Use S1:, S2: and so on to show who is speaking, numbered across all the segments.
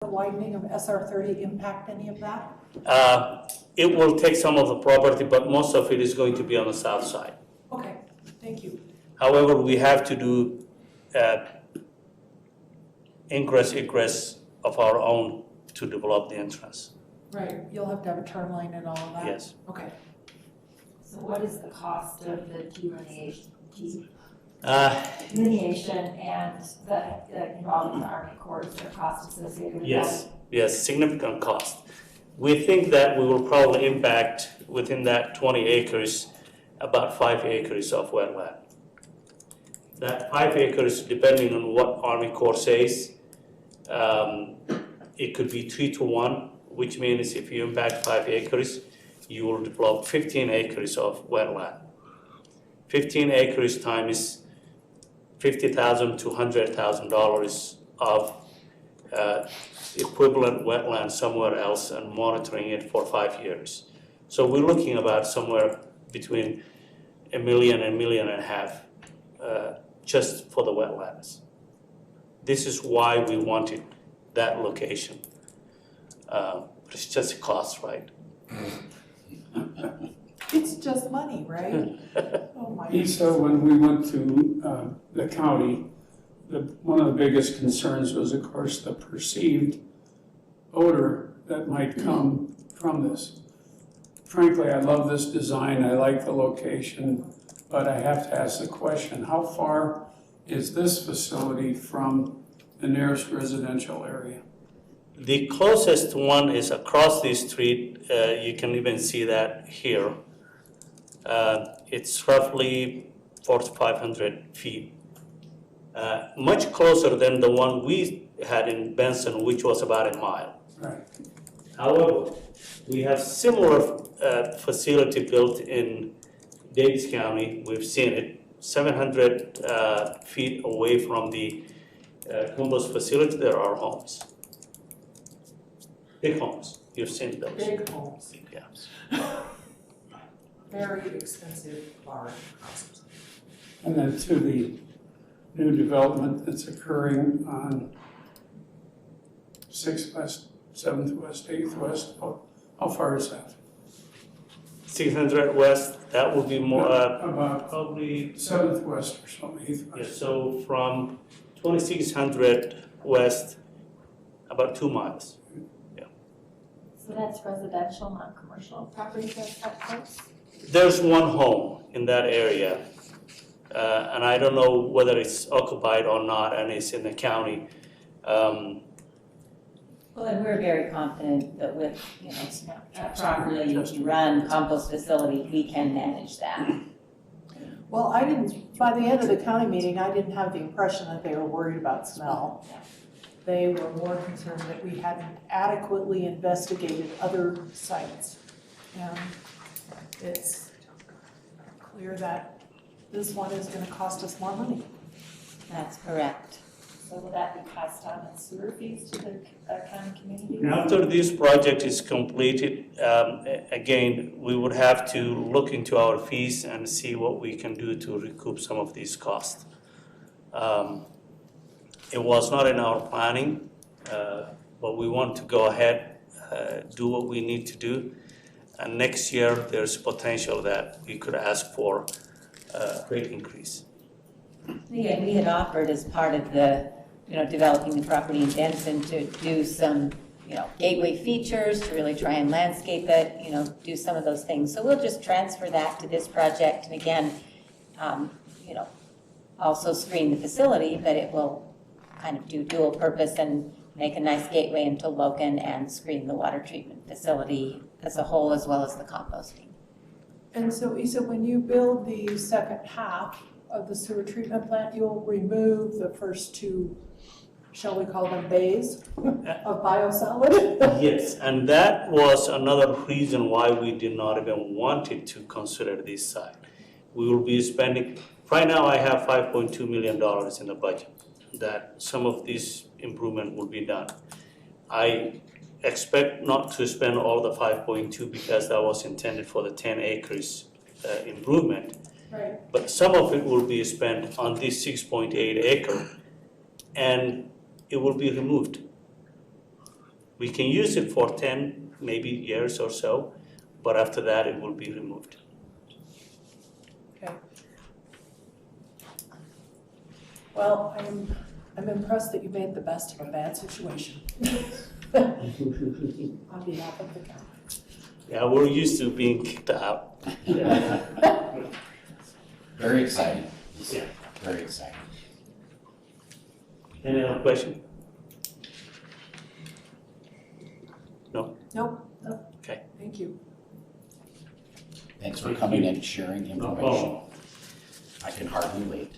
S1: the widening of SR 30 impact any of that?
S2: It will take some of the property, but most of it is going to be on the south side.
S1: Okay, thank you.
S2: However, we have to do ingress, egress of our own to develop the entrance.
S1: Right, you'll have to have a turn lane and all of that?
S2: Yes.
S1: Okay.
S3: So what is the cost of the delineation and the involving the Army Corps, the cost associated with
S2: Yes,
S3: that?
S2: yes, significant cost. We think that we will probably impact within that 20 acres, about 5 acres of wetland. That 5 acres, depending on what Army Corps says, it could be 3 to 1, which means if you impact 5 acres, you will develop 15 acres of wetland. 15 acres times $50,000 to $100,000 of equivalent wetland somewhere else and monitoring it for 5 years. So we're looking about somewhere between $1 million and $1.5 million just for the wetlands. This is why we wanted that location. But it's just a cost, right?
S1: It's just money, right? Oh my.
S4: Lisa, when we went to the county, one of the biggest concerns was, of course, the perceived odor that might come from this. Frankly, I love this design, I like the location, but I have to ask the question, how far is this facility from the nearest residential area?
S2: The closest one is across the street. You can even see that here. It's roughly 400 to 500 feet. Much closer than the one we had in Benson, which was about a mile.
S4: Right.
S2: However, we have similar facility built in Davis County. We've seen it 700 feet away from the compost facility. There are homes. Big homes, you've seen those.
S1: Big homes,
S2: Yeah.
S1: very expensive, large houses.
S4: And then to the new development that's occurring on 6th West, 7th West, 8th West, how far is that?
S2: 600 west, that would be more,
S4: About
S2: probably,
S4: 7th West or something, 8th
S2: yeah,
S4: West.
S2: so from 2600 west, about 2 miles.
S3: So that's residential, not commercial properties that's that close?
S2: There's one home in that area, and I don't know whether it's occupied or not, and it's in the county.
S5: Well, and we're very confident that with, a properly run compost facility, we can manage that.
S1: Well, I didn't, by the end of the county meeting, I didn't have the impression that they were worried about smell. They were more concerned that we hadn't adequately investigated other sites. And it's clear that this one is gonna cost us more money.
S5: That's correct.
S3: So will that be passed on in sewer fees to the county community?
S2: After this project is completed, again, we would have to look into our fees and see what we can do to recoup some of these costs. It was not in our planning, but we want to go ahead, do what we need to do. And next year, there's potential that we could ask for a rate increase.
S5: Again, we had offered as part of the, developing the property in Benson to do some, gateway features, to really try and landscape it, do some of those things. So we'll just transfer that to this project. And again, also screen the facility, but it will kind of do dual purpose and make a nice gateway into Logan and screen the water treatment facility as a whole, as well as the composting.
S1: And so, Isa, when you build the second half of the sewer treatment plant, you'll remove the first two, shall we call them bays of biosolid?
S2: Yes, and that was another reason why we did not even wanted to consider this site. We will be spending, right now I have $5.2 million in the budget that some of this improvement will be done. I expect not to spend all the 5.2 because that was intended for the 10 acres improvement.
S1: Right.
S2: But some of it will be spent on this 6.8 acre and it will be removed. We can use it for 10, maybe years or so, but after that, it will be removed.
S1: Okay. Well, I'm impressed that you made the best of a bad situation. On behalf of the county.
S2: Yeah, we're used to being kicked out.
S6: Very exciting.
S2: Yeah.
S6: Very exciting.
S2: Any other question? No?
S1: Nope,
S2: Okay.
S1: thank you.
S6: Thanks for coming and sharing information.
S2: problem.
S6: I can hardly wait.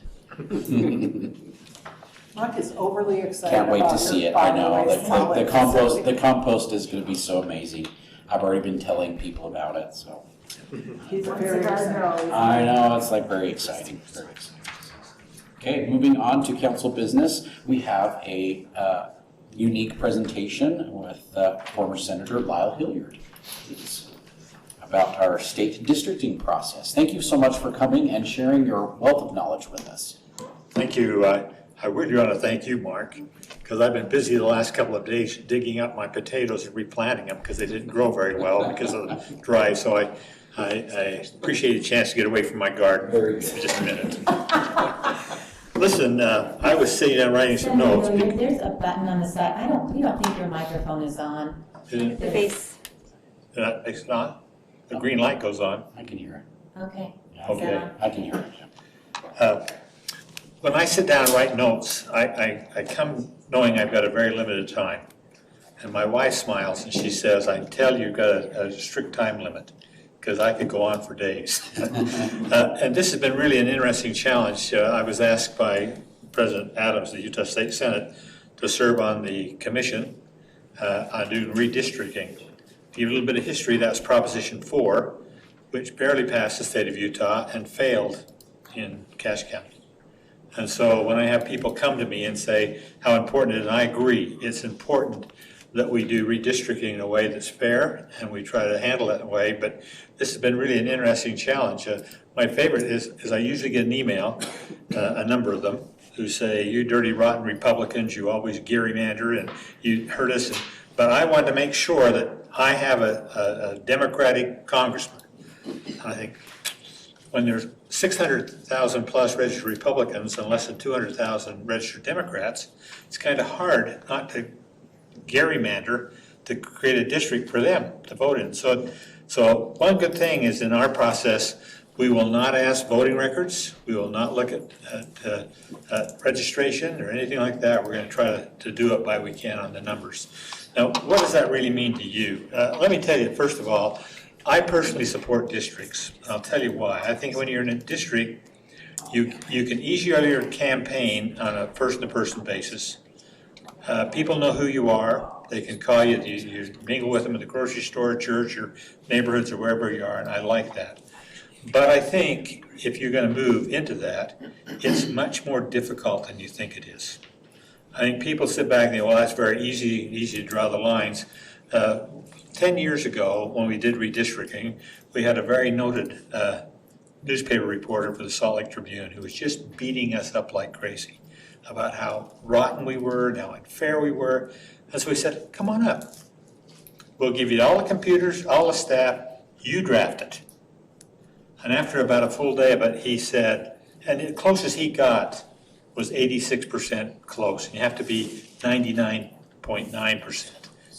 S1: Mark is overly excited
S6: Can't wait
S1: about
S6: to see
S1: your
S6: it. I know.
S1: farm waste
S6: The
S1: hauling
S6: compost,
S1: facility.
S6: the compost is gonna be so amazing. I've already been telling people about it, so.
S1: He's
S3: Once
S1: very
S3: the garden
S1: excited.
S3: grows.
S6: I know, it's like very exciting, very exciting. Okay, moving on to council business, we have a unique presentation with former Senator Lyle Hilliard. Please, about our state districting process. Thank you so much for coming and sharing your wealth of knowledge with us.
S7: Thank you. I really want to thank you, Mark, because I've been busy the last couple of days digging up my potatoes and replanting them because they didn't grow very well because of the dry. So I appreciate a chance to get away from my garden for just a minute. Listen, I was sitting down writing some notes.
S5: There's a button on the side, you don't think your microphone is on?
S7: And
S5: The base,
S7: it's not. The green light goes on.
S6: I can hear
S5: okay.
S6: it.
S7: Okay.
S6: I can hear it.
S7: When I sit down and write notes, I come knowing I've got a very limited time. And my wife smiles and she says, I tell you, you've got a strict time limit, because I could go on for days. And this has been really an interesting challenge. I was asked by President Adams of the Utah State Senate to serve on the commission on doing redistricting. To give you a little bit of history, that's Proposition 4, which barely passed the state of Utah and failed in Cache County. And so when I have people come to me and say how important it is, and I agree, it's important that we do redistricting in a way that's fair, and we try to handle it in a way, but this has been really an interesting challenge. My favorite is I usually get an email, a number of them, who say, you dirty rotten Republicans, you always gerrymander and you hurt us. But I want to make sure that I have a Democratic congressman. I think when there's 600,000 plus registered Republicans and less than 200,000 registered Democrats, it's kind of hard not to gerrymander to create a district for them to vote in. So one good thing is in our process, we will not ask voting records. We will not look at registration or anything like that. We're going to try to do it by we can on the numbers. Now, what does that really mean to you? Let me tell you, first of all, I personally support districts. I'll tell you why. I think when you're in a district, you can easier campaign on a person-to-person basis. People know who you are. They can call you, you mingle with them at the grocery store, church, or neighborhoods, or wherever you are, and I like that. But I think if you're going to move into that, it's much more difficult than you think it is. I think people sit back and think, well, that's very easy to draw the lines. 10 years ago, when we did redistricting, we had a very noted newspaper reporter for the Salt Lake Tribune who was just beating us up like crazy about how rotten we were and how unfair we were. And so we said, come on up. We'll give you all the computers, all the staff, you draft it. And after about a full day of it, he said, and the closest he got was 86% close. You have to be 99.9%.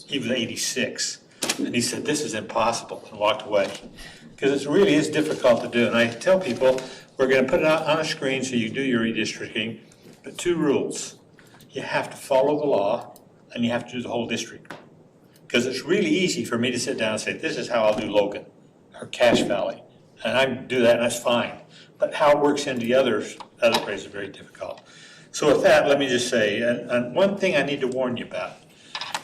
S7: He was 86. And he said, this is impossible, and walked away. Because it really is difficult to do. And I tell people, we're going to put it out on a screen so you do your redistricting, but 2 rules. You have to follow the law, and you have to do the whole district. Because it's really easy for me to sit down and say, this is how I'll do Logan or Cache Valley. And I can do that, and that's fine. But how it works into the other places is very difficult. So with that, let me just say, and one thing I need to warn you about.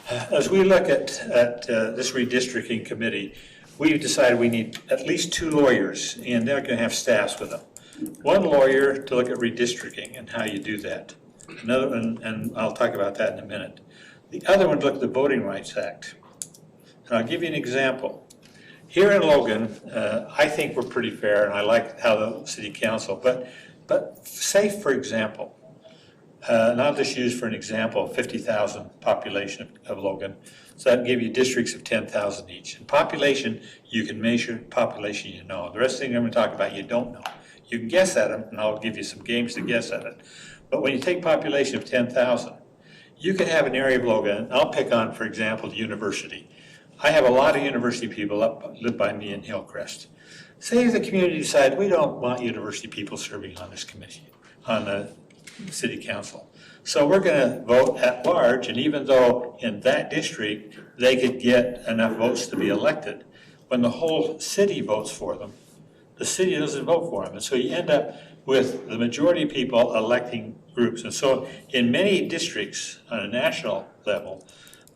S7: As we look at this redistricting committee, we've decided we need at least 2 lawyers, and they're going to have staffs with them. One lawyer to look at redistricting and how you do that. Another, and I'll talk about that in a minute. The other one to look at the Voting Rights Act. And I'll give you an example. Here in Logan, I think we're pretty fair, and I like how the city council, but say, for example, And I'll just use for an example, 50,000 population of Logan. So that'd give you districts of 10,000 each. And population, you can measure population, you know. The rest of the thing I'm going to talk about, you don't know. You can guess at them, and I'll give you some games to guess at it. But when you take population of 10,000, you could have an area of Logan. I'll pick on, for example, the university. I have a lot of university people live by me in Hillcrest. Say the community decides we don't want university people serving on this committee, on the city council. So we're going to vote at large, and even though in that district they could get enough votes to be elected, when the whole city votes for them, the city doesn't vote for them. And so you end up with the majority of people electing groups. And so in many districts on a national level,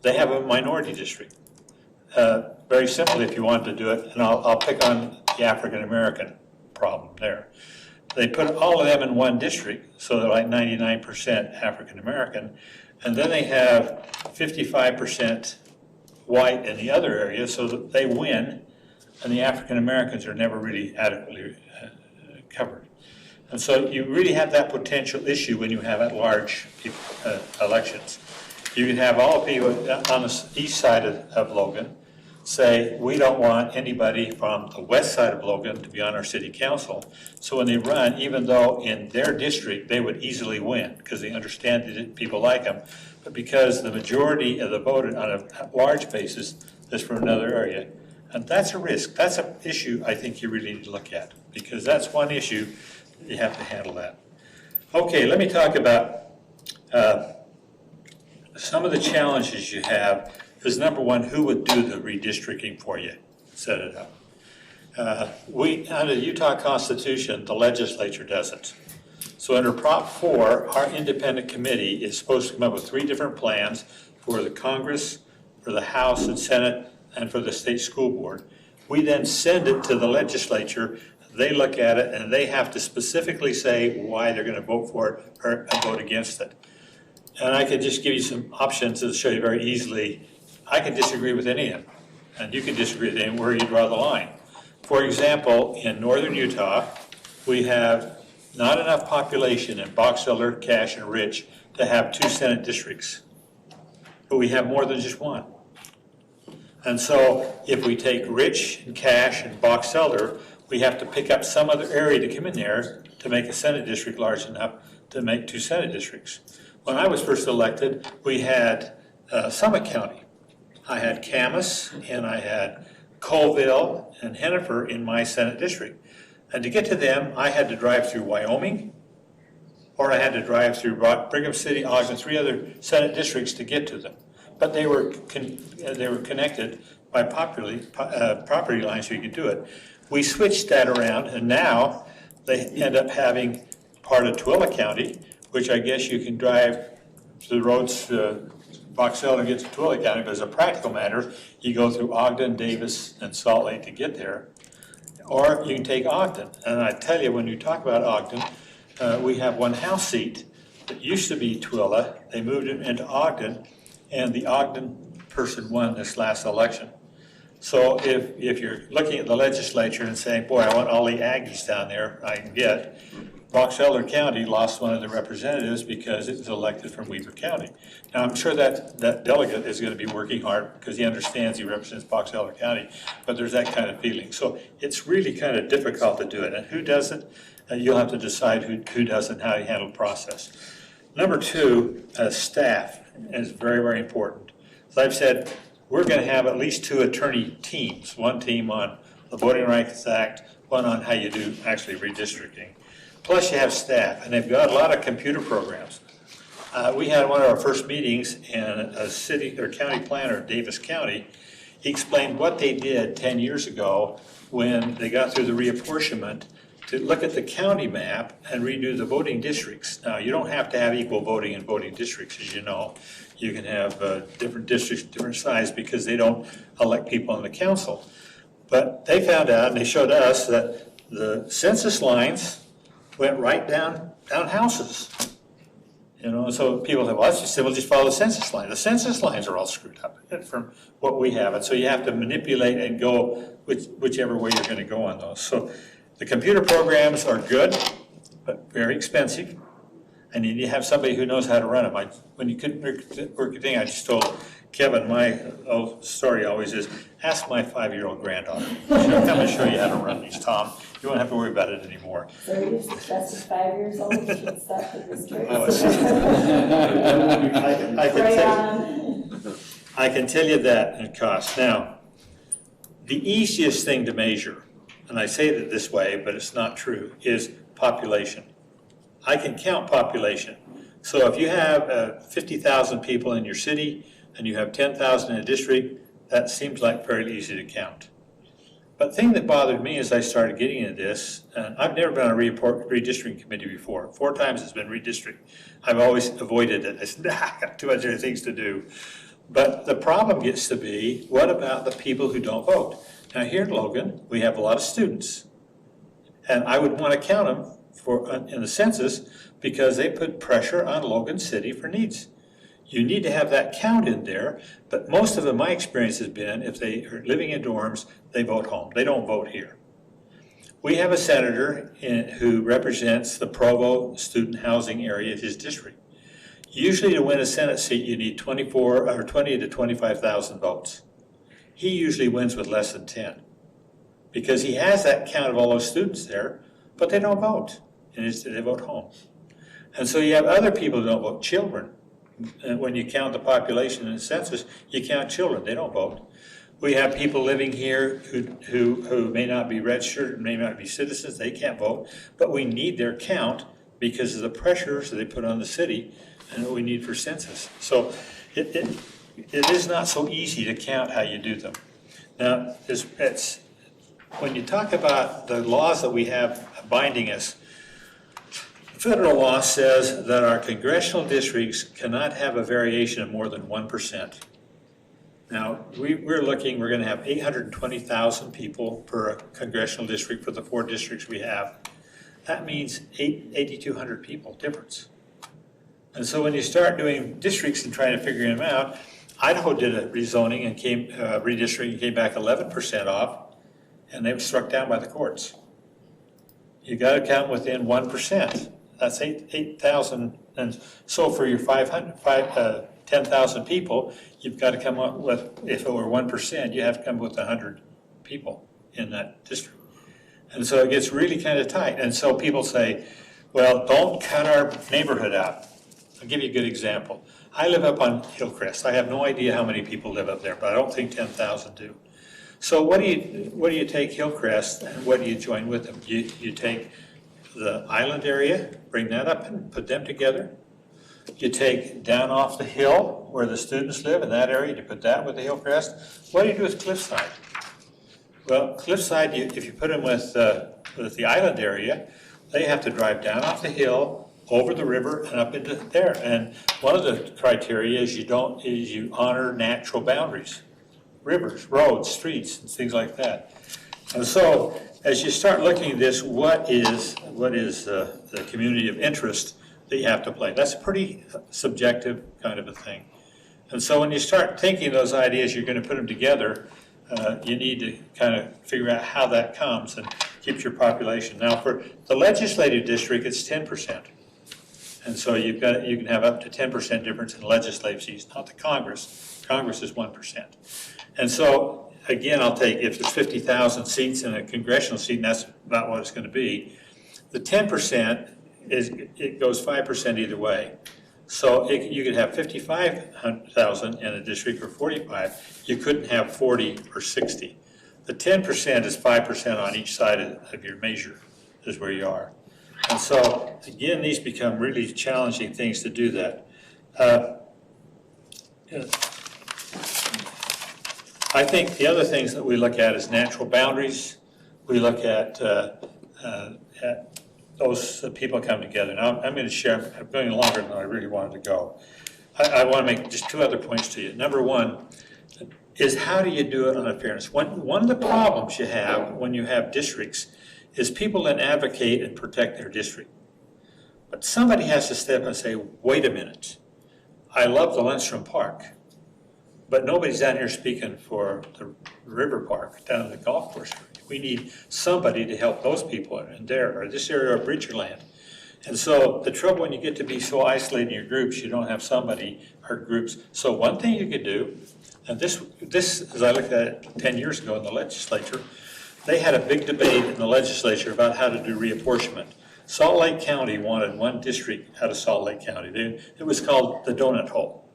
S7: they have a minority district. Very simply, if you wanted to do it, and I'll pick on the African American problem there. They put all of them in one district, so they're like 99% African American, and then they have 55% white in the other area, so that they win, and the African Americans are never really adequately covered. And so you really have that potential issue when you have at-large elections. You can have all the people on the east side of Logan say, we don't want anybody from the west side of Logan to be on our city council. So when they run, even though in their district they would easily win because they understand that people like them, but because the majority of the vote on a large basis is from another area. And that's a risk. That's an issue I think you really need to look at, because that's one issue you have to handle that. Okay, let me talk about some of the challenges you have. Is number one, who would do the redistricting for you, set it up? Under the Utah Constitution, the legislature doesn't. So under Prop 4, our independent committee is supposed to come up with 3 different plans for the Congress, for the House and Senate, and for the state school board. We then send it to the legislature, they look at it, and they have to specifically say why they're going to vote for it or vote against it. And I could just give you some options to show you very easily. I can disagree with any of them, and you can disagree with them where you draw the line. For example, in northern Utah, we have not enough population in Box Elder, Cache, and Rich to have 2 Senate districts, but we have more than just one. And so if we take Rich and Cache and Box Elder, we have to pick up some other area to come in there to make a Senate district large enough to make 2 Senate districts. When I was first elected, we had Summit County. I had Camas, and I had Colville and Hennifer in my Senate district. And to get to them, I had to drive through Wyoming, or I had to drive through Brigham City, Ogden, 3 other Senate districts to get to them. But they were connected by property lines, so you could do it. We switched that around, and now they end up having part of Tooele County, which I guess you can drive the roads Box Elder and get to Tooele County, but as a practical matter, you go through Ogden, Davis, and Salt Lake to get there. Or you can take Ogden. And I tell you, when you talk about Ogden, we have one House seat that used to be Tooele. They moved it into Ogden, and the Ogden person won this last election. So if you're looking at the legislature and saying, boy, I want all the Aggies down there I can get, Box Elder County lost one of the representatives because it was elected from Weaver County. Now, I'm sure that delegate is going to be working hard because he understands he represents Box Elder County, but there's that kind of feeling. So it's really kind of difficult to do it. And who does it? You'll have to decide who does it and how you handle the process. Number 2, staff is very, very important. As I've said, we're going to have at least 2 attorney teams, one team on the Voting Rights Act, one on how you do actually redistricting. Plus you have staff, and they've got a lot of computer programs. We had one of our first meetings, and a city or county planner, Davis County, he explained what they did 10 years ago when they got through the reapportionment to look at the county map and redo the voting districts. Now, you don't have to have equal voting in voting districts, as you know. You can have different districts, different size, because they don't elect people on the council. But they found out, and they showed us, that the census lines went right down houses. You know, so people say, well, that's just, we'll just follow the census line. The census lines are all screwed up from what we have. And so you have to manipulate and go whichever way you're going to go on those. So the computer programs are good, but very expensive. and you need to have somebody who knows how to run them. When you couldn't work a thing, I just told Kevin, my story always is, ask my 5-year-old granddaughter. She'll come and show you how to run these, Tom. You won't have to worry about it anymore.
S3: So you're suggesting 5 years old should start the district?
S7: I can tell you that in cost. Now, the easiest thing to measure, and I say it this way, but it's not true, is population. I can count population. So if you have 50,000 people in your city and you have 10,000 in a district, that seems like fairly easy to count. But the thing that bothered me as I started getting into this, and I've never been on a redistricting committee before. 4 times it's been redistrict. I've always avoided it. I said, I got too much other things to do. But the problem gets to be, what about the people who don't vote? Now here in Logan, we have a lot of students. And I would want to count them in the census because they put pressure on Logan City for needs. You need to have that count in there, but most of them, my experience has been, if they are living in dorms, they vote home. They don't vote here. We have a senator who represents the Provo student housing area of his district. Usually to win a Senate seat, you need 20 to 25,000 votes. He usually wins with less than 10 because he has that count of all those students there, but they don't vote, and they vote home. And so you have other people who don't vote, children. And when you count the population in the census, you count children, they don't vote. We have people living here who may not be registered, may not be citizens, they can't vote, but we need their count because of the pressures that they put on the city and what we need for census. So it is not so easy to count how you do them. Now, when you talk about the laws that we have binding us, federal law says that our congressional districts cannot have a variation of more than 1%. Now, we're going to have 820,000 people per congressional district for the 4 districts we have. That means 8,200 people difference. And so when you start doing districts and trying to figure them out, Idaho did a rezoning and redistricting and came back 11% off, and they were struck down by the courts. You got to count within 1%. That's 8,000, and so for your 10,000 people, you've got to come up with, if it were 1%, you have to come up with 100 people in that district. And so it gets really kind of tight. And so people say, well, don't cut our neighborhood out. I'll give you a good example. I live up on Hillcrest. I have no idea how many people live up there, but I don't think 10,000 do. So what do you take Hillcrest and what do you join with them? You take the island area, bring that up and put them together. You take down off the hill where the students live in that area, you put that with the Hillcrest. What do you do with Cliffside? Well, Cliffside, if you put them with the island area, they have to drive down off the hill, over the river, and up into there. And one of the criteria is you honor natural boundaries, rivers, roads, streets, and things like that. And so, as you start looking at this, what is the community of interest that you have to play? That's a pretty subjective kind of a thing. And so when you start thinking those ideas, you're going to put them together, you need to kind of figure out how that comes and keeps your population. Now for the legislative district, it's 10%. And so you can have up to 10% difference in legislative seats, not the Congress. Congress is 1%. And so again, I'll take, if there's 50,000 seats in a congressional seat, and that's about what it's going to be, the 10% it goes 5% either way. So you could have 55,000 in a district or 45. You couldn't have 40 or 60. The 10% is 5% on each side of your measure, is where you are. And so, again, these become really challenging things to do that. I think the other things that we look at is natural boundaries. We look at those people come together. Now, I'm going to share, I'm going longer than I really wanted to go. I want to make just 2 other points to you. Number one is, how do you do it on a fairness? One of the problems you have when you have districts is people that advocate and protect their district. But somebody has to step and say, wait a minute, I love the Lindstrom Park, but nobody's down here speaking for the river park down in the golf course. We need somebody to help those people in there, or this area of Bridgerland. And so the trouble when you get to be so isolated in your groups, you don't have somebody or groups. So one thing you could do, and this, as I looked at it 10 years ago in the legislature, they had a big debate in the legislature about how to do reapportionment. Salt Lake County wanted one district out of Salt Lake County. It was called the donut hole.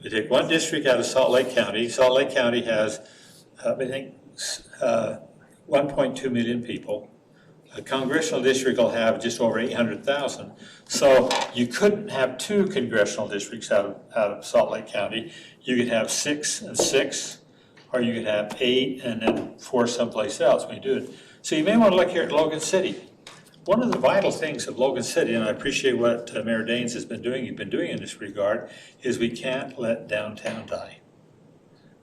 S7: They take one district out of Salt Lake County. Salt Lake County has, I think, 1.2 million people. A congressional district will have just over 800,000. So you couldn't have 2 congressional districts out of Salt Lake County. You could have 6 and 6, or you could have 8 and then 4 someplace else when you do it. So you may want to look here at Logan City. One of the vital things of Logan City, and I appreciate what Mayor Daines has been doing, you've been doing in this regard, is we can't let downtown die.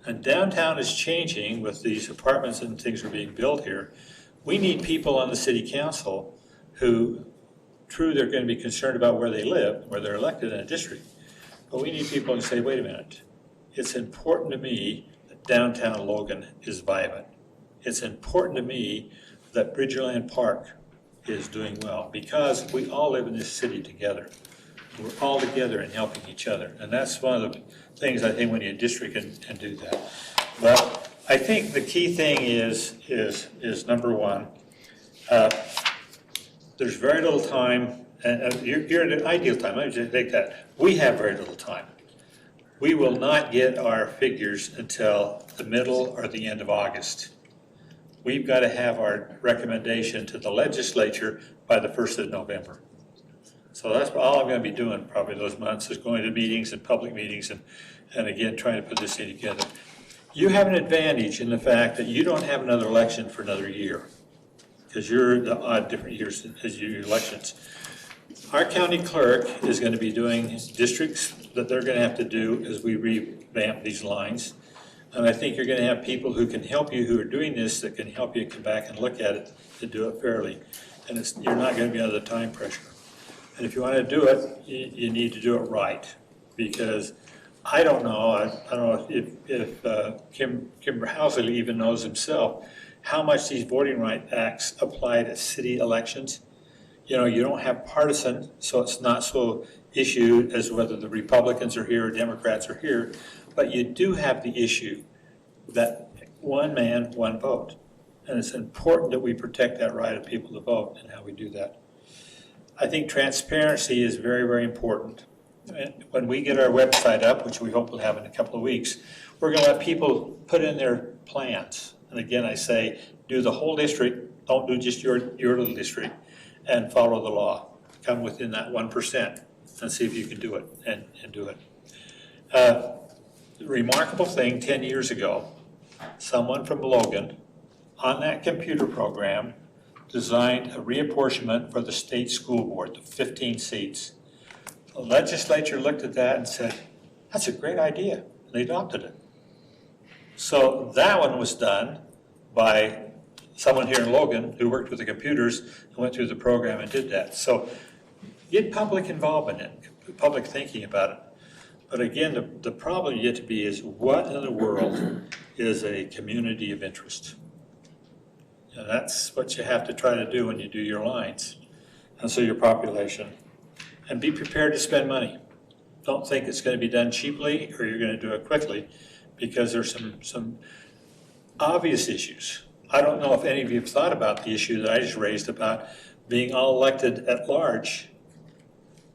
S7: And downtown is changing with these apartments and things are being built here. We need people on the city council who, true, they're going to be concerned about where they live, where they're elected in a district, but we need people who say, wait a minute, it's important to me that downtown Logan is vibrant. It's important to me that Bridgerland Park is doing well, because we all live in this city together. We're all together and helping each other, and that's one of the things I think when you district and do that. But I think the key thing is number one, there's very little time, and you're in an ideal time, let me just take that. We have very little time. We will not get our figures until the middle or the end of August. We've got to have our recommendation to the legislature by the 1st of November. So that's all I'm going to be doing probably those months, is going to meetings and public meetings and again, trying to put this thing together. You have an advantage in the fact that you don't have another election for another year, because you're the odd different years as your elections. Our county clerk is going to be doing districts that they're going to have to do as we revamp these lines. And I think you're going to have people who can help you, who are doing this, that can help you come back and look at it to do it fairly. And you're not going to be under the time pressure. And if you want to do it, you need to do it right, because I don't know. I don't know if Kimber Housley even knows himself how much these voting rights acts apply to city elections. You know, you don't have partisan, so it's not so issued as whether the Republicans are here or Democrats are here, but you do have the issue that one man, one vote. And it's important that we protect that right of people to vote and how we do that. I think transparency is very, very important. And when we get our website up, which we hope we'll have in a couple of weeks, we're going to let people put in their plans. And again, I say, do the whole district, don't do just your little district, and follow the law. Come within that 1% and see if you can do it and do it. The remarkable thing, 10 years ago, someone from Logan on that computer program designed a reapportionment for the state school board, the 15 seats. The legislature looked at that and said, that's a great idea, and they adopted it. So that one was done by someone here in Logan who worked with the computers and went through the program and did that. So get public involvement in it, public thinking about it. But again, the problem you get to be is, what in the world is a community of interest? And that's what you have to try to do when you do your lines. And so your population. And be prepared to spend money. Don't think it's going to be done cheaply or you're going to do it quickly, because there's some obvious issues. I don't know if any of you have thought about the issue that I just raised about being all elected at large.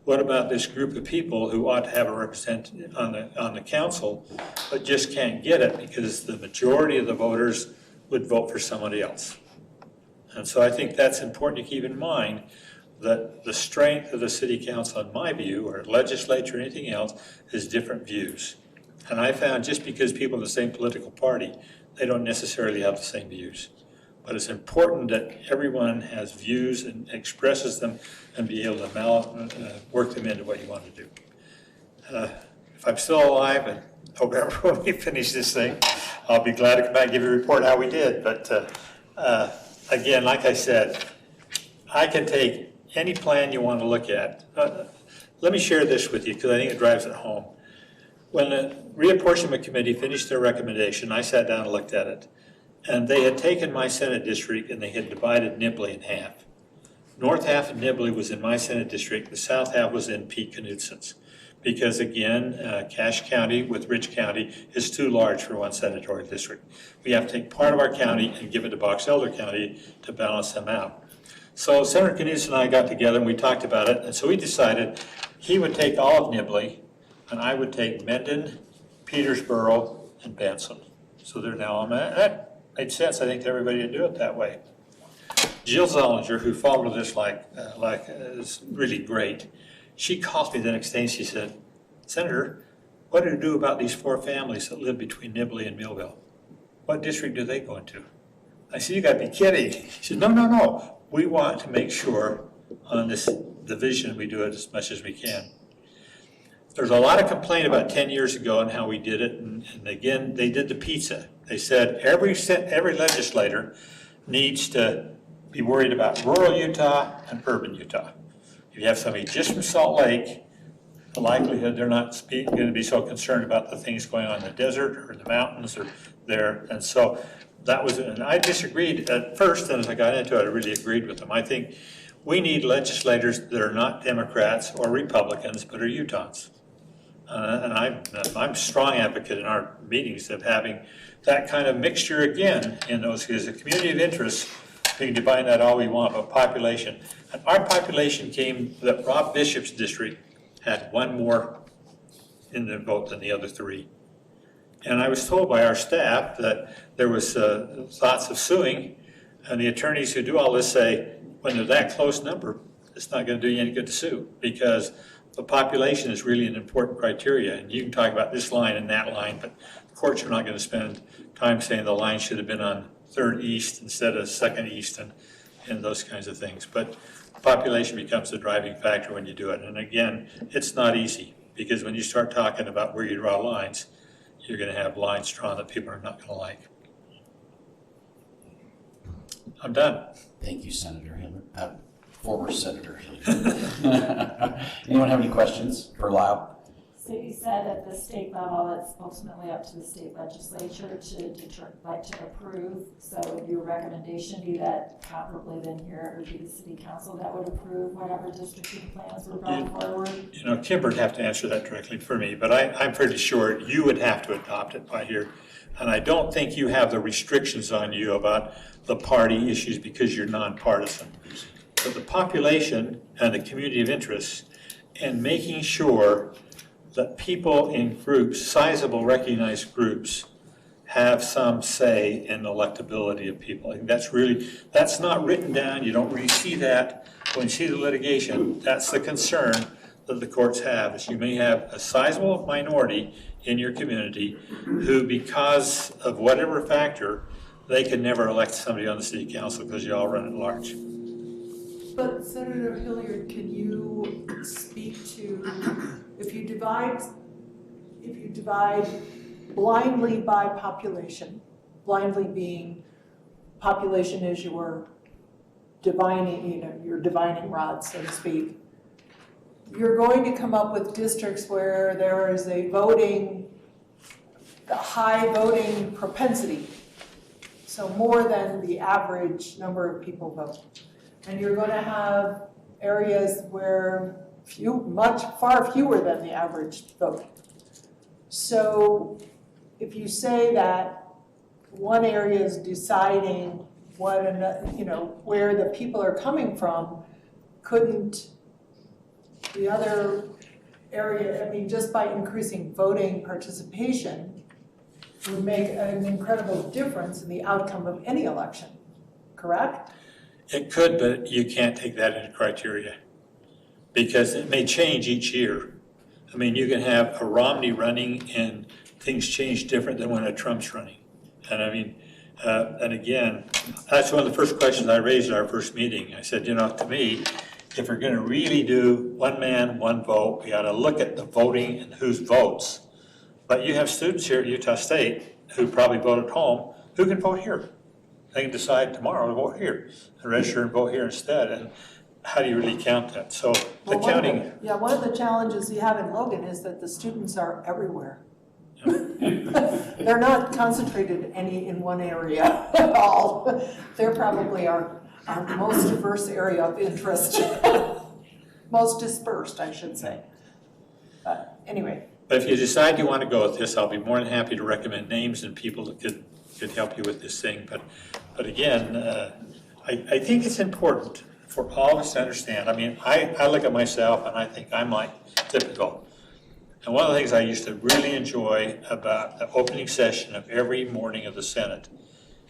S7: What about this group of people who ought to have a representative on the council, but just can't get it because the majority of the voters would vote for somebody else? And so I think that's important to keep in mind, that the strength of the city council, in my view, or legislature or anything else, is different views. And I found just because people have the same political party, they don't necessarily have the same views. But it's important that everyone has views and expresses them and be able to work them into what you want to do. If I'm still alive and November when we finish this thing, I'll be glad to come back and give you a report how we did. But again, like I said, I can take any plan you want to look at. Let me share this with you because I think it drives it home. When the reapportionment committee finished their recommendation, I sat down and looked at it. And they had taken my Senate district and they had divided Nibley in half. North half of Nibley was in my Senate district, the south half was in Pete Knutson's. Because again, Cache County with Rich County is too large for one senatorial district. We have to take part of our county and give it to Box Elder County to balance them out. So Senator Knudsen and I got together and we talked about it, and so we decided he would take all of Nibley, and I would take Mendon, Petersboro, and Benson. So they're now on that. Made sense, I think, to everybody to do it that way. Jill Zollinger, who followed this is really great. She called me the next day and she said, Senator, what do you do about these 4 families that live between Nibley and Millville? What district do they go into? I said, you gotta be kidding. She said, no. We want to make sure on this division we do it as much as we can. There's a lot of complaint about 10 years ago and how we did it, and again, they did the pizza. They said every legislator needs to be worried about rural Utah and urban Utah. If you have somebody just from Salt Lake, the likelihood they're not going to be so concerned about the things going on in the desert or the mountains or there. And so that was, and I disagreed at first, and as I got into it, I really agreed with them. I think we need legislators that are not Democrats or Republicans, but are Utahns. And I'm a strong advocate in our meetings of having that kind of mixture again in those, because the community of interest, we can define that all we want, but population. And our population came, that Rob Bishop's district had 1 more in the vote than the other 3. And I was told by our staff that there was thoughts of suing, and the attorneys who do all this say, when they're that close number, it's not going to do you any good to sue, because the population is really an important criteria. And you can talk about this line and that line, but the courts are not going to spend time saying the line should have been on 3rd East instead of 2nd East and those kinds of things. But population becomes the driving factor when you do it. And again, it's not easy, because when you start talking about where you draw lines, you're going to have lines drawn that people are not going to like. I'm done.
S6: Thank you, Senator Hilliard. Former Senator Hilliard. Anyone have any questions for Lyle?
S3: So you said at the state level, it's ultimately up to the state legislature to approve. So would your recommendation be that comparably then here it would be the city council that would approve whatever districting plans were brought forward?
S7: You know, Kimber would have to answer that directly for me, but I'm pretty sure you would have to adopt it by here. And I don't think you have the restrictions on you about the party issues because you're nonpartisan. But the population and the community of interest, and making sure that people in groups, sizable recognized groups, have some say in the electability of people. I think that's not written down. You don't really see that. When you see the litigation, that's the concern that the courts have, is you may have a sizable minority in your community who, because of whatever factor, they can never elect somebody on the city council because you all run at large.
S1: But Senator Hilliard, can you speak to, if you divide blindly by population, blindly being population is your divining, your divining rod, so to speak, you're going to come up with districts where there is a high voting propensity, so more than the average number of people vote. And you're going to have areas where far fewer than the average vote. So if you say that one area is deciding where the people are coming from, couldn't the other area, just by increasing voting participation, would make an incredible difference in the outcome of any election, correct?
S7: It could, but you can't take that into criteria because it may change each year. You can have a Romney running and things change different than when a Trump's running. And and again, that's one of the first questions I raised at our first meeting. I said, to me, if we're going to really do one man, one vote, we ought to look at the voting and whose votes. But you have students here at Utah State who probably vote at home who can vote here. They can decide tomorrow to vote here and register and vote here instead. And how do you really count that? So the counting.
S1: One of the challenges you have in Logan is that the students are everywhere. They're not concentrated in one area at all. There probably are the most diverse area of interest. Most dispersed, I should say. But anyway.
S7: But if you decide you want to go with this, I'll be more than happy to recommend names and people that could help you with this thing. But again, I think it's important for all of us to understand. I mean, I look at myself and I think I'm like typical. And one of the things I used to really enjoy about the opening session of every morning of the Senate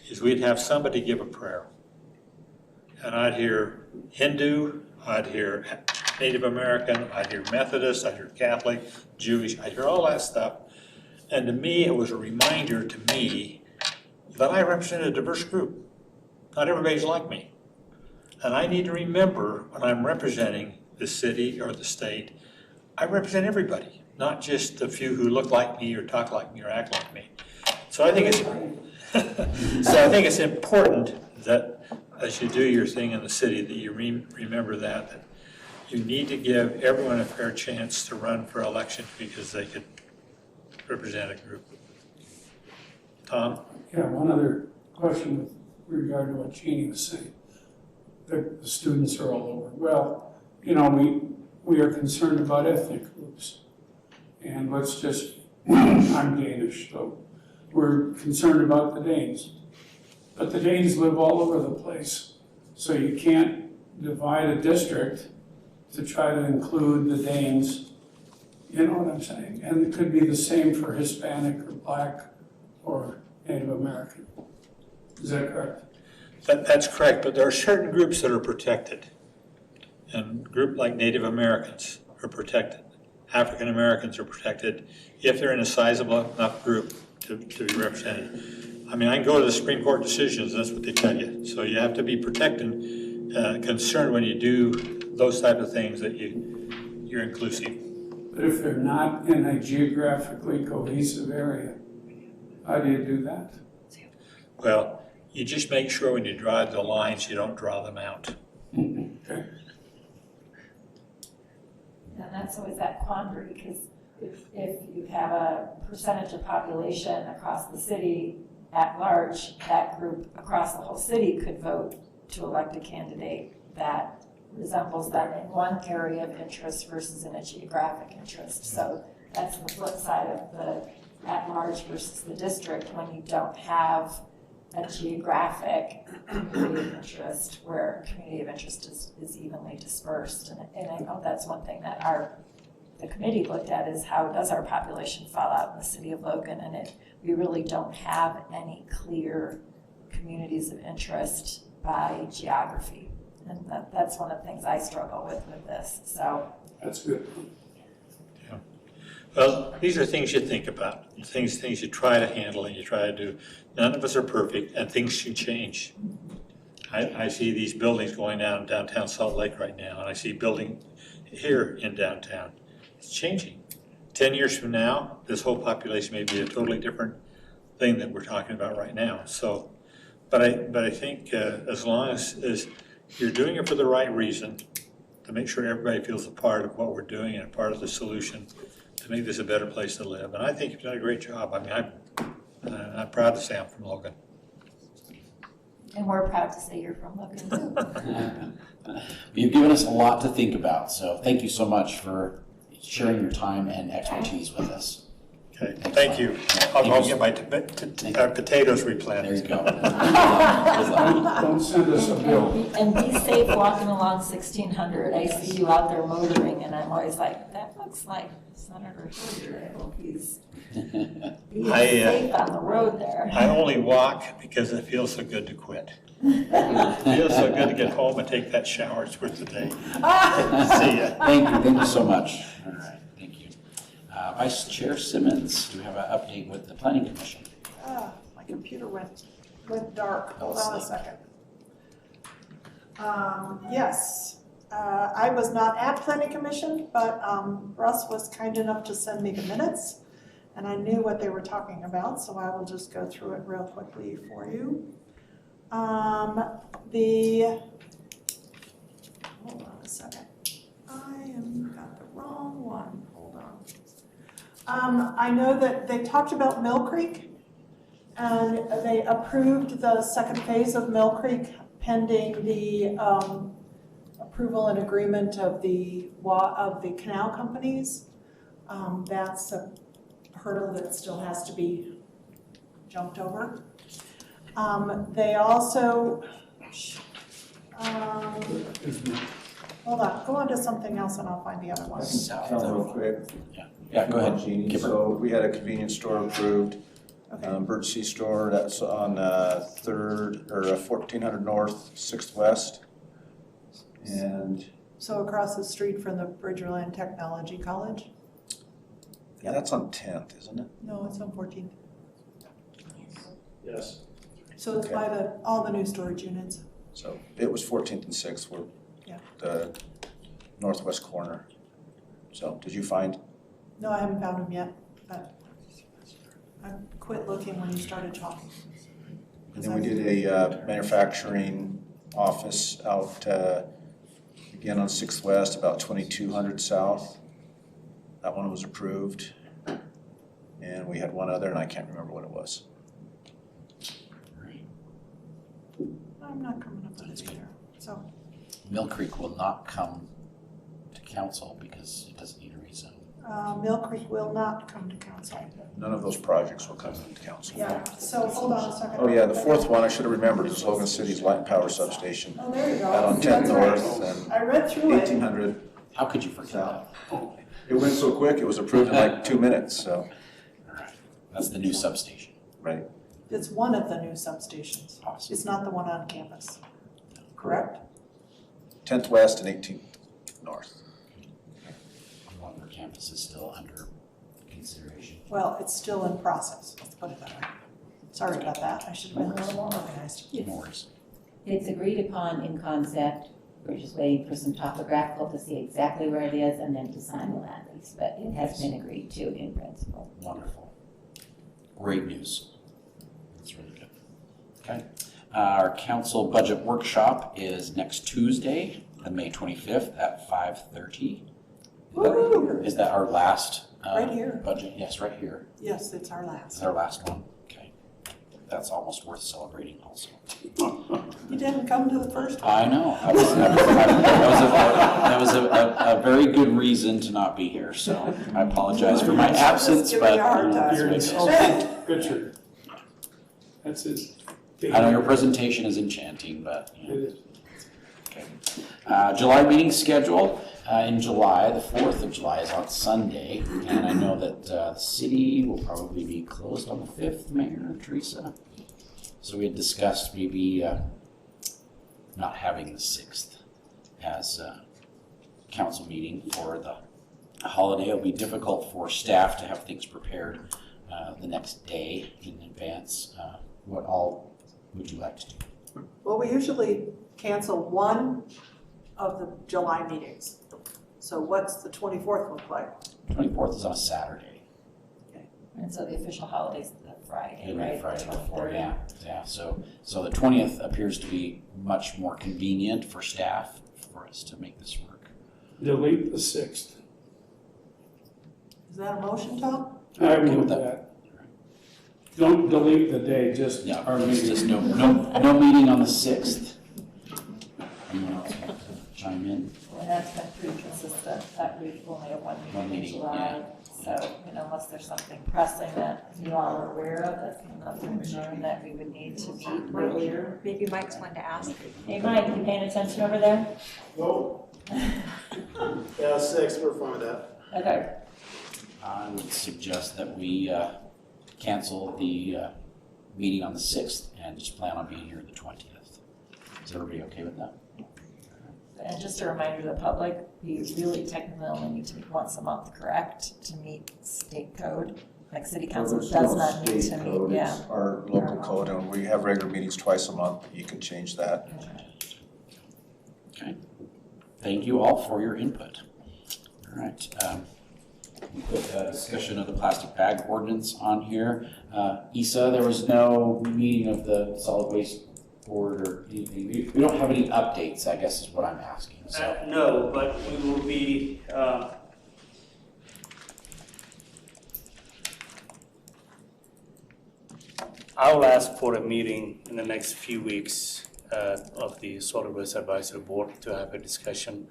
S7: is we'd have somebody give a prayer. And I'd hear Hindu, I'd hear Native American, I'd hear Methodist, I'd hear Catholic, Jewish, I'd hear all that stuff. And to me, it was a reminder to me that I represent a diverse group. Not everybody's like me. And I need to remember when I'm representing the city or the state, I represent everybody, not just the few who look like me or talk like me or act like me. So I think it's important that as you do your thing in the city, that you remember that you need to give everyone a fair chance to run for election because they could represent a group. Tom?
S4: Yeah, one other question with regard to what Jeannie was saying. The students are all over. Well, you know, we are concerned about ethnic groups. And let's just, I'm Danish, so we're concerned about the Danes. But the Danes live all over the place. So you can't divide a district to try to include the Danes. You know what I'm saying? And it could be the same for Hispanic or Black or Native American. Is that correct?
S7: That's correct, but there are certain groups that are protected. And a group like Native Americans are protected. African Americans are protected if they're in a sizable enough group to be represented. I mean, I can go to the Supreme Court decisions, that's what they tell you. So you have to be protected, concerned when you do those type of things that you're inclusive.
S4: But if they're not in a geographically cohesive area, how do you do that?
S7: Well, you just make sure when you draw the lines, you don't draw them out.
S4: Okay.
S3: And that's always that quandary, because if you have a percentage of population across the city at large, that group across the whole city could vote to elect a candidate that resembles them in one area of interest versus in a geographic interest. So that's the flip side of the at large versus the district, when you don't have a geographic community of interest where community of interest is evenly dispersed. And I know that's one thing that the committee looked at, is how does our population fall out in the city of Logan, and we really don't have any clear communities of interest by geography. And that's one of the things I struggle with this, so.
S4: That's good.
S7: Yeah. Well, these are things you think about, things you try to handle and you try to do. None of us are perfect, and things should change. I see these buildings going down in downtown Salt Lake right now, and I see building here in downtown. It's changing. 10 years from now, this whole population may be a totally different thing that we're talking about right now. So, but I think as long as you're doing it for the right reason, to make sure everybody feels a part of what we're doing and a part of the solution to make this a better place to live. And I think you've done a great job. I mean, I'm proud to say I'm from Logan.
S3: And we're proud to say you're from Logan too.
S6: You've given us a lot to think about, so thank you so much for sharing your time and expertise with us.
S7: Okay, thank you. I'll go get my potatoes
S6: There
S7: replanted.
S6: you go. Good luck.
S4: Don't send us a bill.
S3: And be safe walking along 1600. I see you out there motoring, and I'm always like, that looks like Senator Hilliard. I hope he's being safe on the road there.
S7: I only walk because it feels so good to quit. It feels so good to get home and take that shower. It's worth the day. See ya.
S6: Thank you so much. All right, thank you. Vice Chair Simmons, do we have an update with the Planning Commission?
S1: My computer went dark. Hold on a second. Yes, I was not at Planning Commission, but Russ was kind enough to send me the minutes, and I knew what they were talking about, so I will just go through it real quickly for you. Hold on a second. Got the wrong one. Hold on. I know that they talked about Mill Creek, and they approved the second phase of Mill Creek pending the approval and agreement of the canal companies. That's a hurdle that still has to be jumped over. They also, hold on, go on to something else and I'll find the other one.
S6: South.
S8: Real quick.
S6: Yeah, go ahead.
S8: Jeannie.
S6: Kipper.
S8: So we had a convenience store approved,
S1: Okay,
S8: Birch Sea Store, that's on 1400 North, 6th West. And
S1: so across the street from the Bridgerland Technology College?
S8: yeah, that's on 10th, isn't it?
S1: No, it's on 14th.
S8: Yes.
S1: So it's by all the new storage units.
S8: So it was 14th and 6th were
S1: Yeah.
S8: the northwest corner. So did you find?
S1: No, I haven't found them yet, but I quit looking when you started talking.
S8: And then we did a manufacturing office out again on 6th West, about 2200 South. That one was approved. And we had one other, and I can't remember what it was.
S1: I'm not coming up with it either, so.
S6: Mill Creek will not come to council because it doesn't need a rezone.
S1: Mill Creek will not come to council.
S8: None of those projects will come to council.
S1: Yeah, so hold on a second.
S8: Oh yeah, the fourth one I should have remembered is Logan City's light and power substation.
S1: Oh, there you go.
S8: Out on 10th
S1: That's right.
S8: North and
S1: I read through it.
S8: 1800
S6: How could you forget that?
S8: South. It went so quick, it was approved in like 2 minutes, so,
S6: All right. That's the new substation.
S8: right.
S1: It's one of the new substations.
S6: Awesome.
S1: It's not the one on campus, correct?
S8: 10th West and 18th North.
S6: One more campus is still under consideration.
S1: Well, it's still in process, let's put it that way. Sorry about that, I should have been a little more organized.
S6: No worries.
S5: It's agreed upon in concept. We're just waiting for some topographical to see exactly where it is and then to sign the land lease. But it has been agreed to in principle.
S6: Wonderful. Great news. That's really good. Okay. Our council budget workshop is next Tuesday, May 25th at 5:30.
S1: Woo!
S6: Is that our last
S1: Right here.
S6: budget? Yes, right here.
S1: Yes, it's our
S6: Is
S1: last.
S6: that our last one? Okay. That's almost worth celebrating also.
S1: You didn't come to the first one.
S6: I know. That was a very good reason to not be here, so I apologize for my absence,
S1: Just giving
S6: but
S1: you a hard time.
S4: Richard. That's it.
S6: I know your presentation is enchanting, but, you know.
S4: It is.
S6: Okay. July meeting schedule, in July, the 4th of July is on Sunday, and I know that the city will probably be closed on the 5th, Mayor Teresa. So we had discussed maybe not having the 6th as a council meeting for the holiday. It'll be difficult for staff to have things prepared the next day in advance. What all would you like to do?
S1: Well, we usually cancel one of the July meetings. So what's the 24th look like?
S6: 24th is on a Saturday.
S3: And so the official holiday's the Friday,
S6: Maybe
S3: right?
S6: Friday
S3: The
S6: before,
S3: 23rd.
S6: yeah. So the 20th appears to be much more convenient for staff for us to make this work.
S4: Delete the 6th.
S1: Is that a motion, Tom?
S4: I
S6: Okay
S4: will
S6: with
S4: do
S6: that.
S4: that. Don't delete the day, just
S6: Yeah,
S4: our
S6: it's
S4: meeting.
S6: just no meeting on the 6th. Anyone else want to chime in?
S3: And that's been pretty consistent, that we only have one
S6: One
S3: meeting in
S6: meeting,
S3: July. So, unless there's something pressing that you all are aware of, that's coming up in June that we would need to meet earlier.
S9: Maybe Mike's wanted to ask.
S3: Hey, Mike, you paying attention over there?
S10: No. Yeah, 6, we're fine with that.
S3: Okay.
S6: I would suggest that we cancel the meeting on the 6th and just plan on being here the 20th. Is everybody okay with that?
S3: And just a reminder to the public, we really technically only need to meet once a month, correct? To meet state code, like city council
S8: There's
S3: does
S8: no
S3: not need
S8: state
S3: to
S8: code,
S3: meet,
S8: it's
S3: yeah.
S8: our local code, and we have regular meetings twice a month, but you can change that.
S6: Okay. Thank you all for your input. All right. We put a discussion of the plastic bag ordinance on here. Issa, there was no meeting of the solid waste board or anything. We don't have any updates, I guess is what I'm asking. So
S2: No, but we will be, I'll ask for a meeting in the next few weeks of the Solid Waste Advisory Board to have a discussion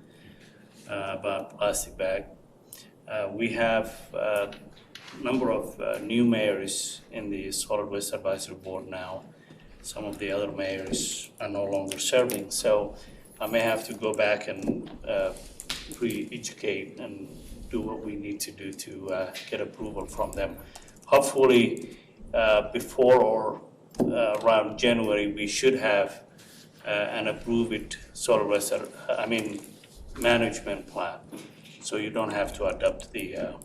S2: about plastic bag. We have a number of new mayors in the Solid Waste Advisory Board now. Some of the other mayors are no longer serving, so I may have to go back and re-educate and do what we need to do to get approval from them. Hopefully, before or around January, we should have an approved solid waste, management plan. So you don't have to adopt the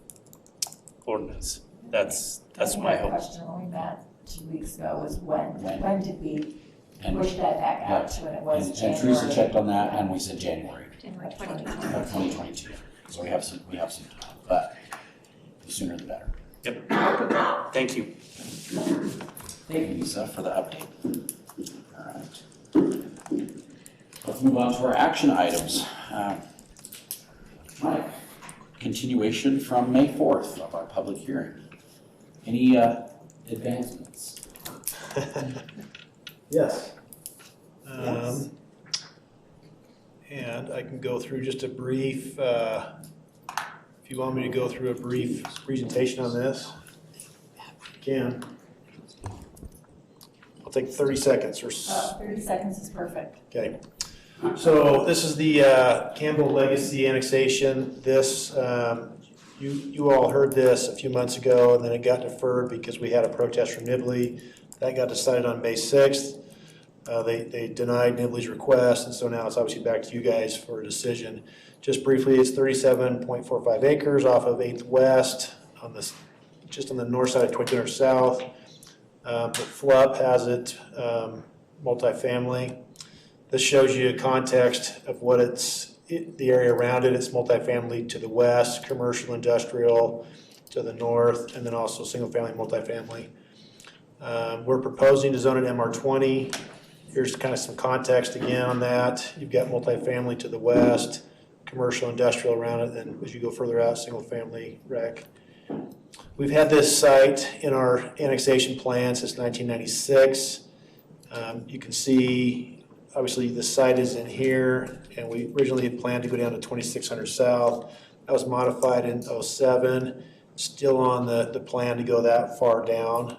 S2: ordinance. That's my hope.
S3: My question when we met 2 weeks ago was when did we
S6: And-
S3: push that back out to when it was
S6: And
S3: January?
S6: Teresa checked on that, and we said January
S5: January
S3: of
S5: 2020.
S6: of 2022. So we have some time, but the sooner the better.
S2: Yep. Thank you.
S6: Thank you, Lisa, for the update. All right. Let's move on to our action items. Mike, continuation from May 4th of our public hearing. Any advancements?
S10: Yes.
S3: Yes.
S10: And I can go through just a brief, if you want me to go through a brief presentation on this, I can. I'll take 30 seconds or
S3: 30 seconds is perfect.
S10: Okay, so this is the Campbell Legacy annexation. This, you all heard this a few months ago, and then it got deferred because we had a protest from Nibley. That got decided on May 6th. They denied Nibley's request, and so now it's obviously back to you guys for a decision. Just briefly, it's 37.45 acres off of 8th West, just on the north side of 2200 South. But FLUP has it multifamily. This shows you a context of what the area around it. It's multifamily to the west, commercial, industrial to the north, and then also single-family, multifamily. We're proposing to zone it MR20. Here's kind of some context again on that. You've got multifamily to the west, commercial, industrial around it, then as you go further out, single-family rec. We've had this site in our annexation plan since 1996. You can see, obviously, the site is in here, and we originally had planned to go down to 2600 South. That was modified in 07. Still on the plan to go that far down.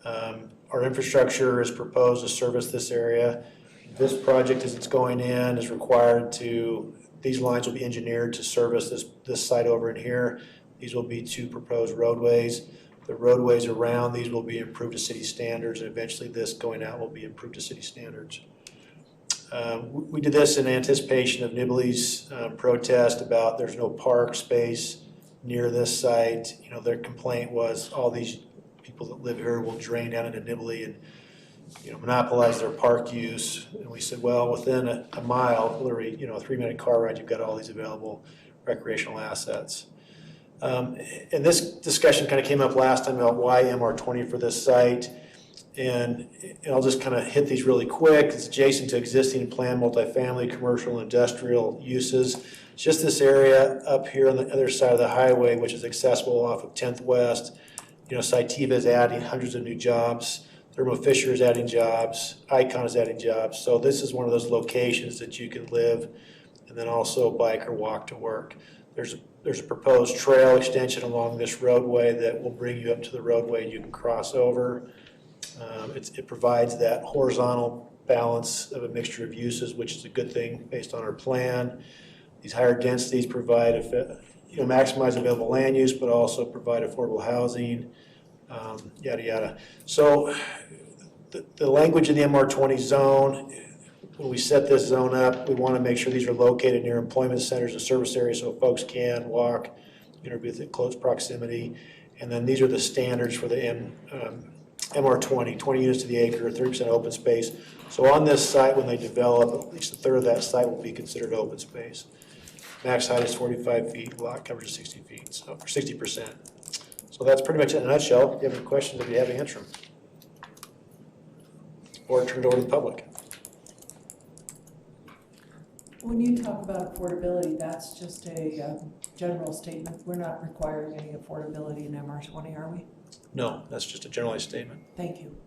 S10: Our infrastructure is proposed to service this area. This project, as it's going in, is required to, these lines will be engineered to service this site over in here. These will be 2 proposed roadways. The roadways around these will be improved to city standards, and eventually this going out will be improved to city standards. We did this in anticipation of Nibley's protest about there's no park space near this site. You know, their complaint was all these people that live here will drain down into Nibley and, monopolize their park use. And we said, well, within a mile, literally, a 3-minute car ride, you've got all these available recreational assets. And this discussion kind of came up last time about why MR20 for this site. And I'll just kind of hit these really quick. It's adjacent to existing planned multifamily, commercial, and industrial uses. It's just this area up here on the other side of the highway, which is accessible off of 10th West. Cytiva is adding hundreds of new jobs. Thermo Fisher is adding jobs. Icon is adding jobs. So this is one of those locations that you can live and then also bike or walk to work. There's a proposed trail extension along this roadway that will bring you up to the roadway and you can cross over. It provides that horizontal balance of a mixture of uses, which is a good thing based on our plan. These higher densities provide maximize available land use, but also provide affordable housing, yada, yada. So the language in the MR20 zone, when we set this zone up, we want to make sure these are located near employment centers and service areas so folks can walk, be within close proximity. And then these are the standards for the MR20, 20 units to the acre, 30% open space. So on this site, when they develop, at least a third of that site will be considered open space. Max height is 45 feet, lot coverage is 60 feet, so for 60%. So that's pretty much it in a nutshell. If you have any questions, I'd be happy to answer them. Or turn it over to the public.
S1: When you talk about affordability, that's just a general statement. We're not requiring any affordability in MR20, are we?
S10: No, that's just a generalized statement.
S1: Thank you.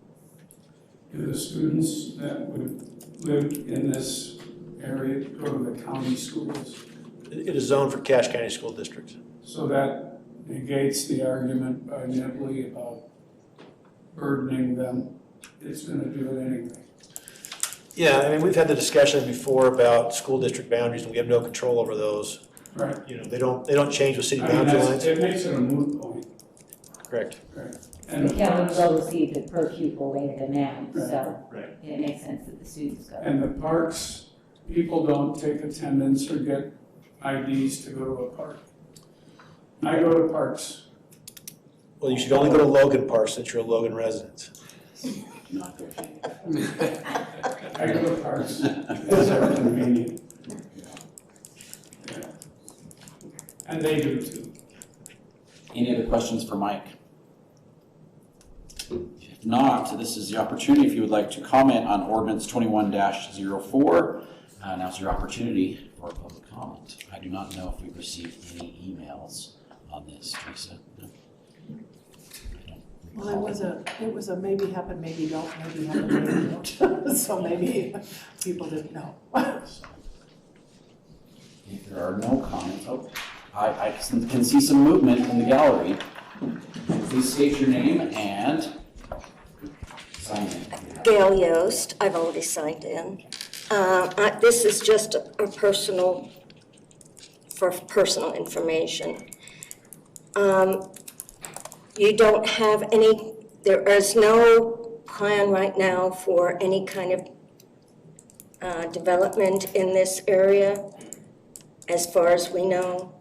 S4: do the students that would live in this area go to the county schools?
S10: It is zoned for Cache County School Districts.
S4: So that negates the argument by Nibley about burdening them. It's gonna do it anyway.
S10: Yeah, I mean, we've had the discussion before about school district boundaries, and we have no control over those.
S4: Right.
S10: You know, they don't change with city
S4: I mean,
S10: boundary
S4: that's,
S10: lines.
S4: it makes it a moot point.
S10: Correct.
S4: And
S5: The county will receive the per pupil weighted amount, so
S10: Right.
S5: it makes sense that the students go.
S4: And the parks, people don't take attendance or get IDs to go to a park. I go to parks.
S10: Well, you should only go to Logan Park since you're a Logan resident.
S6: Not there.
S4: I go to parks because they're convenient. Yeah. And they do too.
S6: Any other questions for Mike? If not, this is the opportunity if you would like to comment on ordinance 21-04. Now's your opportunity for public comment. I do not know if we've received any emails on this, Teresa. No? I don't
S1: Well,
S6: recall.
S1: it was a maybe happen, maybe don't, maybe happen, maybe don't. So maybe people didn't know.
S6: If there are no comments, oh, I can see some movement in the gallery. Please state your name and sign in.
S9: Gail Yost, I've already signed in. This is just a personal, for personal information. You don't have any, there is no plan right now for any kind of development in this area, as far as we know.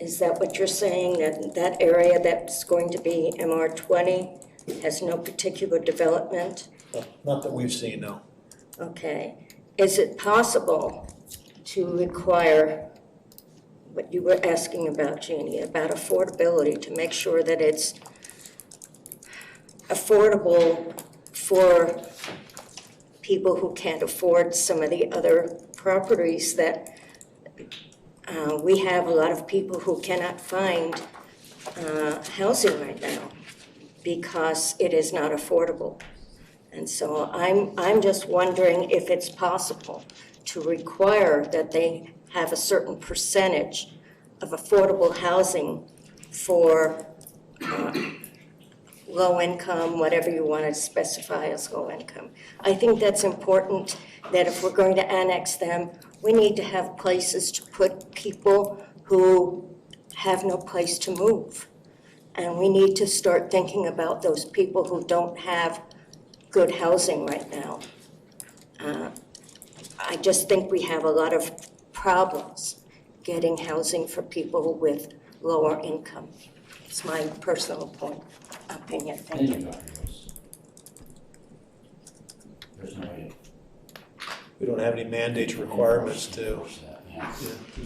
S9: Is that what you're saying, that that area that's going to be MR20 has no particular development?
S10: Not that we've seen, no.
S9: Okay. Is it possible to require what you were asking about, Jeannie, about affordability, to make sure that it's affordable for people who can't afford some of the other properties that we have a lot of people who cannot find housing right now because it is not affordable. And so I'm just wondering if it's possible to require that they have a certain percentage of affordable housing for low income, whatever you want to specify as low income. I think that's important, that if we're going to annex them, we need to have places to put people who have no place to move. And we need to start thinking about those people who don't have good housing right now. I just think we have a lot of problems getting housing for people with lower income. It's my personal opinion. Thank you.
S6: Dr. Rose. There's no way
S10: We don't have any mandates or requirements
S6: to
S10: to
S6: enforce that, yeah.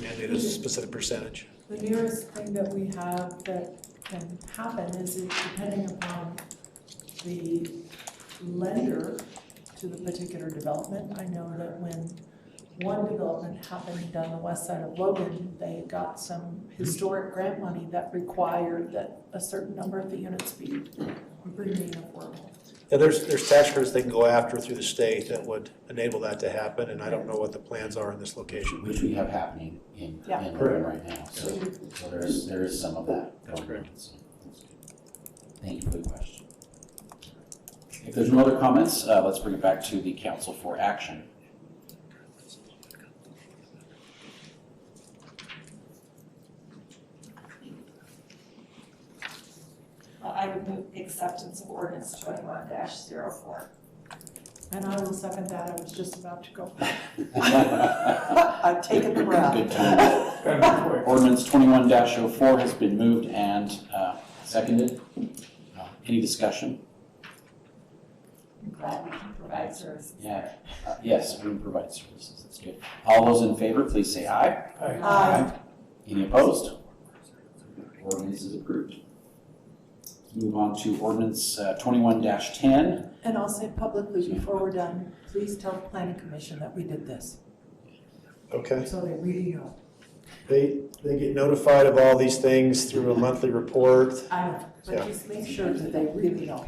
S10: mandate a specific percentage.
S1: The nearest thing that we have that can happen is depending upon the lender to the particular development. I know that when one development happened down the west side of Logan, they got some historic grant money that required that a certain number of the units be remain affordable.
S10: Yeah, there's tax credits they can go after through the state that would enable that to happen, and I don't know what the plans are in this location.
S6: Which we have happening in
S1: Yeah.
S6: Logan right now, so there is some of that going on, so that's good. Thank you for the question. If there's no other comments, let's bring it back to the council for action.
S3: I would move acceptance of ordinance 21-04.
S1: And I will second that, I was just about to go.
S6: Good
S1: I've taken the route.
S6: time.
S4: Better be quick.
S6: Ordinance 21-04 has been moved and seconded. Any discussion?
S3: I'm glad we can provide services.
S6: Yeah, yes, we can provide services, that's good. All those in favor, please say aye.
S1: Aye.
S6: Any opposed? Ordinance is approved. Let's move on to ordinance 21-10.
S1: And I'll say publicly before we're done, please tell the planning commission that we did this,
S10: Okay.
S1: so they really know.
S10: They get notified of all these things through a monthly report.
S1: I know,
S10: Yeah.
S1: but just make sure that they really know.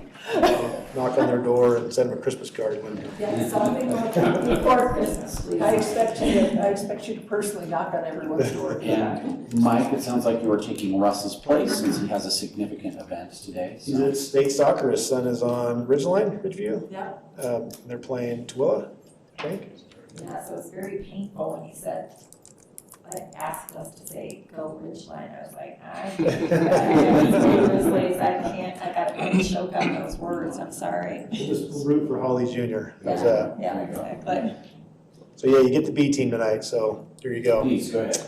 S10: Knock on their door and send them a Christmas card.
S1: Yeah, something like that.
S3: Before Christmas, please.
S1: I expect you to personally knock on everyone's door.
S6: And Mike, it sounds like you are taking Russ's place since he has a significant event today.
S10: He's
S6: So
S10: at state soccer. His son is on Ridgeview.
S3: Yeah.
S10: They're playing Tooele, I think.
S3: Yeah, so it's very painful when he said, like, asked us to say, go Ridgeline. I was like, I can't, I gotta choke on those words, I'm sorry.
S10: We'll just root for Holly Jr. How's that?
S3: Yeah, exactly.
S10: So yeah, you get the B team tonight, so there you go.
S6: please, go ahead.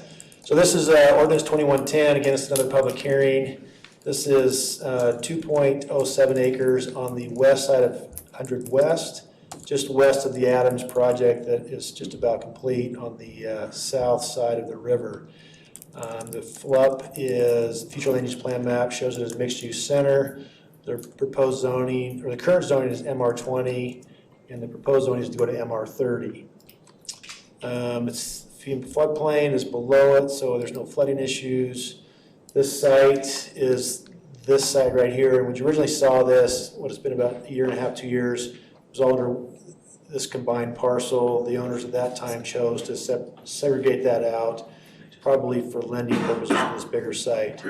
S10: So this is ordinance 2110, again, it's another public hearing. This is 2.07 acres on the west side of 100 West, just west of the Adams project that is just about complete on the south side of the river. The FLUP is, future land use plan map shows it as a mixed-use center. The proposed zoning, or the current zoning is MR20, and the proposed zoning is to go to MR30. It's floodplain is below it, so there's no flooding issues. This site is this site right here, and when you originally saw this, what it's been about a year and a half, 2 years, it was all under this combined parcel. The owners at that time chose to segregate that out, probably for lending purposes for this bigger site.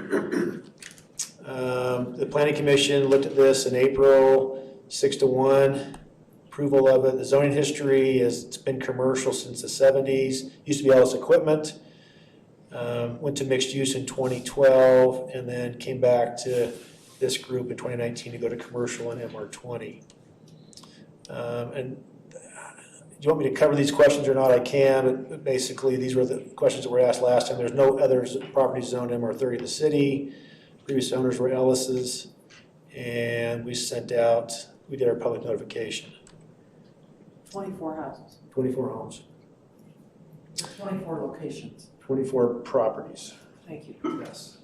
S10: The Planning Commission looked at this in April, 6-1. Approval of it. The zoning history is it's been commercial since the 70s. Used to be all this equipment. Went to mixed use in 2012 and then came back to this group in 2019 to go to commercial in MR20. And do you want me to cover these questions or not? I can, but basically these were the questions that were asked last time. There's no other properties zoned MR30 in the city. Previous owners were Ellis's, and we did our public notification.
S1: 24 houses,
S10: 24 homes,
S1: 24 locations.
S10: 24 properties.
S1: Thank you.
S10: Yes.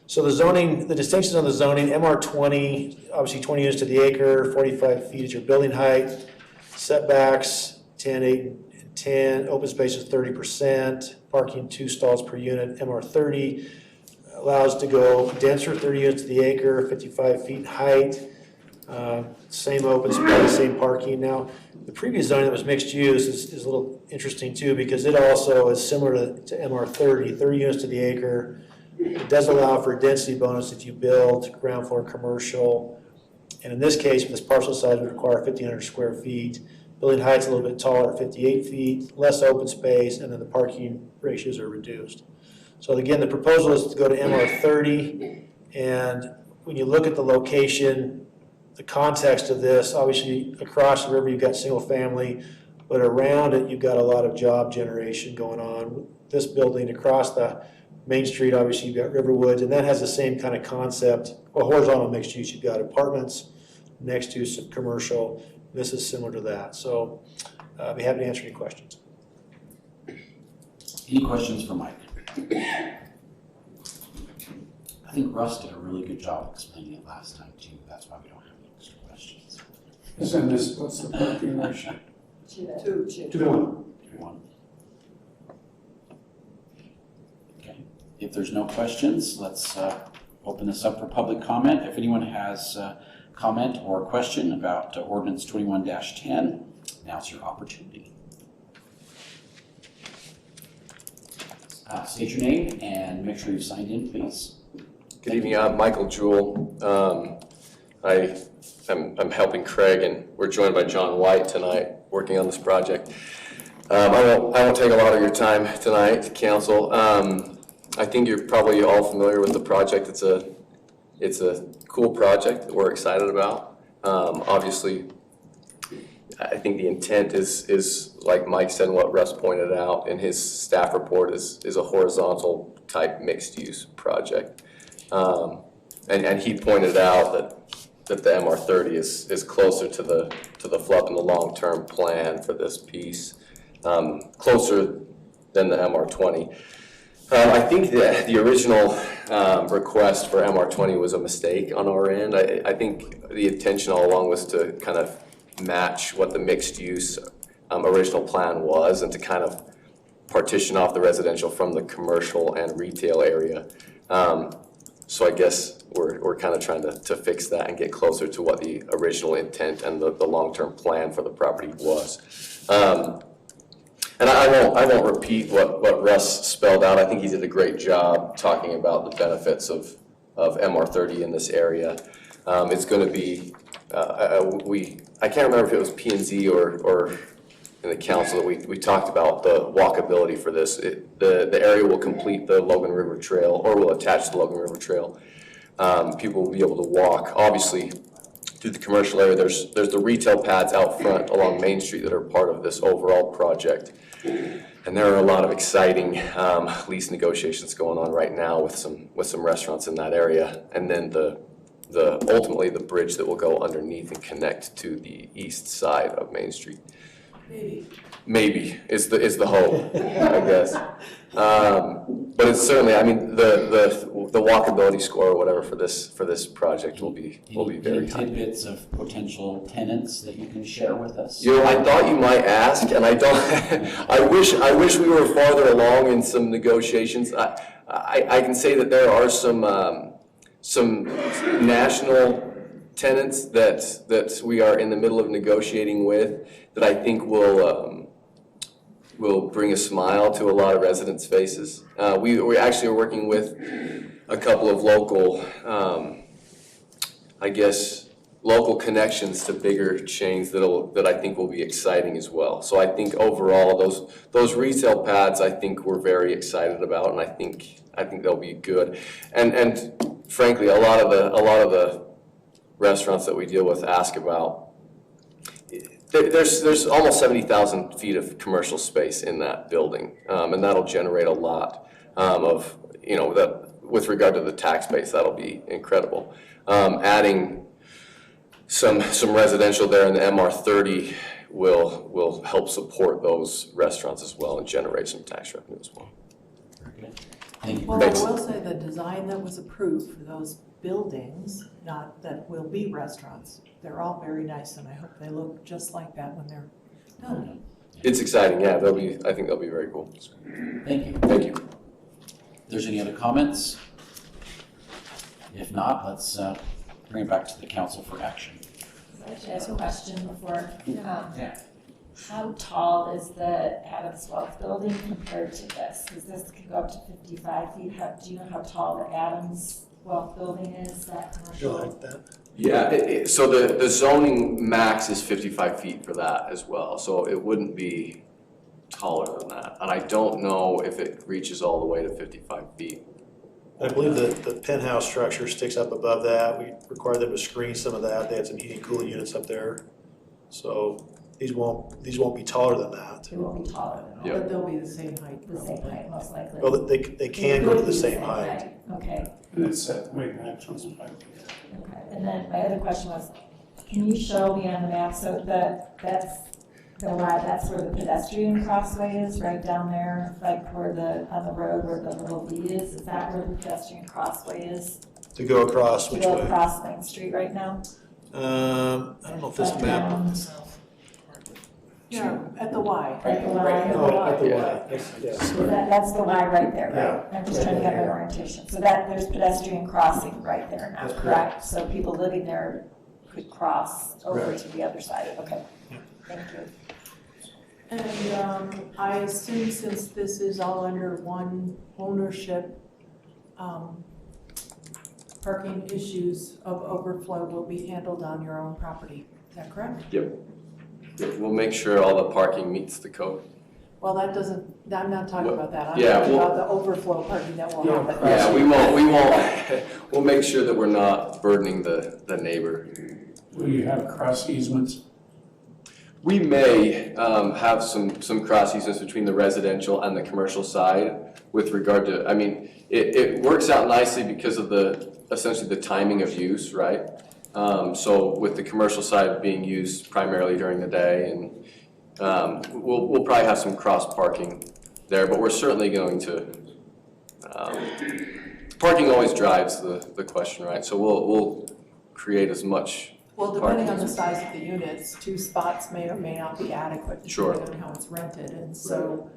S10: So the zoning, the distinctions on the zoning, MR20, obviously 20 units to the acre, 45 feet is your building height, setbacks, 10, 8, and 10, open space is 30%, parking 2 stalls per unit, MR30 allows to go denser, 30 units to the acre, 55 feet in height, same open space, same parking. Now, the previous zoning that was mixed use is a little interesting too, because it also is similar to MR30, 30 units to the acre. It does allow for a density bonus if you build ground floor commercial. And in this case, this parcel size would require 1,500 square feet. Building height's a little bit taller, 58 feet, less open space, and then the parking ratios are reduced. So again, the proposal is to go to MR30, and when you look at the location, the context of this, obviously across the river you've got single family, but around it you've got a lot of job generation going on. This building across the main street, obviously you've got Riverwoods, and that has the same kind of concept. Well, horizontal mixed use, you've got apartments next to some commercial. This is similar to that. So I'd be happy to answer any questions.
S6: Any questions for Mike? I think Russ did a really good job explaining it last time too. That's why we don't have any extra questions.
S4: Isn't this, what's the parking ratio?
S3: 2-1.
S4: 2-1.
S6: 1. Okay, if there's no questions, let's open this up for public comment. If anyone has a comment or question about ordinance 21-10, now's your opportunity. State your name and make sure you've signed in, please.
S11: Good evening, I'm Michael Jewell. I'm helping Craig, and we're joined by John White tonight, working on this project. I won't take a lot of your time tonight, council. I think you're probably all familiar with the project. It's a cool project that we're excited about. Obviously, I think the intent is like Mike said and what Russ pointed out in his staff report is a horizontal type mixed use project. And he pointed out that the MR30 is closer to the FLUP in the long-term plan for this piece, closer than the MR20. I think that the original request for MR20 was a mistake on our end. I think the intention all along was to kind of match what the mixed use original plan was, and to kind of partition off the residential from the commercial and retail area. So I guess we're kind of trying to fix that and get closer to what the original intent and the long-term plan for the property was. And I won't repeat what Russ spelled out. I think he did a great job talking about the benefits of MR30 in this area. It's going to be, I can't remember if it was P&Z or in the council that we talked about the walkability for this. The area will complete the Logan River Trail, or will attach to the Logan River Trail. People will be able to walk, obviously, through the commercial area. There's the retail pads out front along Main Street that are part of this overall project. And there are a lot of exciting lease negotiations going on right now with some restaurants in that area. And then ultimately the bridge that will go underneath and connect to the east side of Main Street. Maybe is the hope, I guess. But it's certainly, I mean, the walkability score or whatever for this project will be very high.
S6: Any tidbits of potential tenants that you can share with us?
S11: You know, I thought you might ask, and I don't. I wish we were farther along in some negotiations. I can say that there are some national tenants that we are in the middle of negotiating with that I think will bring a smile to a lot of residents' faces. We actually are working with a couple of local, I guess, local connections to bigger chains that I think will be exciting as well. So I think overall those retail pads I think we're very excited about, and I think they'll be good. And frankly, a lot of the restaurants that we deal with ask about. There's almost 70,000 feet of commercial space in that building, and that'll generate a lot of, that with regard to the tax base, that'll be incredible. Adding some residential there in the MR30 will help support those restaurants as well and generate some tax revenue as well.
S6: Thank you.
S1: Well, I will say the design that was approved for those buildings, not that will be restaurants, they're all very nice, and I hope they look just like that when they're done.
S11: It's exciting, yeah. I think they'll be very cool.
S6: Thank you.
S11: Thank you.
S6: If there's any other comments? If not, let's bring it back to the council for action.
S3: I actually have a question before.
S6: Yeah.
S3: How tall is the Adams Wealth building compared to this? Because this could go up to 55 feet. Do you know how tall the Adams Wealth building is, that commercial?
S11: Yeah, so the zoning max is 55 feet for that as well, so it wouldn't be taller than that. And I don't know if it reaches all the way to 55 feet.
S10: I believe the penthouse structure sticks up above that. We required them to screen some of that. They had some heating and cooling units up there. So these won't be taller than that.
S3: It won't be taller than that.
S11: Yeah.
S1: But they'll be the same height.
S3: The same height, most likely.
S10: Well, they can go to the same height.
S3: Okay,
S4: And it's set way back from the pipe.
S3: okay. And then my other question was, can you show me on the map, so that's where the pedestrian crossway is, right down there, like on the road where the little V is that where the pedestrian crossway is?
S10: To go across
S3: To
S10: which
S3: go
S10: way?
S3: across Main Street right now?
S10: I don't know if this map.
S1: Yeah, at the Y.
S3: At the Y.
S10: Oh, at the
S11: Yeah.
S10: Y. Yes.
S3: So that's the Y right there, right? I'm just trying to get my orientation. So there's pedestrian crossing right there now,
S10: That's
S3: correct? So people living there could cross over to the other side, okay? Thank you.
S1: And I assume since this is all under one ownership, parking issues of overflow will be handled on your own property. Is that correct?
S11: Yep. We'll make sure all the parking meets the code.
S1: Well, I'm not talking about that. I'm
S11: Yeah,
S1: talking
S11: well-
S1: about the overflow parking that will happen.
S11: Yeah, we won't, we'll make sure that we're not burdening the neighbor.
S4: Will you have cross easements?
S11: We may have some cross easements between the residential and the commercial side with regard to, I mean, it works out nicely because of essentially the timing of use, right? So with the commercial side being used primarily during the day, and we'll probably have some cross parking there, but we're certainly going to, parking always drives the question, right? So we'll create as much.
S1: Well, depending on the size of the units, 2 spots may or may not be adequate,
S11: Sure.
S1: depending on how it's rented. And so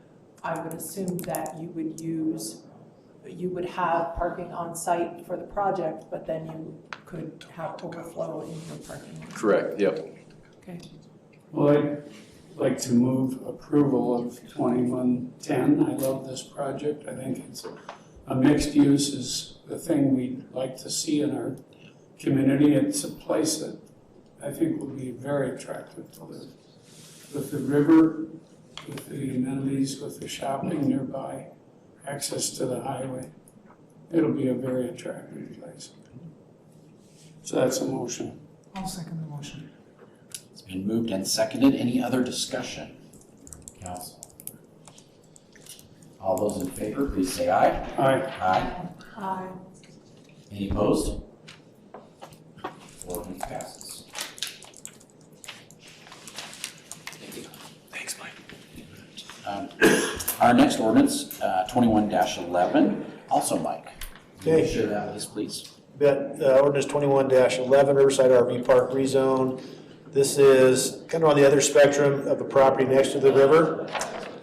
S1: I would assume that you would have parking on site for the project, but then you could have overflow in your parking.
S11: Correct, yep.
S1: Okay.
S4: Well, I'd like to move approval of 2110. I love this project. I think it's a mixed use is the thing we'd like to see in our community. It's a place that I think will be very attractive to live. With the river, with the amenities, with the shopping nearby, access to the highway. It'll be a very attractive place. So that's a motion.
S1: I'll second the motion.
S6: It's been moved and seconded. Any other discussion? Council? All those in favor, please say aye.
S4: Aye.
S6: Aye.
S1: Aye.
S6: Any opposed? Ordinance passes.
S11: Thanks, Mike.
S6: Our next ordinance, 21-11, also Mike. Can you
S10: Okay.
S6: share that with us, please?
S10: Bet, ordinance 21-11, Riverside RV Park rezone. This is kind of on the other spectrum of a property next to the river.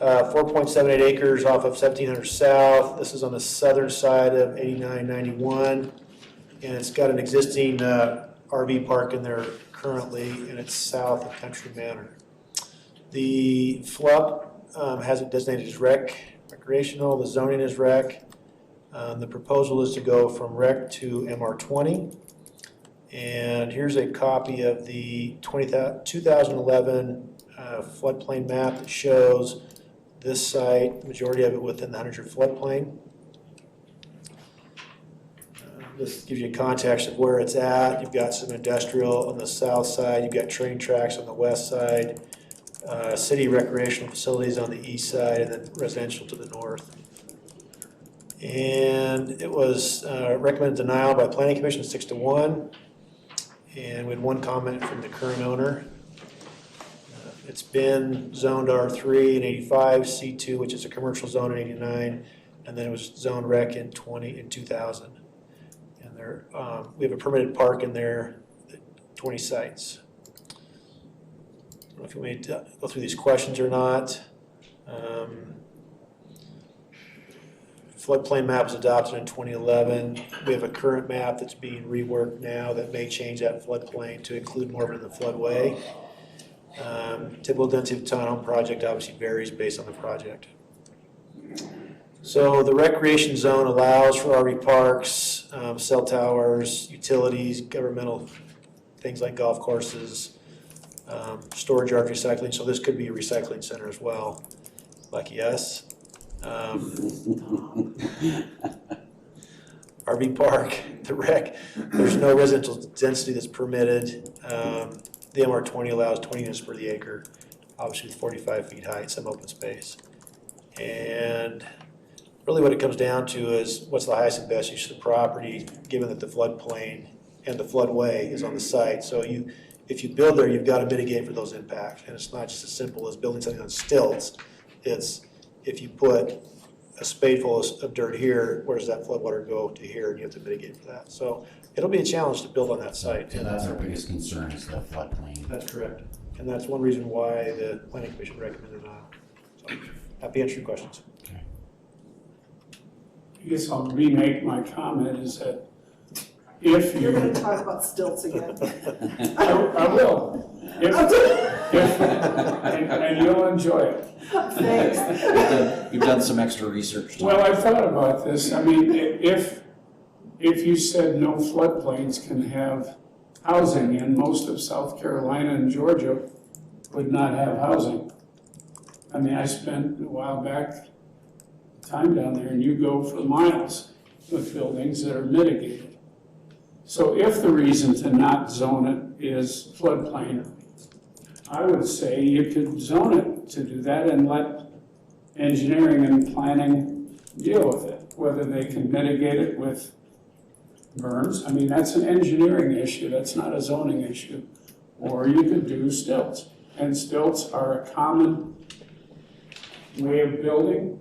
S10: 4.78 acres off of 1700 South. This is on the southern side of 8991. And it's got an existing RV park in there currently, and it's south of Country Manor. The FLUP has it designated as recreational, the zoning is rec. The proposal is to go from rec to MR20. And here's a copy of the 2011 floodplain map that shows this site, majority of it within the 100-year floodplain. This gives you context of where it's at. You've got some industrial on the south side, you've got train tracks on the west side, city recreational facilities on the east side, and then residential to the north. And it was recommended denial by Planning Commission 6-1. And we had one comment from the current owner. It's been zoned R3 in 85, C2, which is a commercial zone in 89, and then it was zoned rec in 2000. And there, we have a permitted park in there, 20 sites. I don't know if you want me to go through these questions or not. Floodplain map was adopted in 2011. We have a current map that's being reworked now that may change that floodplain to include more of it in the floodway. Typical density of townhome project obviously varies based on the project. So the recreation zone allows for RV parks, cell towers, utilities, governmental things like golf courses, storage yard recycling. So this could be a recycling center as well. Lucky us. RV park, the rec, there's no residential density that's permitted. The MR20 allows 20 units per the acre, obviously with 45 feet height, some open space. And really what it comes down to is what's the highest and best use of the property, given that the floodplain and the floodway is on the site. So if you build there, you've got to mitigate for those impacts. And it's not just as simple as building something on stilts. It's if you put a spadeful of dirt here, where does that floodwater go to here? And you have to mitigate for that. So it'll be a challenge to build on that site.
S6: So that's our biggest concern is the floodplain.
S10: That's correct. And that's one reason why the Planning Commission recommended denial. So happy to answer your questions.
S6: Okay.
S4: I guess I'll remake my comment is that if
S1: You're
S4: you,
S1: gonna talk about stilts again.
S4: I will. And you'll enjoy it.
S1: Thanks.
S6: You've done some extra research. Tom.
S4: Well, I thought about this. I mean, if you said no floodplains can have housing, and most of South Carolina and Georgia would not have housing. I mean, I spent a while back time down there, and you go for miles with buildings that are mitigated. So if the reason to not zone it is floodplain, I would say you could zone it to do that and let engineering and planning deal with it, whether they can mitigate it with berms. I mean, that's an engineering issue, that's not a zoning issue. Or you could do stilts, and stilts are a common way of building,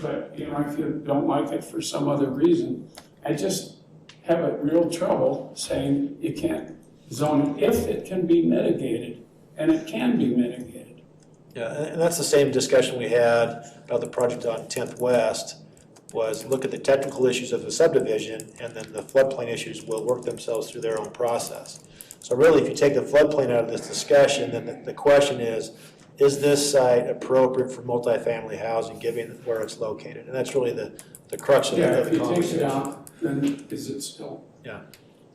S4: but you know, if you don't like it for some other reason, I just have a real trouble saying you can't zone it if it can be mitigated, and it can be mitigated.
S10: Yeah, and that's the same discussion we had about the project on 10th West, was look at the technical issues of the subdivision, and then the floodplain issues will work themselves through their own process. So really, if you take the floodplain out of this discussion, then the question is this site appropriate for multifamily housing, given where it's located? And that's really the crux of
S4: Yeah,
S10: the
S4: if you take
S10: conversation.
S4: it out, then is it still?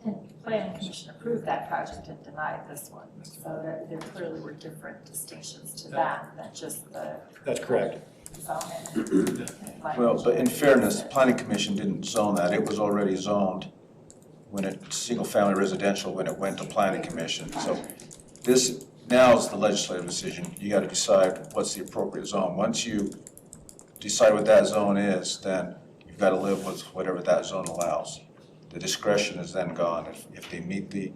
S3: And planning commission approved that project and denied this one, so there clearly were different distinctions to that than just the
S10: That's correct.
S3: zoning.
S8: Well, but in fairness, the planning commission didn't zone that. It was already zoned when single-family residential, when it went to planning commission. So this, now is the legislative decision. You gotta decide what's the appropriate zone. Once you decide what that zone is, then you've gotta live with whatever that zone allows. The discretion is then gone. If they meet the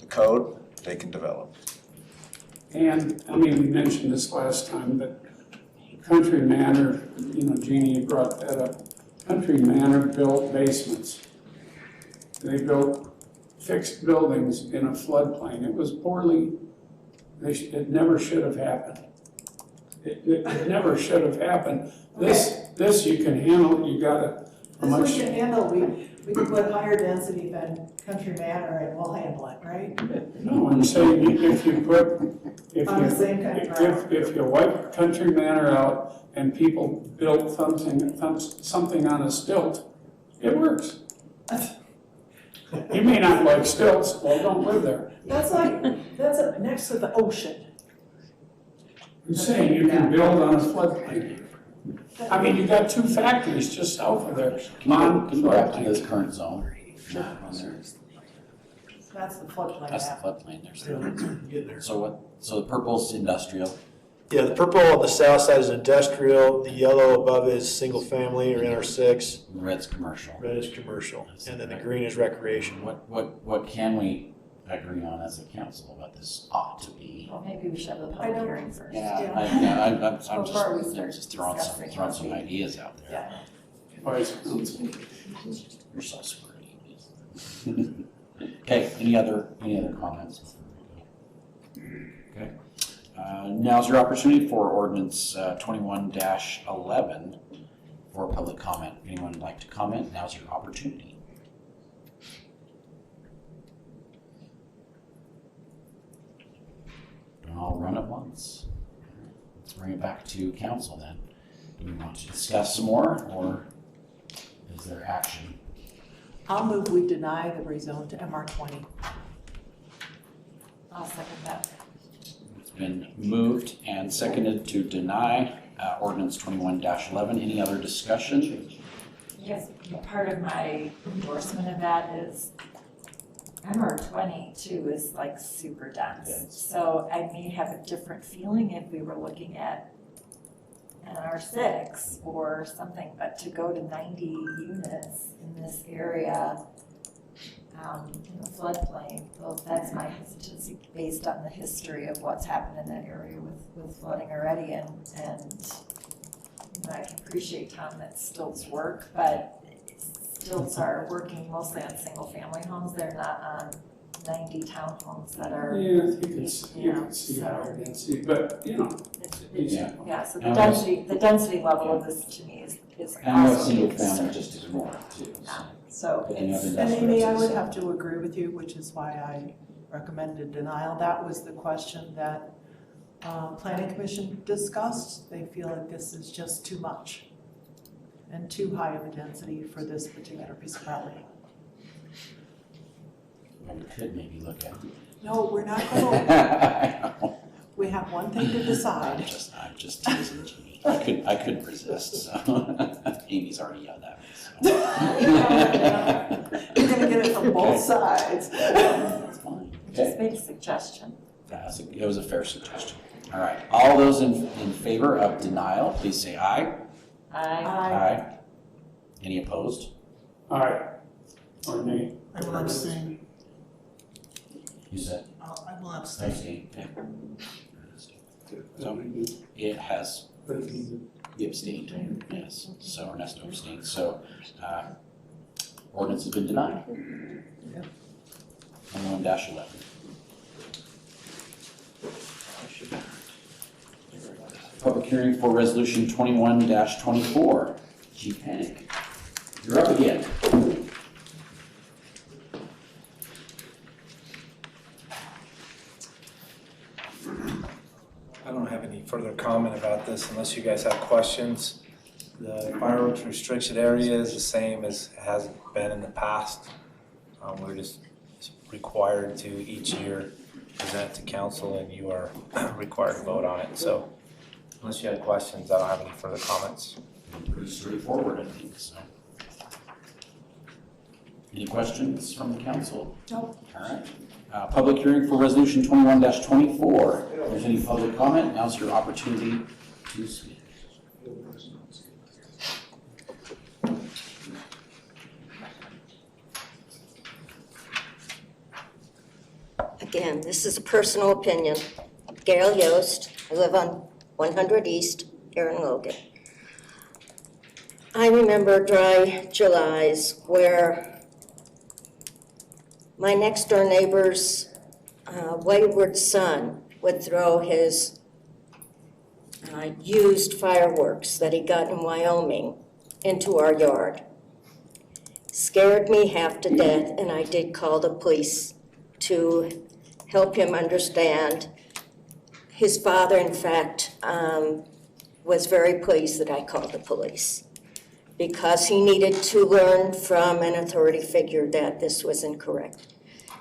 S8: code, they can develop.
S4: And, I mean, we mentioned this last time, but Country Manor, Jeannie brought that up. Country Manor built basements. They built fixed buildings in a floodplain. It was poorly, it never should have happened. It never should have happened. This you can handle, you gotta,
S1: This we can handle, we can put higher density than Country Manor and we'll handle it, right?
S4: no, I'm saying if you put,
S1: On the same kind of ground.
S4: if you wipe Country Manor out and people build something on a stilt, it works. You may not like stilts, well, don't live there.
S1: That's next to the ocean.
S4: I'm saying you can build on a floodplain. I mean, you got two factories just south of there.
S6: Can you go back to this current zone? Map on there?
S1: That's the floodplain
S6: That's the
S1: map.
S6: floodplain there.
S10: Getting there.
S6: So the purple's industrial.
S10: Yeah, the purple on the south side is industrial, the yellow above is single family or NR6,
S6: The red's commercial.
S10: red is commercial, and then the green is recreation.
S6: What can we agree on as a council about this ought to be?
S3: Well, maybe we should have the
S1: I
S3: public
S1: don't-
S3: hearing first.
S6: I'm
S3: Before we
S6: just
S3: start
S6: throwing
S3: discussing
S6: some
S3: it.
S6: ideas out there.
S3: Yeah.
S4: Vice council.
S6: You're so squirty. Okay, any other comments? Okay. Now's your opportunity for ordinance 21-11 for public comment. Anyone would like to comment? Now's your opportunity. And I'll run at once. Let's bring it back to council then. Do you want to discuss some more, or is there action?
S1: I'll move we deny the rezone to MR20.
S3: I'll second that.
S6: It's been moved and seconded to deny ordinance 21-11. Any other discussion?
S3: Yes, part of my endorsement of that is MR22 is like super dense.
S6: Yes.
S3: So I may have a different feeling if we were looking at an R6 or something, but to go to 90 units in this area, in the floodplain, well, that's my hesitancy based on the history of what's happened in that area with flooding already, and I can appreciate, Tom, that stilts work, but stilts are working mostly on single-family homes. They're not on 90 townhomes that are.
S4: Yeah, you can see higher density, but,
S3: Yeah, so the density level of this to me is
S6: And what
S3: also
S6: single
S3: a concern.
S6: family just ignore too.
S3: So
S6: But then you have
S3: it's,
S1: And
S6: industrial
S1: Amy, I would
S6: uses.
S1: have to agree with you, which is why I recommended denial. That was the question that Planning Commission discussed. They feel like this is just too much and too high of a density for this particular piece of property.
S6: Well, we could maybe look at.
S1: No, we're not going to.
S6: I'm
S1: We have one thing to decide.
S6: just teasing Jeannie. I couldn't resist, so. Amy's already yelled at me,
S1: You're gonna get it from both sides.
S6: so. That's fine.
S3: just
S6: Okay.
S3: make a suggestion.
S6: It was a fair suggestion. All right, all those in favor of denial, please say aye.
S3: I
S6: Any opposed?
S4: Aye. Or nay.
S10: I will abstain.
S6: You said
S10: I will abstain.
S6: abstain. Okay. So it has abstained, yes. So Ernesto abstained. So ordinance has been denied. 21-11. Public hearing for resolution 21-24. G-Panic. You're up again.
S12: I don't have any further comment about this unless you guys have questions. The fireworks restriction area is the same as it has been in the past. We're just required to each year present it to council, and you are required to vote on it. So unless you have questions, I don't have any further comments.
S6: Pretty straightforward, I think, so. Any questions from the council?
S1: Nope.
S6: All right. Public hearing for resolution 21-24. If there's any public comment, now's your opportunity to speak.
S9: Again, this is a personal opinion. Gail Yost, I live on 100 East here in Logan. I remember dry Julys where my next door neighbor's wayward son would throw his used fireworks that he got in Wyoming into our yard. Scared me half to death, and I did call the police to help him understand. His father, in fact, was very pleased that I called the police because he needed to learn from an authority figure that this was incorrect.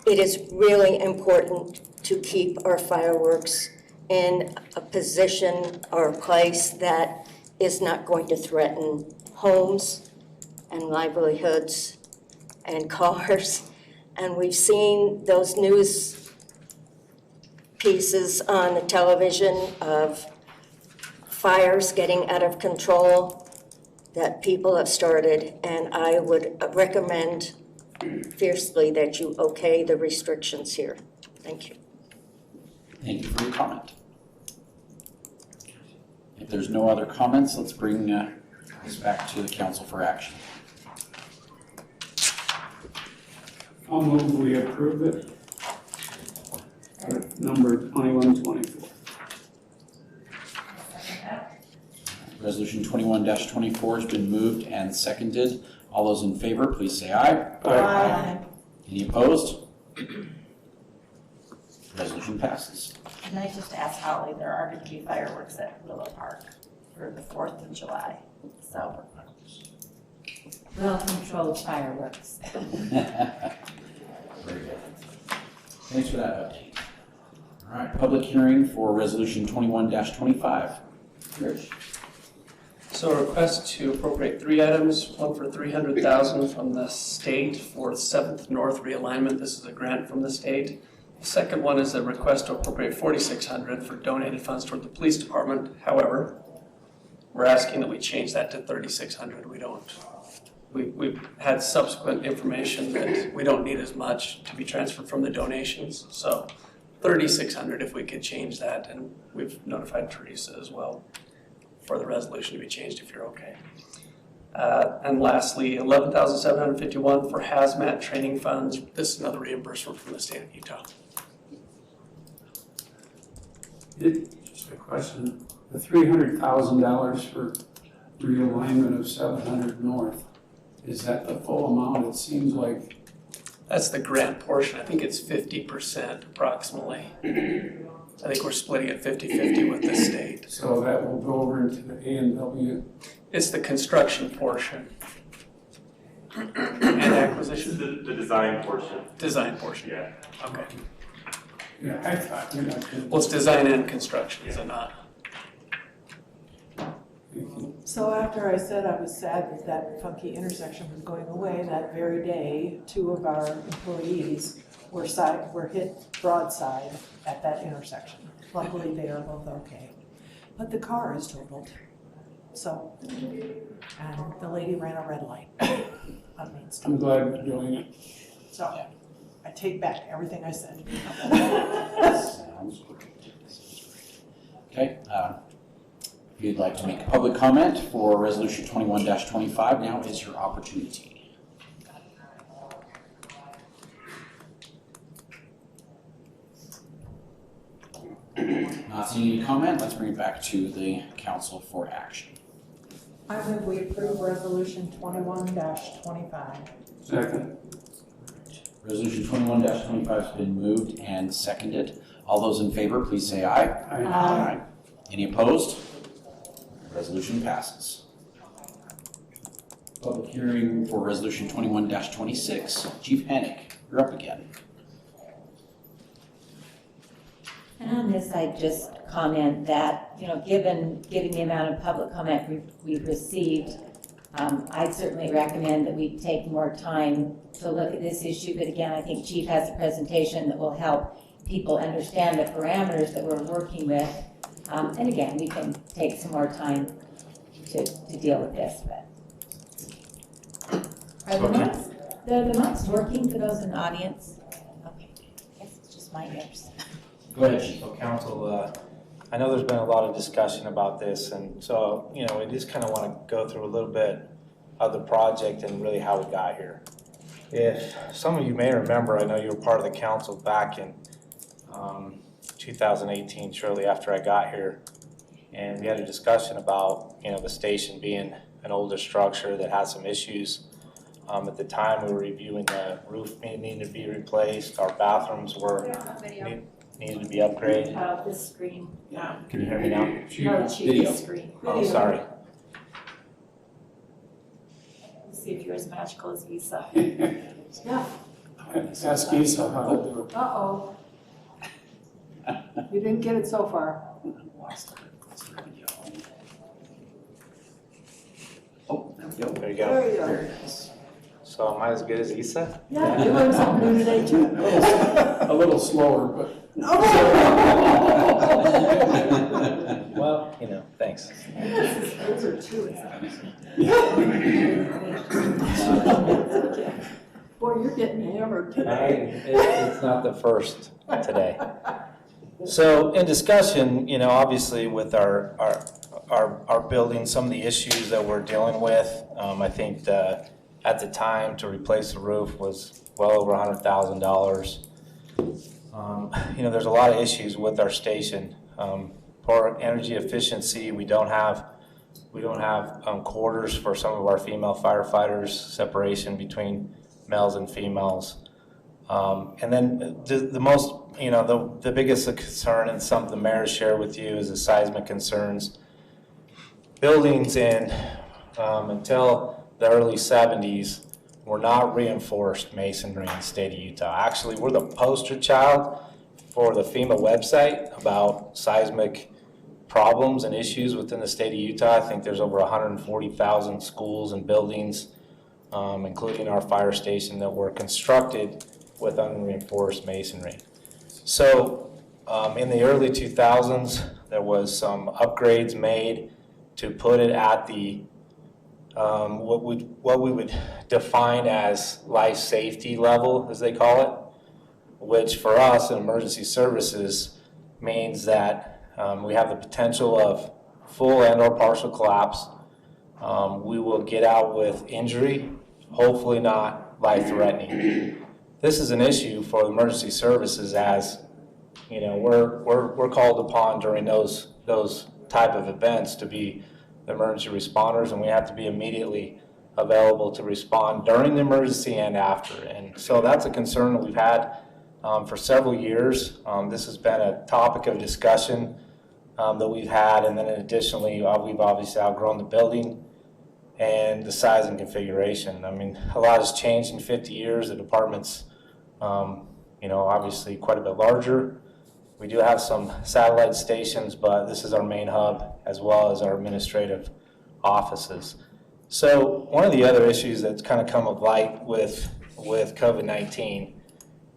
S9: It is really important to keep our fireworks in a position or a place that is not going to threaten homes and livelihoods and cars. And we've seen those news pieces on the television of fires getting out of control that people have started, and I would recommend fiercely that you okay the restrictions here. Thank you.
S6: Thank you for your comment. If there's no other comments, let's bring this back to the council for action.
S4: I'll move we approve it. Number 21-24.
S6: Resolution 21-24 has been moved and seconded. All those in favor, please say aye.
S1: Aye.
S6: Any opposed? Resolution passes.
S3: Can I just ask Holly, there are going to be fireworks at Willow Park for the 4th of July, so.
S5: Well-controlled fireworks.
S6: Very good. Thanks for that update. All right, public hearing for resolution 21-25. Rich?
S13: So a request to appropriate 3 items, one for $300,000 from the state for 7th North realignment. This is a grant from the state. The second one is a request to appropriate $4,600 for donated funds toward the police department. However, we're asking that we change that to $3,600. We've had subsequent information that we don't need as much to be transferred from the donations. So $3,600 if we could change that, and we've notified Teresa as well for the resolution to be changed if you're okay. And lastly, $11,751 for hazmat training funds. This is another reimbursement from the state of Utah.
S4: Just a question. The $300,000 for realignment of 700 North, is that the full amount? It seems like.
S13: That's the grant portion. I think it's 50% approximately. I think we're splitting it 50-50 with the state.
S4: So that will go over into the A&W?
S13: It's the construction portion. And acquisition?
S14: The design portion.
S13: Design portion.
S14: Yeah.
S13: Okay.
S4: Yeah, I thought, you know.
S13: Well, it's design and construction, is it not?
S1: So after I said I was sad that that funky intersection was going away, that very day, 2 of our employees were hit broadside at that intersection. Luckily, they are both okay. But the car is totaled. So, and the lady ran a red light on Main Street.
S4: I'm glad we're doing it.
S1: So, I take back everything I said.
S6: Sounds great. Okay, if you'd like to make a public comment for resolution 21-25, now is your opportunity. Not seeing any comment, let's bring it back to the council for action.
S1: I move we approve resolution 21-25.
S4: Second.
S6: Resolution 21-25 has been moved and seconded. All those in favor, please say aye.
S4: Aye.
S6: Any opposed? Resolution passes. Public hearing for resolution 21-26. Chief Hennick, you're up again.
S5: And on this, I just comment that, given the amount of public comment we've received, I'd certainly recommend that we take more time to look at this issue. But again, I think Chief has a presentation that will help people understand the parameters that we're working with. And again, we can take some more time to deal with this. But are the mics working for those in the audience? Okay, I guess it's just my ears.
S6: Go ahead, Chief.
S12: So council, I know there's been a lot of discussion about this, and so, we just kind of want to go through a little bit of the project and really how we got here. If some of you may remember, I know you were part of the council back in 2018, shortly after I got here, and we had a discussion about, the station being an older structure that had some issues. At the time, we were reviewing the roof needed to be replaced, our bathrooms needed to be upgraded.
S3: This screen.
S12: Yeah. Can you hear me now?
S3: No,
S6: Video.
S3: screen.
S12: Oh, sorry.
S3: Let's see if you're as magical as Isa.
S1: Yeah.
S4: Ask Isa how to do it.
S1: Uh-oh. You didn't get it so far.
S6: Oh, there we go.
S12: There you go.
S1: There you go.
S6: There it is.
S12: So am I as good as Isa?
S1: Yeah, you learned something new today too.
S4: A little slower, but.
S12: Well, thanks.
S1: Those are two. Boy, you're getting hammered today.
S12: It's not the first today. So in discussion, obviously with our building, some of the issues that we're dealing with, I think at the time to replace the roof was well over $100,000. There's a lot of issues with our station. For energy efficiency, we don't have quarters for some of our female firefighters, separation between males and females. And then the most, the biggest concern, and something the mayor shared with you, is the seismic concerns. Buildings until the early 70s were not reinforced masonry in the state of Utah. Actually, we're the poster child for the FEMA website about seismic problems and issues within the state of Utah. I think there's over 140,000 schools and buildings, including our fire station, that were constructed with unreinforced masonry. So in the early 2000s, there was some upgrades made to put it at the what we would define as life safety level, as they call it, which for us in emergency services means that we have the potential of full and or partial collapse. We will get out with injury, hopefully not life-threatening. This is an issue for emergency services, as we're called upon during those type of events to be the emergency responders, and we have to be immediately available to respond during the emergency and after. And so that's a concern that we've had for several years. This has been a topic of discussion that we've had, and then additionally, we've obviously outgrown the building and the size and configuration. I mean, a lot has changed in 50 years. The department's, obviously quite a bit larger. We do have some satellite stations, but this is our main hub as well as our administrative offices. So one of the other issues that's kind of come of light with COVID-19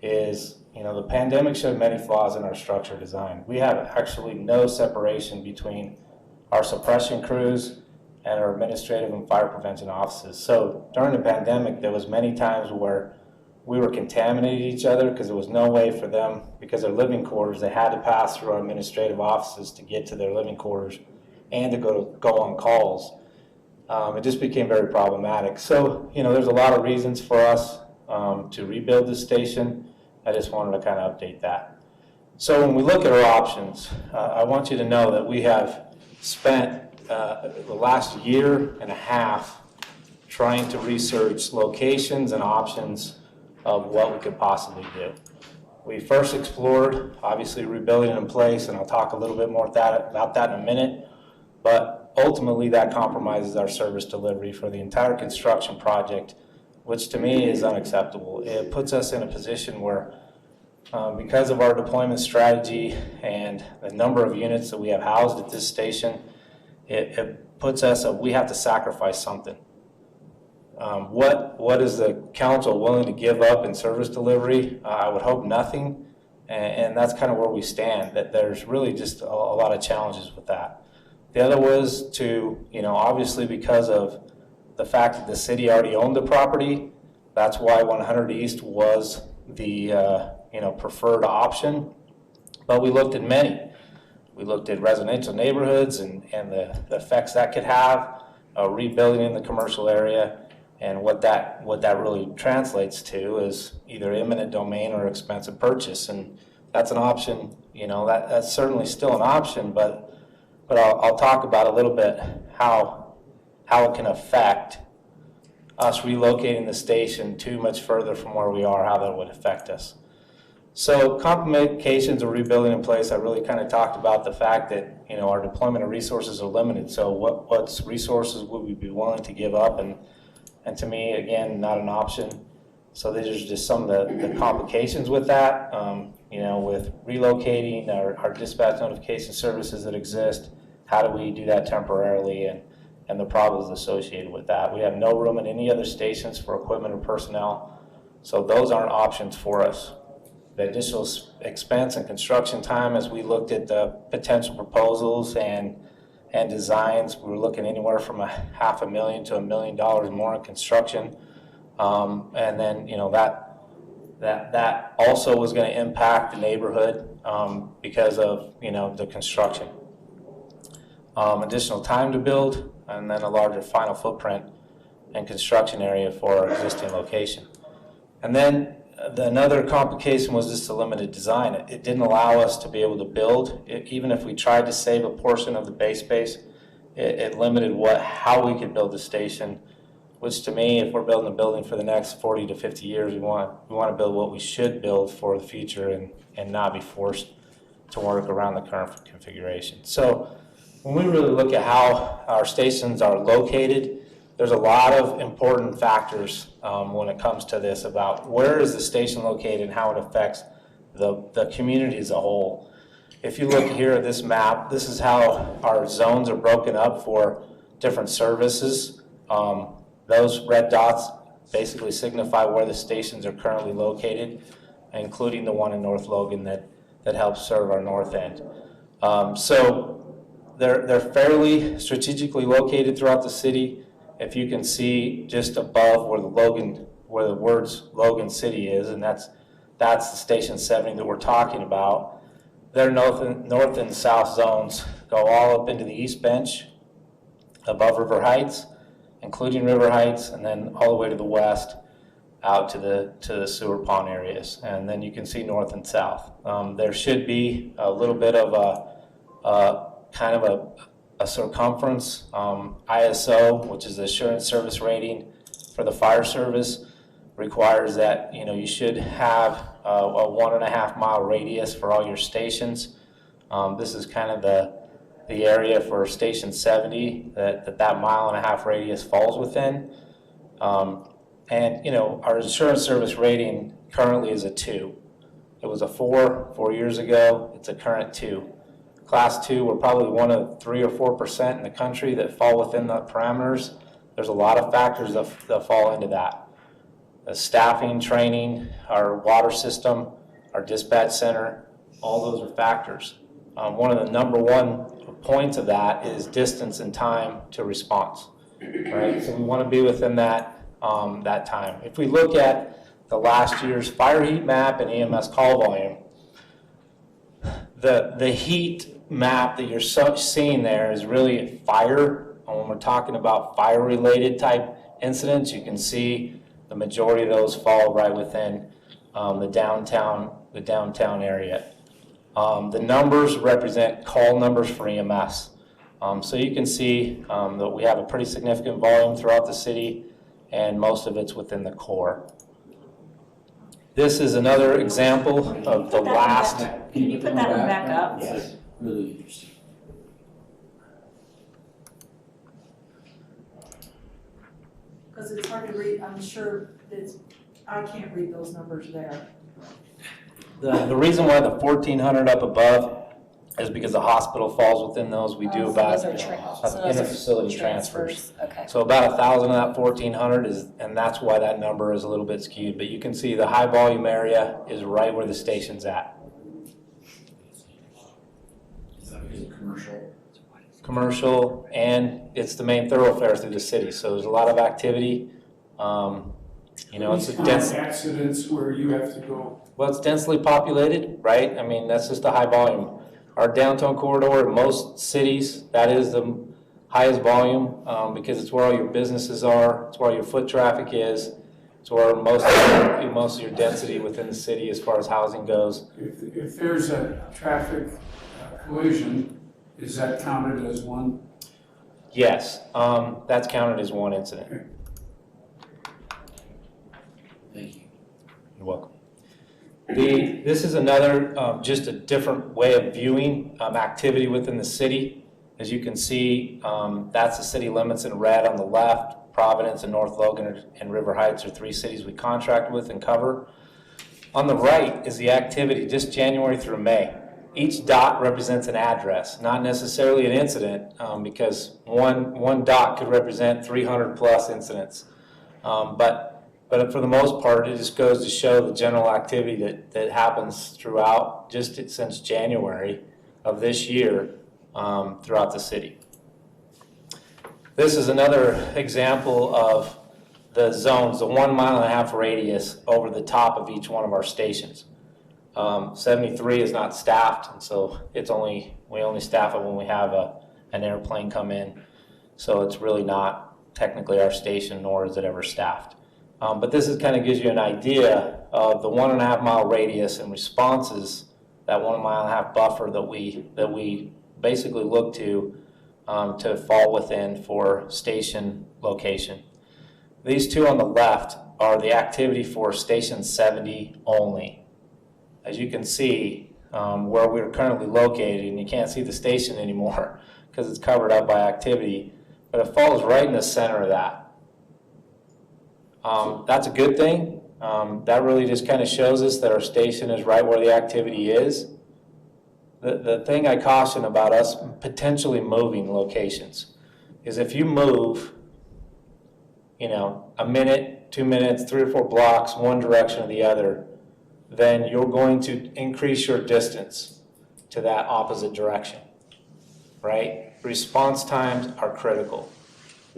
S12: is, the pandemic showed many flaws in our structure design. We have actually no separation between our suppression crews and our administrative and fire prevention offices. So during the pandemic, there was many times where we were contaminating each other because there was no way for them, because their living quarters, they had to pass through our administrative offices to get to their living quarters and to go on calls. It just became very problematic. So, there's a lot of reasons for us to rebuild this station. I just wanted to kind of update that. So when we look at our options, I want you to know that we have spent the last year and a half trying to research locations and options of what we could possibly do. We first explored, obviously, rebuilding in place, and I'll talk a little bit more about that in a minute, but ultimately that compromises our service delivery for the entire construction project, which to me is unacceptable. It puts us in a position where, because of our deployment strategy and the number of units that we have housed at this station, it puts us, we have to sacrifice something. What is the council willing to give up in service delivery? I would hope nothing, and that's kind of where we stand, that there's really just a lot of challenges with that. The other was to, obviously because of the fact that the city already owned the property, that's why 100 East was the, preferred option. But we looked at many. We looked at residential neighborhoods and the effects that could have, rebuilding in the commercial area. And what that really translates to is either eminent domain or expensive purchase. And that's an option, that's certainly still an option, but I'll talk about a little bit how it can affect us relocating the station too much further from where we are, how that would affect us. So complications of rebuilding in place, I really kind of talked about the fact that, our deployment of resources are limited. So what resources would we be willing to give up? And to me, again, not an option. So there's just some of the complications with that, with relocating our dispatch notification services that exist. How do we do that temporarily and the problems associated with that? We have no room in any other stations for equipment or personnel. So those aren't options for us. The additional expense and construction time, as we looked at the potential proposals and designs, we were looking anywhere from $500,000 to $1 million more in construction. And then, that also was going to impact the neighborhood because of, the construction. Additional time to build, and then a larger final footprint and construction area for our existing location. And then another complication was just the limited design. It didn't allow us to be able to build. Even if we tried to save a portion of the base space, it limited how we could build the station, which to me, if we're building a building for the next 40 to 50 years, we want to build what we should build for the future and not be forced to work around the current configuration. So when we really look at how our stations are located, there's a lot of important factors when it comes to this about where is the station located and how it affects the community as a whole. If you look here at this map, this is how our zones are broken up for different services. Those red dots basically signify where the stations are currently located, including the one in North Logan that helps serve our north end. So they're fairly strategically located throughout the city. If you can see just above where the words Logan City is, and that's the Station 70 that we're talking about. Their north and south zones go all up into the East Bench, above River Heights, including River Heights, and then all the way to the west, out to the sewer pond areas. And then you can see north and south. There should be a little bit of a circumference. ISO, which is the Assurance Service Rating for the fire service, requires that you should have a 1.5 mile radius for all your stations. This is kind of the area for Station 70 that 1.5 mile radius falls within. And our Assurance Service Rating currently is a 2. It was a 4 years ago. It's a current 2. Class 2, we're probably one of 3 or 4% in the country that fall within the parameters. There's a lot of factors that fall into that. The staffing, training, our water system, our dispatch center, all those are factors. One of the number one points of that is distance and time to response, right? So we want to be within that time. If we look at the last year's fire heat map and EMS call volume, the heat map that you're seeing there is really fire. And when we're talking about fire-related type incidents, you can see the majority of those fall right within the downtown area. The numbers represent call numbers for EMS. So you can see that we have a pretty significant volume throughout the city, and most of it's within the core. This is another example of the last.
S3: Can you put that one back up?
S6: Yes, really interesting.
S1: Because it's hard to read, I'm sure I can't read those numbers there.
S12: The reason why the 1,400 up above is because the hospital falls within those. We do about inter-facility transfers.
S5: Okay.
S12: So about 1,000 of that 1,400 is, and that's why that number is a little bit skewed. But you can see the high volume area is right where the station's at.
S6: Is that because of commercial?
S12: Commercial, and it's the main thoroughfare through the city. So there's a lot of activity. You know, it's a dense.
S4: Accidents where you have to go.
S12: Well, it's densely populated, right? I mean, that's just a high volume. Our downtown corridor in most cities, that is the highest volume because it's where all your businesses are, it's where all your foot traffic is, it's where most of your density within the city as far as housing goes.
S4: If there's a traffic collision, is that counted as one?
S12: Yes, that's counted as one incident.
S4: Okay.
S6: Thank you.
S12: You're welcome. This is another, just a different way of viewing activity within the city. As you can see, that's the city limits in red on the left. Providence and North Logan and River Heights are 3 cities we contract with and cover. On the right is the activity just January through May. Each dot represents an address, not necessarily an incident, because one dot could represent 300 plus incidents. But for the most part, it just goes to show the general activity that happens throughout, just since January of this year, throughout the city. This is another example of the zones, the 1.5 mile radius over the top of each one of our stations. 73 is not staffed, and so we only staff it when we have an airplane come in. So it's really not technically our station, nor is it ever staffed. But this is kind of gives you an idea of the 1.5 mile radius and responses, that 1.5 mile buffer that we basically look to fall within for station location. These two on the left are the activity for station 70 only. As you can see, where we're currently located, and you can't see the station anymore because it's covered up by activity, but it falls right in the center of that. That's a good thing. That really just kind of shows us that our station is right where the activity is. The thing I caution about us potentially moving locations is if you move, you know, a minute, 2 minutes, 3 or 4 blocks, one direction or the other, then you're going to increase your distance to that opposite direction, right? Response times are critical.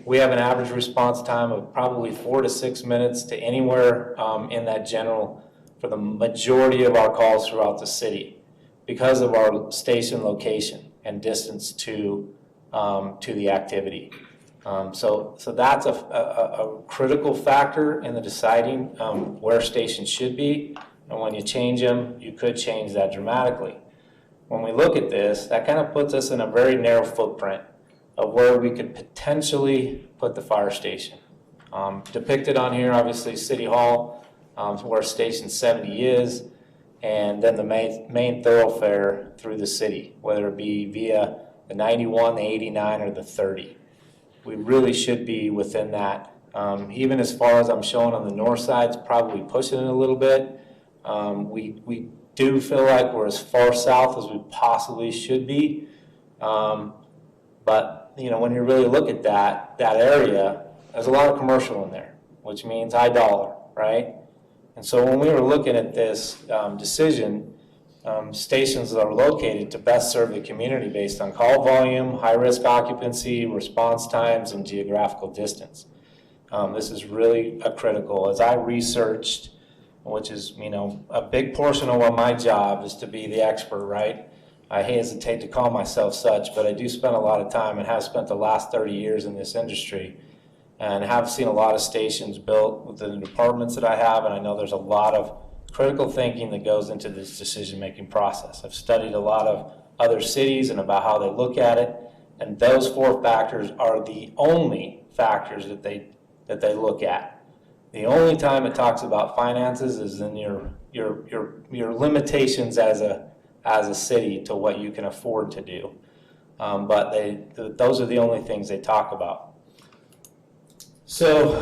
S12: We have an average response time of probably 4 to 6 minutes to anywhere in that general for the majority of our calls throughout the city because of our station location and distance to the activity. So that's a critical factor in the deciding where stations should be, and when you change them, you could change that dramatically. When we look at this, that kind of puts us in a very narrow footprint of where we could potentially put the fire station. Depicted on here, obviously, City Hall, where Station 70 is, and then the main thoroughfare through the city, whether it be via the 91, the 89, or the 30. We really should be within that. Even as far as I'm showing on the north side, it's probably pushing it a little bit. We do feel like we're as far south as we possibly should be. But you know, when you really look at that area, there's a lot of commercial in there, which means high dollar, right? And so when we were looking at this decision, stations that are located to best serve the community based on call volume, high-risk occupancy, response times, and geographical distance. This is really critical. As I researched, which is, you know, a big portion of what my job is to be the expert, right? I hesitate to call myself such, but I do spend a lot of time and have spent the last 30 years in this industry and have seen a lot of stations built within the departments that I have, and I know there's a lot of critical thinking that goes into this decision-making process. I've studied a lot of other cities and about how they look at it, and those 4 factors are the only factors that they look at. The only time it talks about finances is in your limitations as a city to what you can afford to do. But those are the only things they talk about. So,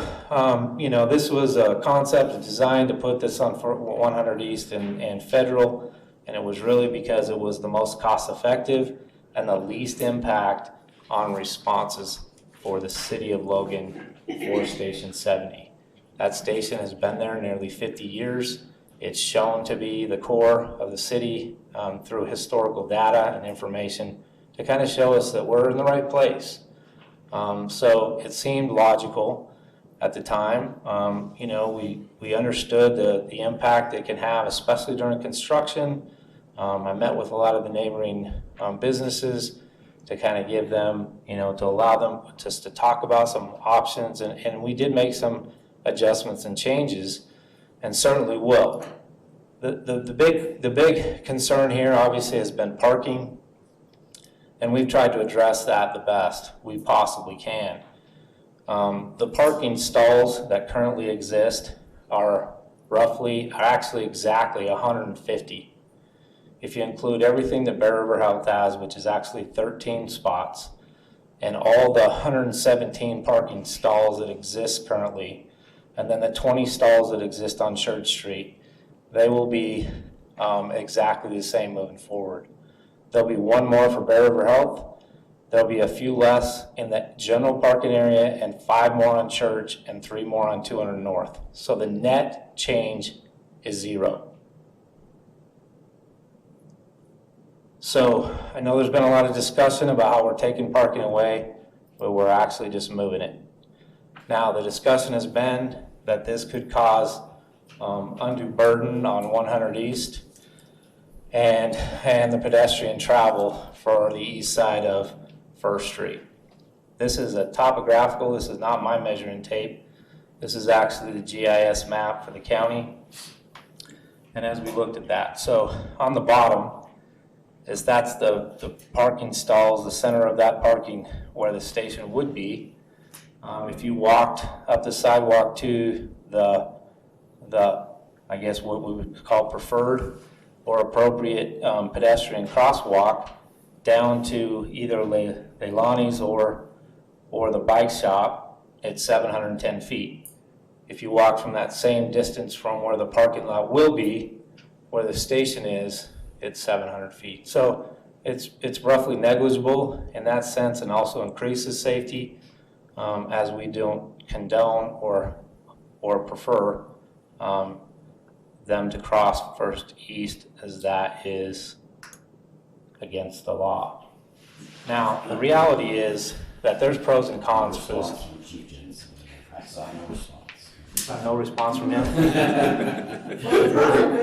S12: this was a concept designed to put this on 100 East and Federal, and it was really because it was the most cost effective and the least impact on responses for the city of Logan for Station 70. That station has been there nearly 50 years. It's shown to be the core of the city through historical data and information to kind of show us that we're in the right place. So it seemed logical at the time. We understood the impact it can have, especially during construction. I met with a lot of the neighboring businesses to kind of give them, to allow them just to talk about some options. And we did make some adjustments and changes, and certainly will. The big concern here obviously has been parking. And we've tried to address that the best we possibly can. The parking stalls that currently exist are actually exactly 150. If you include everything that Bear River Health has, which is actually 13 spots, and all the 117 parking stalls that exist currently, and then the 20 stalls that exist on Church Street, they will be exactly the same moving forward. There'll be 1 more for Bear River Health. There'll be a few less in the general parking area, and 5 more on Church and 3 more on 200 North. So the net change is 0. So I know there's been a lot of discussion about how we're taking parking away, but we're actually just moving it. Now, the discussion has been that this could cause undue burden on 100 East and the pedestrian travel for the east side of First Street. This is a topographical, this is not my measuring tape. This is actually the GIS map for the county. And as we looked at that, so on the bottom that's the parking stalls, the center of that parking where the station would be. If you walked up the sidewalk to the I guess what we would call preferred or appropriate pedestrian crosswalk down to either Leilani's or the bike shop, it's 710 feet. If you walk from that same distance from where the parking lot will be, where the station is, it's 700 feet. So it's roughly negligible in that sense, and also increases safety as we don't condone or prefer them to cross First East, as that is against the law. Now, the reality is that there's pros and cons for this.
S6: I saw no response.
S12: No response from him?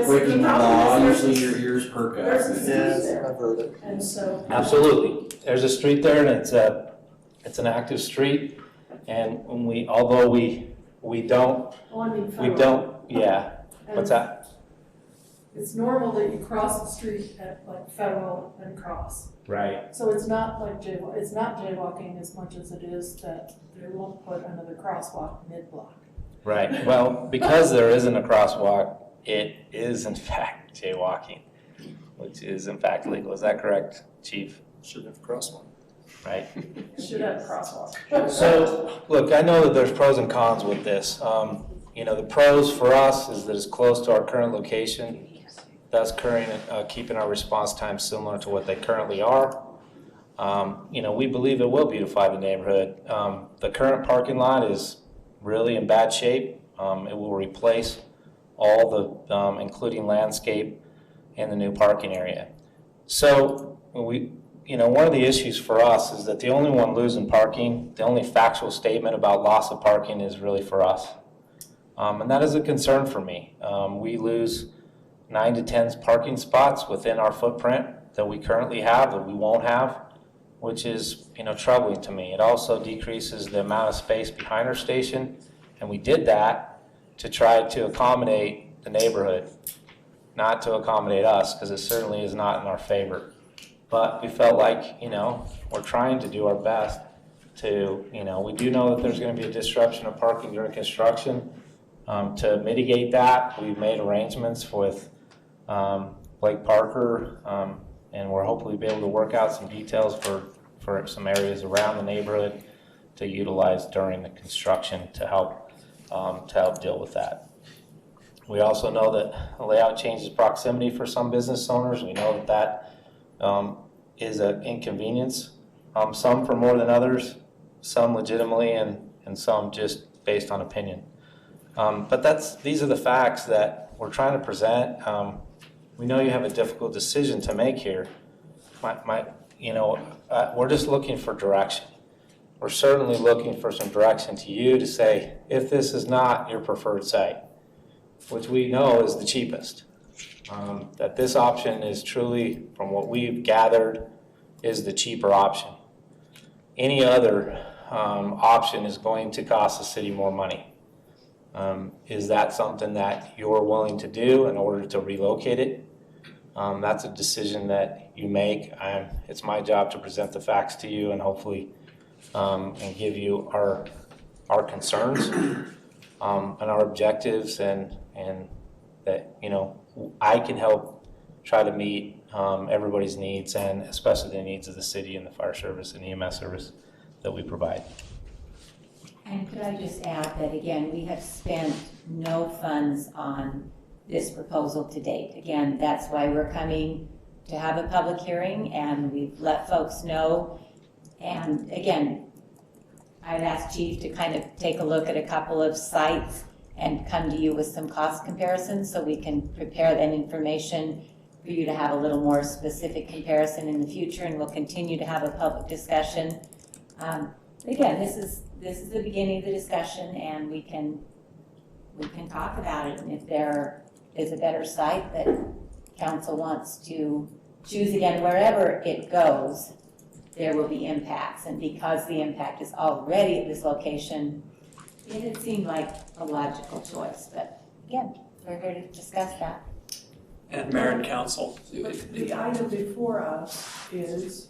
S6: Breaking the law, usually your ears perk up.
S1: There's a street there, and so.
S12: Absolutely. There's a street there, and it's an active street, and although we don't, yeah. What's that?
S1: It's normal that you cross the street at like Federal and cross.
S12: Right.
S1: So it's not like it's not jaywalking as much as it is that they won't put another crosswalk mid-block.
S12: Right. Well, because there isn't a crosswalk, it is in fact jaywalking, which is in fact legal. Is that correct, Chief?
S10: Should have a crosswalk.
S12: Right.
S1: Should have a crosswalk.
S12: So, look, I know that there's pros and cons with this. The pros for us is that it's close to our current location. That's keeping our response times similar to what they currently are. We believe it will beautify the neighborhood. The current parking lot is really in bad shape. It will replace all the, including landscape and the new parking area. So one of the issues for us is that the only one losing parking, the only factual statement about loss of parking is really for us. And that is a concern for me. We lose 9 to 10 parking spots within our footprint that we currently have, that we won't have, which is troubling to me. It also decreases the amount of space behind our station, and we did that to try to accommodate the neighborhood. not to accommodate us, because it certainly is not in our favor. But we felt like, you know, we're trying to do our best to, you know, we do know that there's going to be a disruption of parking during construction. To mitigate that, we've made arrangements with Blake Parker, and we're hopefully be able to work out some details for some areas around the neighborhood to utilize during the construction to help deal with that. We also know that the layout changes proximity for some business owners. We know that is an inconvenience, some for more than others, some legitimately, and some just based on opinion. But these are the facts that we're trying to present. We know you have a difficult decision to make here. We're just looking for direction. We're certainly looking for some direction to you to say, if this is not your preferred site, which we know is the cheapest, that this option is truly, from what we've gathered, is the cheaper option. Any other option is going to cost the city more money. Is that something that you're willing to do in order to relocate it? That's a decision that you make. It's my job to present the facts to you and hopefully and give you our concerns and our objectives, and that, you know, I can help try to meet everybody's needs, and especially the needs of the city and the fire service and EMS service that we provide.
S5: And could I just add that, again, we have spent no funds on this proposal to date. Again, that's why we're coming to have a public hearing, and we've let folks know. And again, I'd ask Chief to kind of take a look at a couple of sites and come to you with some cost comparisons so we can prepare that information for you to have a little more specific comparison in the future, and we'll continue to have a public discussion. Again, this is the beginning of the discussion, and we can talk about it. And if there is a better site that council wants to choose, again, wherever it goes, there will be impacts. And because the impact is already at this location, it had seemed like a logical choice. But again, we're here to discuss that.
S13: And Mayor and Council.
S1: The item before us is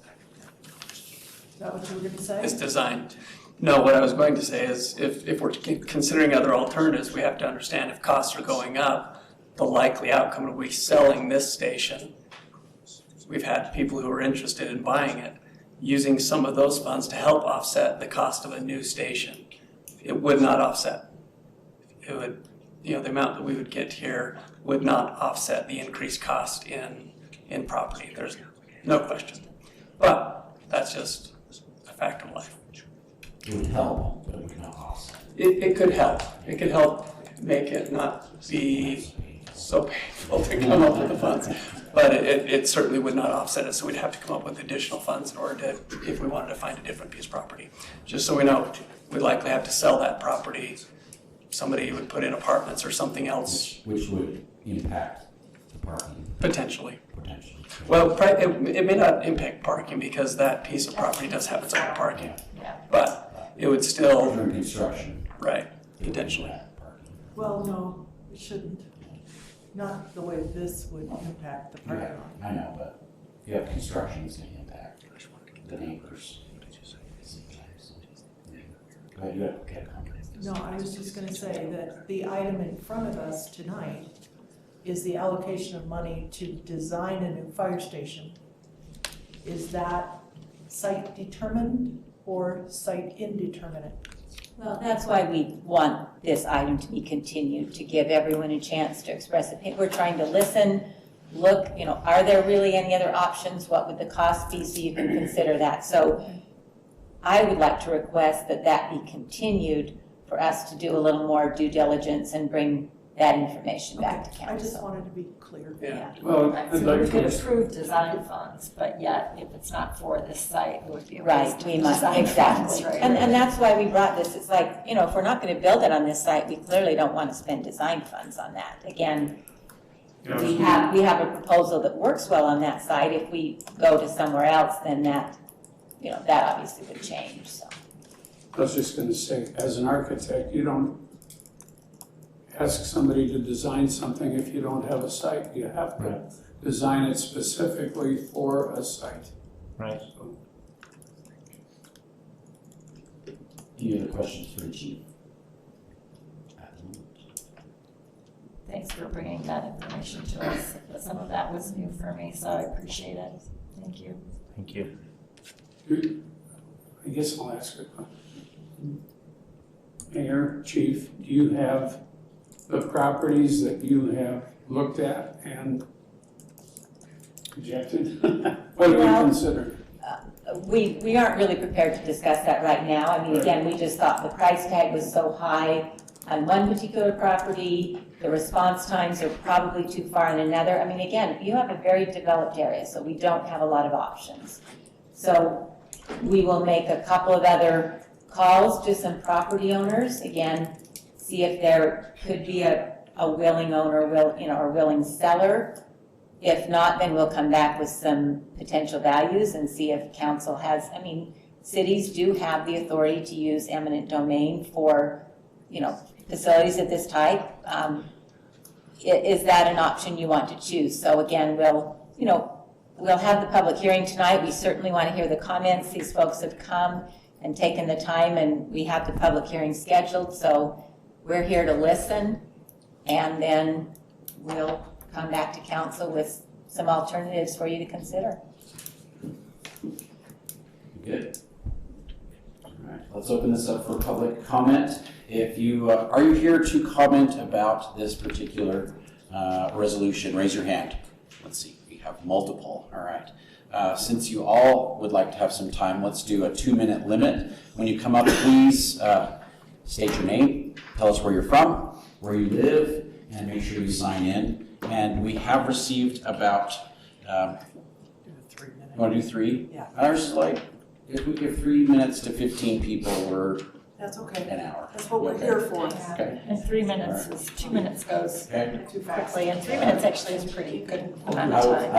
S1: that what you were going to say?
S13: It's designed. No, what I was going to say is if we're considering other alternatives, we have to understand if costs are going up, the likely outcome will be selling this station. We've had people who are interested in buying it, using some of those funds to help offset the cost of a new station. It would not offset. It would, you know, the amount that we would get here would not offset the increased cost in property. There's no question. But that's just a fact of life.
S6: It would help, but it would not offset.
S13: It could help. It could help make it not be so painful to come up with the funds. But it certainly would not offset it, so we'd have to come up with additional funds in order to, if we wanted to find a different piece of property. Just so we know, we'd likely have to sell that property. Somebody would put in apartments or something else.
S6: Which would impact the parking.
S13: Potentially.
S6: Potentially.
S13: Well, it may not impact parking because that piece of property does have its own parking. But it would still.
S6: During construction.
S13: Right, potentially.
S1: Well, no, it shouldn't. Not the way this would impact the parking lot.
S6: I know, but if you have construction, it's going to impact the neighbors. Go ahead, you have a comment.
S1: No, I was just going to say that the item in front of us tonight is the allocation of money to design a new fire station. Is that site determined or site indeterminate?
S5: Well, that's why we want this item to be continued, to give everyone a chance to express opinion. We're trying to listen, look, you know, are there really any other options? What would the cost be, so you can consider that? So I would like to request that that be continued for us to do a little more due diligence and bring that information back to council.
S1: I just wanted to be clear.
S13: Yeah.
S4: Well,
S3: Right,
S4: I'd
S3: so
S4: like
S3: we
S4: to
S3: could
S4: just,
S3: approve design funds, but yet if it's not for this site, it would be a waste
S5: Right,
S3: of
S5: we must,
S3: design funds,
S5: exactly.
S3: right?
S5: And that's why we brought this. It's like, you know, if we're not going to build it on this site, we clearly don't want to spend design funds on that. Again, we have a proposal that works well on that site. If we go to somewhere else, then that, you know, that obviously would change, so.
S4: I was just going to say, as an architect, you don't ask somebody to design something if you don't have a site. You have to design it specifically for a site.
S12: Right.
S4: So,
S6: Any other questions for the chief?
S3: Thanks for bringing that information to us. Some of that was new for me, so I appreciate it. Thank you.
S12: Thank you.
S4: I guess I'll ask a question. Mayor, Chief, do you have the properties that you have looked at and rejected? What do you
S5: Well,
S4: consider?
S5: We aren't really prepared to discuss that right now. I mean, again, we just thought the price tag was so high on one particular property, the response times are probably too far in another. I mean, again, you have a very developed area, so we don't have a lot of options. So we will make a couple of other calls to some property owners, again, see if there could be a willing owner, or willing seller. If not, then we'll come back with some potential values and see if council has, I mean, cities do have the authority to use eminent domain for, facilities of this type. Is that an option you want to choose? So again, we'll have the public hearing tonight. We certainly want to hear the comments. These folks have come and taken the time, and we have the public hearing scheduled, so we're here to listen, and then we'll come back to council with some alternatives for you to consider.
S6: Good. All right, let's open this up for public comment. If you, are you here to comment about this particular resolution? Raise your hand. Let's see, we have multiple, all right. Since you all would like to have some time, let's do a 2-minute limit. When you come up, please state your name, tell us where you're from, where you live, and make sure you sign in. And we have received about, you want to do 3?
S1: Yeah.
S6: Ours is like, if we give 3 minutes to 15 people, we're
S1: That's okay.
S6: an hour.
S1: That's what we're here for.
S6: Okay.
S3: And 3 minutes is, 2 minutes goes
S6: Okay.
S1: Too fast.
S3: quickly, and 3 minutes actually is pretty good amount
S6: I
S3: of
S6: will,
S3: time.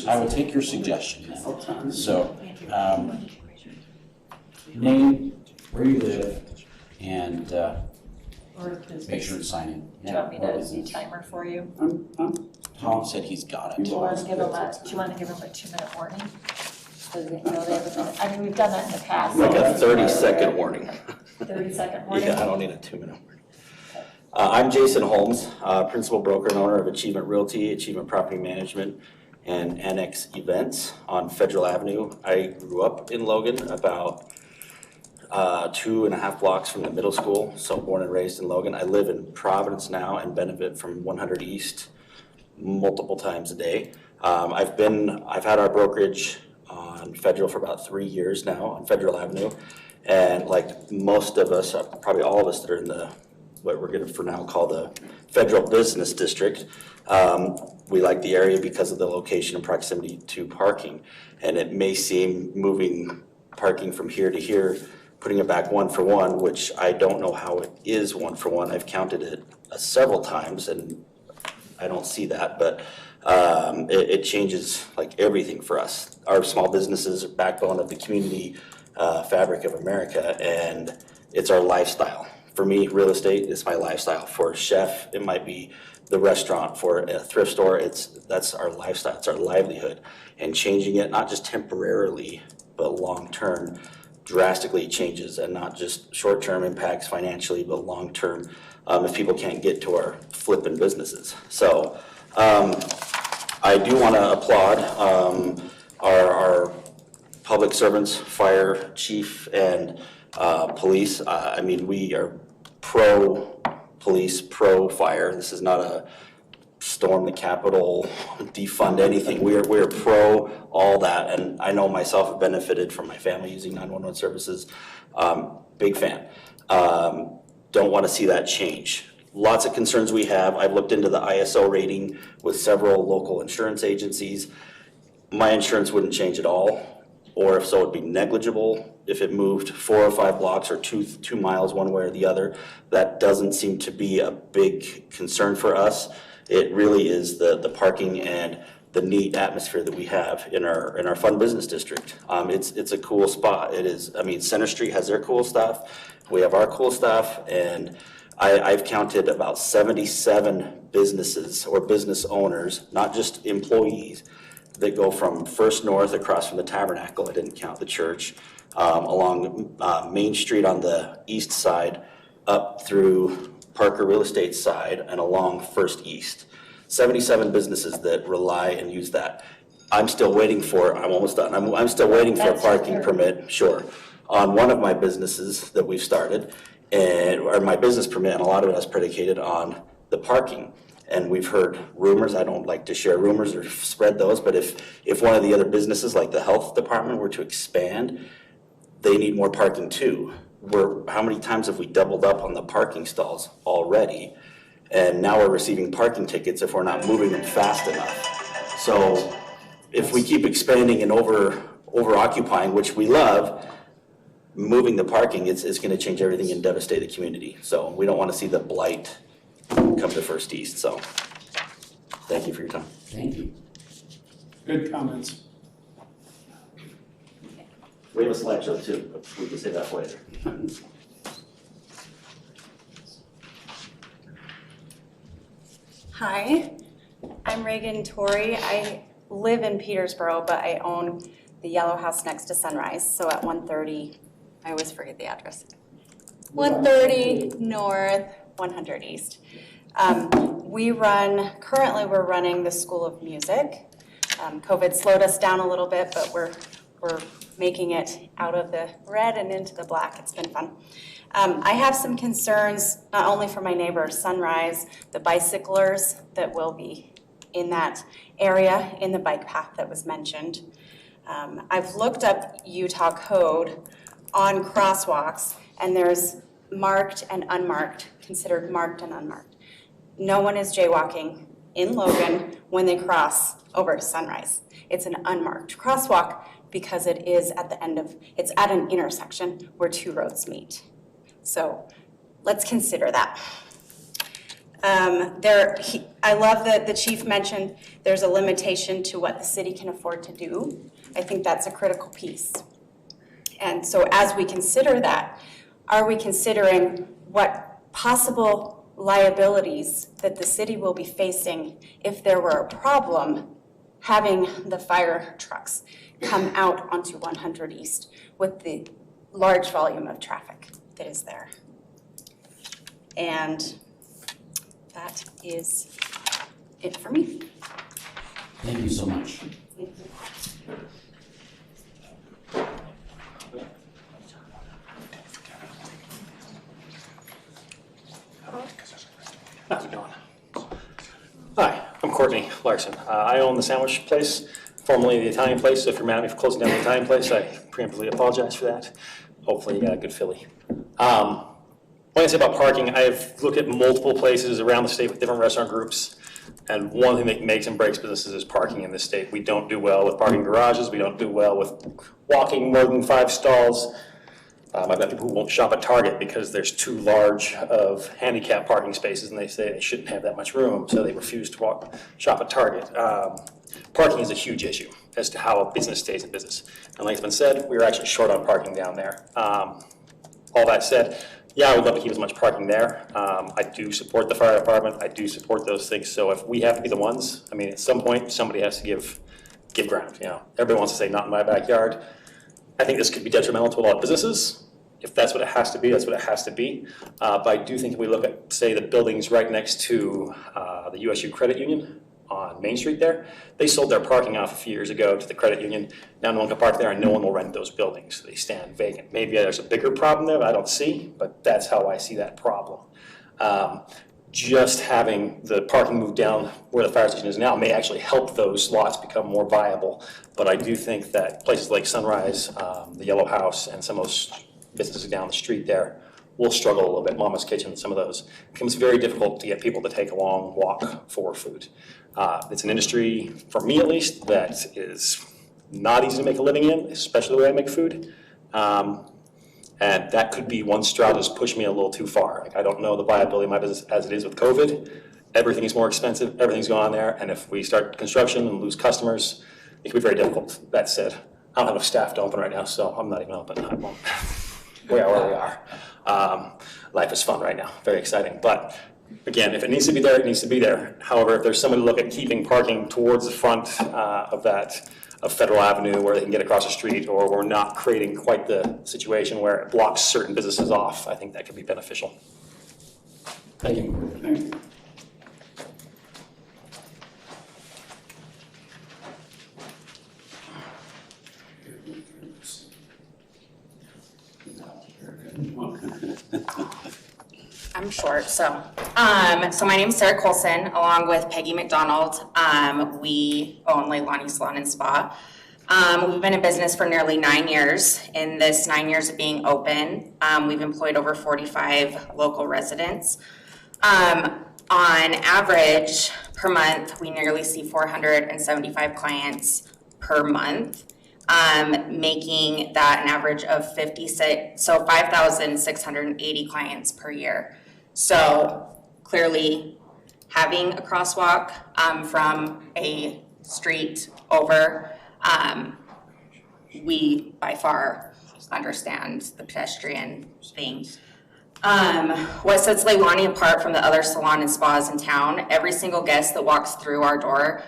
S6: I will take your suggestion then. So, name, where you live, and make sure to sign in.
S3: Do you want me to do timer for you?
S6: Tom said he's got it.
S3: Do you want to give them a 2-minute warning? So they know they have a minute. I mean, we've done that in the past.
S14: Like a 30-second warning.
S3: 30-second warning?
S14: Yeah, I don't need a 2-minute warning. I'm Jason Holmes, principal broker and owner of Achievement Realty, Achievement Property Management, and Annex Events on Federal Avenue. I grew up in Logan, about 2.5 blocks from the middle school, so born and raised in Logan. I live in Providence now and benefit from 100 East multiple times a day. I've had our brokerage on Federal for about 3 years now on Federal Avenue, and like most of us, probably all of us that are in the what we're going to for now call the Federal Business District, we like the area because of the location and proximity to parking. And it may seem moving parking from here to here, putting it back 1 for 1, which I don't know how it is 1 for 1. I've counted it several times and I don't see that, but it changes like everything for us. Our small businesses are backbone of the community fabric of America, and it's our lifestyle. For me, real estate is my lifestyle. For a chef, it might be the restaurant. For a thrift store, that's our lifestyle, it's our livelihood. And changing it, not just temporarily, but long-term, drastically changes, and not just short-term impacts financially, but long-term if people can't get to our flipping businesses. So I do want to applaud our public servants, fire chief, and police. I mean, we are pro-police, pro-fire. This is not a storm the Capitol, defund anything. We are pro all that, and I know myself have benefited from my family using 911 services. Big fan. Don't want to see that change. Lots of concerns we have. I've looked into the ISO rating with several local insurance agencies. My insurance wouldn't change at all, or if so, it'd be negligible if it moved 4 or 5 blocks or 2 miles one way or the other. That doesn't seem to be a big concern for us. It really is the parking and the neat atmosphere that we have in our fun business district. It's a cool spot. It is. I mean, Center Street has their cool stuff. We have our cool stuff, and I've counted about 77 businesses or business owners, not just employees, that go from First North across from the Tabernacle, I didn't count the church, along Main Street on the east side, up through Parker Real Estate side, and along First East. 77 businesses that rely and use that. I'm still waiting for, I'm almost done, I'm still waiting for a
S5: That's
S14: parking
S5: fair.
S14: permit, sure, on one of my businesses that we've started, or my business permit, and a lot of it is predicated on the parking. And we've heard rumors, I don't like to share rumors or spread those, but if one of the other businesses, like the health department, were to expand, they need more parking too. How many times have we doubled up on the parking stalls already? And now we're receiving parking tickets if we're not moving them fast enough. So if we keep expanding and over occupying, which we love, moving the parking is gonna change everything and devastate the community. So we don't wanna see the blight come to First East, so thank you for your time.
S6: Thank you.
S4: Good comments.
S14: We have a slideshow too, but we can say that for later.
S15: Hi, I'm Reagan Torrey. I live in Petersboro, but I own the yellow house next to Sunrise, so at 130, I always forget the address. 130 North, 100 East. Currently we're running the School of Music. COVID slowed us down a little bit, but we're making it out of the red and into the black. It's been fun. I have some concerns, not only for my neighbor Sunrise, the bicyclers that will be in that area in the bike path that was mentioned. I've looked up Utah code on crosswalks, and there's marked and unmarked, considered marked and unmarked. No one is jaywalking in Logan when they cross over to Sunrise. It's an unmarked crosswalk because it is at the end of, it's at an intersection where two roads meet. So let's consider that. I love that the chief mentioned there's a limitation to what the city can afford to do. I think that's a critical piece. And so as we consider that, are we considering what possible liabilities that the city will be facing if there were a problem having the fire trucks come out onto 100 East with the large volume of traffic that is there? And that is it for me.
S6: Thank you so much.
S16: How's it going? Hi, I'm Courtney Larson. I own the sandwich place, formerly the Italian place. So if you're mad at me for closing down the Italian place, I preemptively apologize for that. Hopefully you got a good Philly. What I say about parking, I've looked at multiple places around the state with different restaurant groups, and one thing that makes and breaks businesses is parking in this state. We don't do well with parking garages. We don't do well with walking more than 5 stalls. I've got people who won't shop at Target because there's too large of handicap parking spaces, and they say they shouldn't have that much room, so they refuse to shop at Target. Parking is a huge issue as to how a business stays in business. And like it's been said, we're actually short on parking down there. All that said, yeah, I would love to keep as much parking there. I do support the fire department. I do support those things. So if we have to be the ones, I mean, at some point, somebody has to give ground. You know, everybody wants to say, not in my backyard. I think this could be detrimental to a lot of businesses. If that's what it has to be, that's what it has to be. But I do think if we look at, say, the buildings right next to the USU Credit Union on Main Street there, they sold their parking off a few years ago to the credit union. Now no one can park there and no one will rent those buildings. They stand vacant. Maybe there's a bigger problem there that I don't see, but that's how I see that problem. Just having the parking move down where the fire station is now may actually help those lots become more viable. But I do think that places like Sunrise, the Yellow House, and some of those businesses down the street there will struggle a little bit. Mama's Kitchen, some of those. It becomes very difficult to get people to take a long walk for food. It's an industry, for me at least, that is not easy to make a living in, especially the way I make food. And that could be one straw that's pushed me a little too far. Like, I don't know the viability of my business as it is with COVID. Everything is more expensive, everything's gone there, and if we start construction and lose customers, it could be very difficult. That said, I don't have enough staff to open right now, so I'm not even open. I won't. we are where we are. Life is fun right now, very exciting. But again, if it needs to be there, it needs to be there. However, if there's someone to look at keeping parking towards the front of Federal Avenue where they can get across the street, or we're not creating quite the situation where it blocks certain businesses off, I think that could be beneficial. Thank you.
S4: Thank you.
S15: I'm short, so my name's Sarah Colson, along with Peggy McDonald. We own Leilani Salon and Spa. We've been in business for nearly 9 years. In this 9 years of being open, we've employed over 45 local residents. On average, per month, we nearly see 475 clients per month, making that an average of 5,680 clients per year. So clearly, having a crosswalk from a street over, we by far understand the pedestrian thing. What sets Leilani apart from the other salon and spas in town, every single guest that walks through our door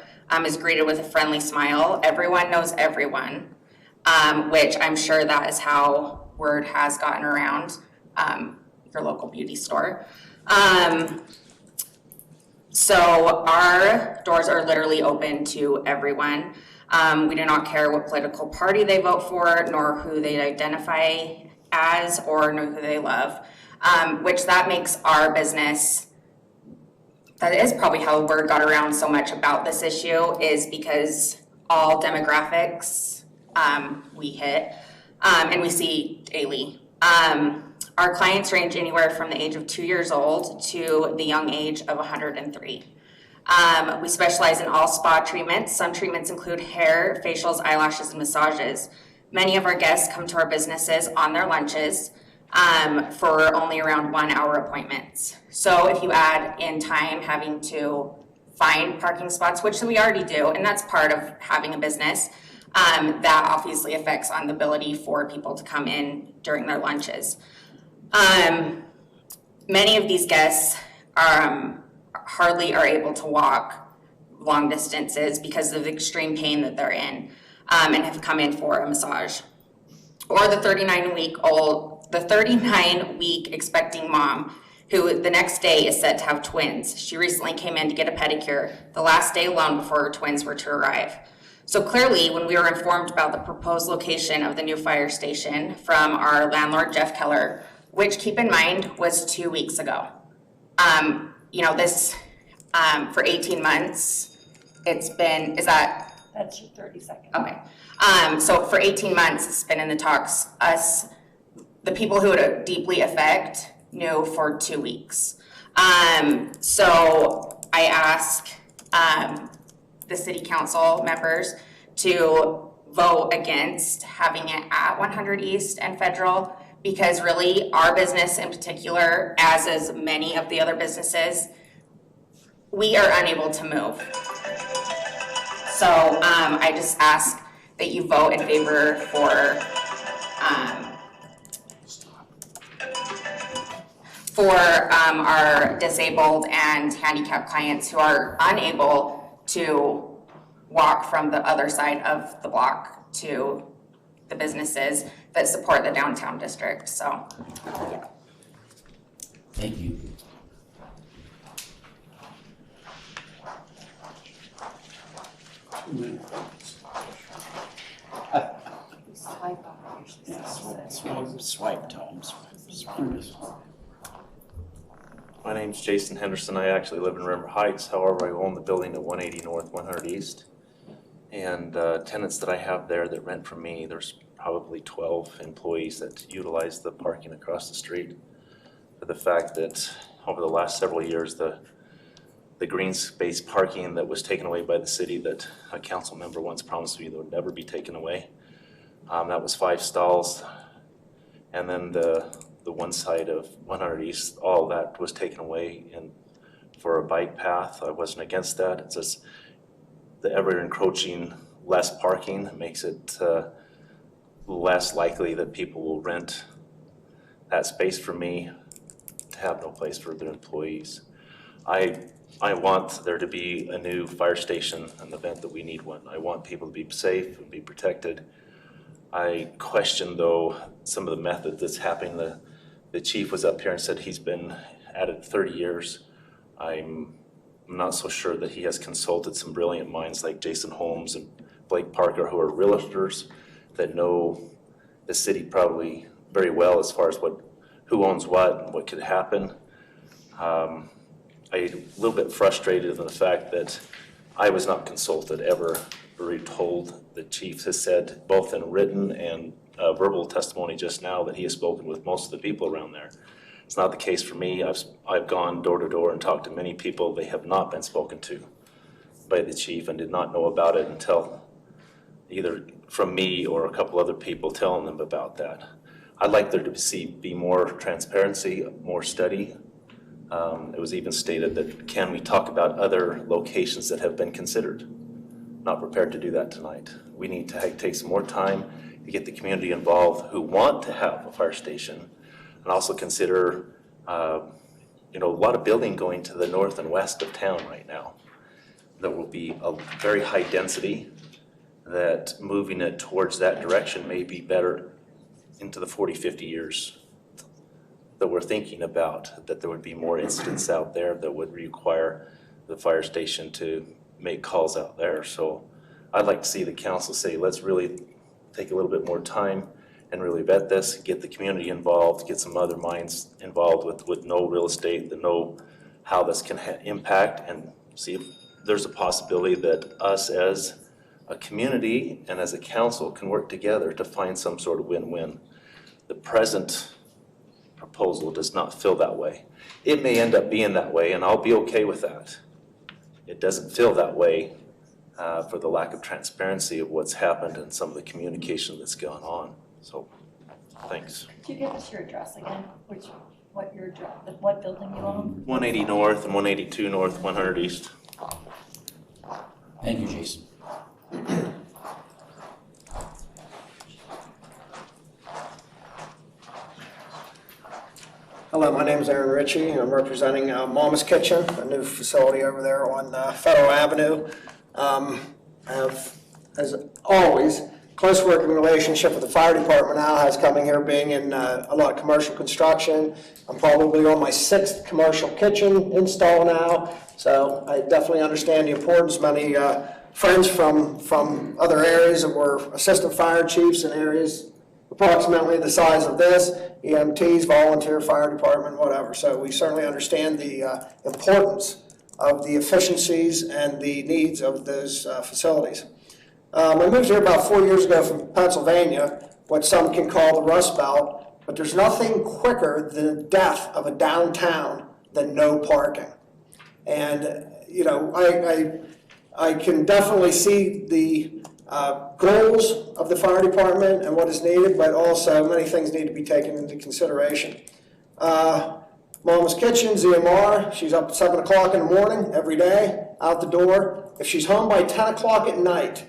S15: is greeted with a friendly smile. Everyone knows everyone, which I'm sure that is how word has gotten around your local beauty store. So our doors are literally open to everyone. We do not care what political party they vote for, nor who they identify as, or nor who they love, which that makes our business, that is probably how word got around so much about this issue, is because all demographics we hit, and we see daily. Our clients range anywhere from the age of 2 years old to the young age of 103. We specialize in all spa treatments. Some treatments include hair, facials, eyelashes, and massages. Many of our guests come to our businesses on their lunches for only around 1 hour appointments. So if you add in time having to find parking spots, which we already do, and that's part of having a business, that obviously affects on the ability for people to come in during their lunches. Many of these guests hardly are able to walk long distances because of the extreme pain that they're in, and have come in for a massage. Or the 39-week expecting mom who the next day is said to have twins. She recently came in to get a pedicure the last day alone before her twins were to arrive. So clearly, when we were informed about the proposed location of the new fire station from our landlord, Jeff Keller, which, keep in mind, was 2 weeks ago. This, for 18 months, it's been,
S3: That's your 30 seconds.
S15: Okay. So for 18 months, it's been in the talks. The people who it deeply affect knew for 2 weeks. So I ask the city council members to vote against having it at 100 East and Federal, because really our business in particular, as is many of the other businesses, we are unable to move. So I just ask that you vote in favor for our disabled and handicapped clients who are unable to walk from the other side of the block to the businesses that support the downtown district. So, yeah.
S6: Thank you. Swipe, Tom.
S17: My name's Jason Henderson. I actually live in River Heights. However, I own the building at 180 North, 100 East. And tenants that I have there that rent from me, there's probably 12 employees that utilize the parking across the street. For the fact that over the last several years, the green space parking that was taken away by the city that a council member once promised me that would never be taken away. That was 5 stalls. And then the one side of 100 East, all that was taken away and for a bike path. I wasn't against that. It's just the ever encroaching less parking makes it less likely that people will rent that space for me to have no place for their employees. I want there to be a new fire station in the event that we need one. I want people to be safe and be protected. I question, though, some of the method that's happening. The chief was up here and said he's been at it 30 years. I'm not so sure that he has consulted some brilliant minds like Jason Holmes and Blake Parker, who are realtors that know the city probably very well as far as who owns what and what could happen. I'm a little bit frustrated in the fact that I was not consulted ever or told. The chief has said both in written and verbal testimony just now that he has spoken with most of the people around there. It's not the case for me. I've gone door to door and talked to many people. They have not been spoken to by the chief and did not know about it until either from me or a couple other people telling them about that. I'd like there to be more transparency, more study. It was even stated that can we talk about other locations that have been considered? Not prepared to do that tonight. We need to take some more time to get the community involved who want to have a fire station, and also consider, a lot of building going to the north and west of town right now. There will be a very high density that moving it towards that direction may be better into the 40, 50 years that we're thinking about, that there would be more incidents out there that would require the fire station to make calls out there. So I'd like to see the council say, let's really take a little bit more time and really vet this, get the community involved, get some other minds involved with know real estate, that know how this can impact, and see if there's a possibility that us as a community and as a council can work together to find some sort of win-win. The present proposal does not feel that way. It may end up being that way, and I'll be okay with that. It doesn't feel that way for the lack of transparency of what's happened and some of the communication that's gone on. So, thanks.
S3: Could you give us your address again? What building you own?
S17: 180 North and 182 North, 100 East.
S6: Thank you, Jason.
S18: Hello, my name is Aaron Ritchie. I'm representing Mama's Kitchen, a new facility over there on Federal Avenue. I have, as always, close working relationship with the fire department now, has coming here being in a lot of commercial construction. I'm probably on my 6th commercial kitchen install now, so I definitely understand the importance. Many friends from other areas that were assistant fire chiefs in areas approximately the size of this, EMTs, volunteer fire department, whatever. So we certainly understand the importance of the efficiencies and the needs of those facilities. I moved here about 4 years ago from Pennsylvania, what some can call the Rust Belt, but there's nothing quicker than the death of a downtown than no parking. And, I can definitely see the goals of the fire department and what is needed, but also many things need to be taken into consideration. Mama's Kitchen, ZMR, she's up at 7 o'clock in the morning every day, out the door. If she's home by 10 o'clock at night,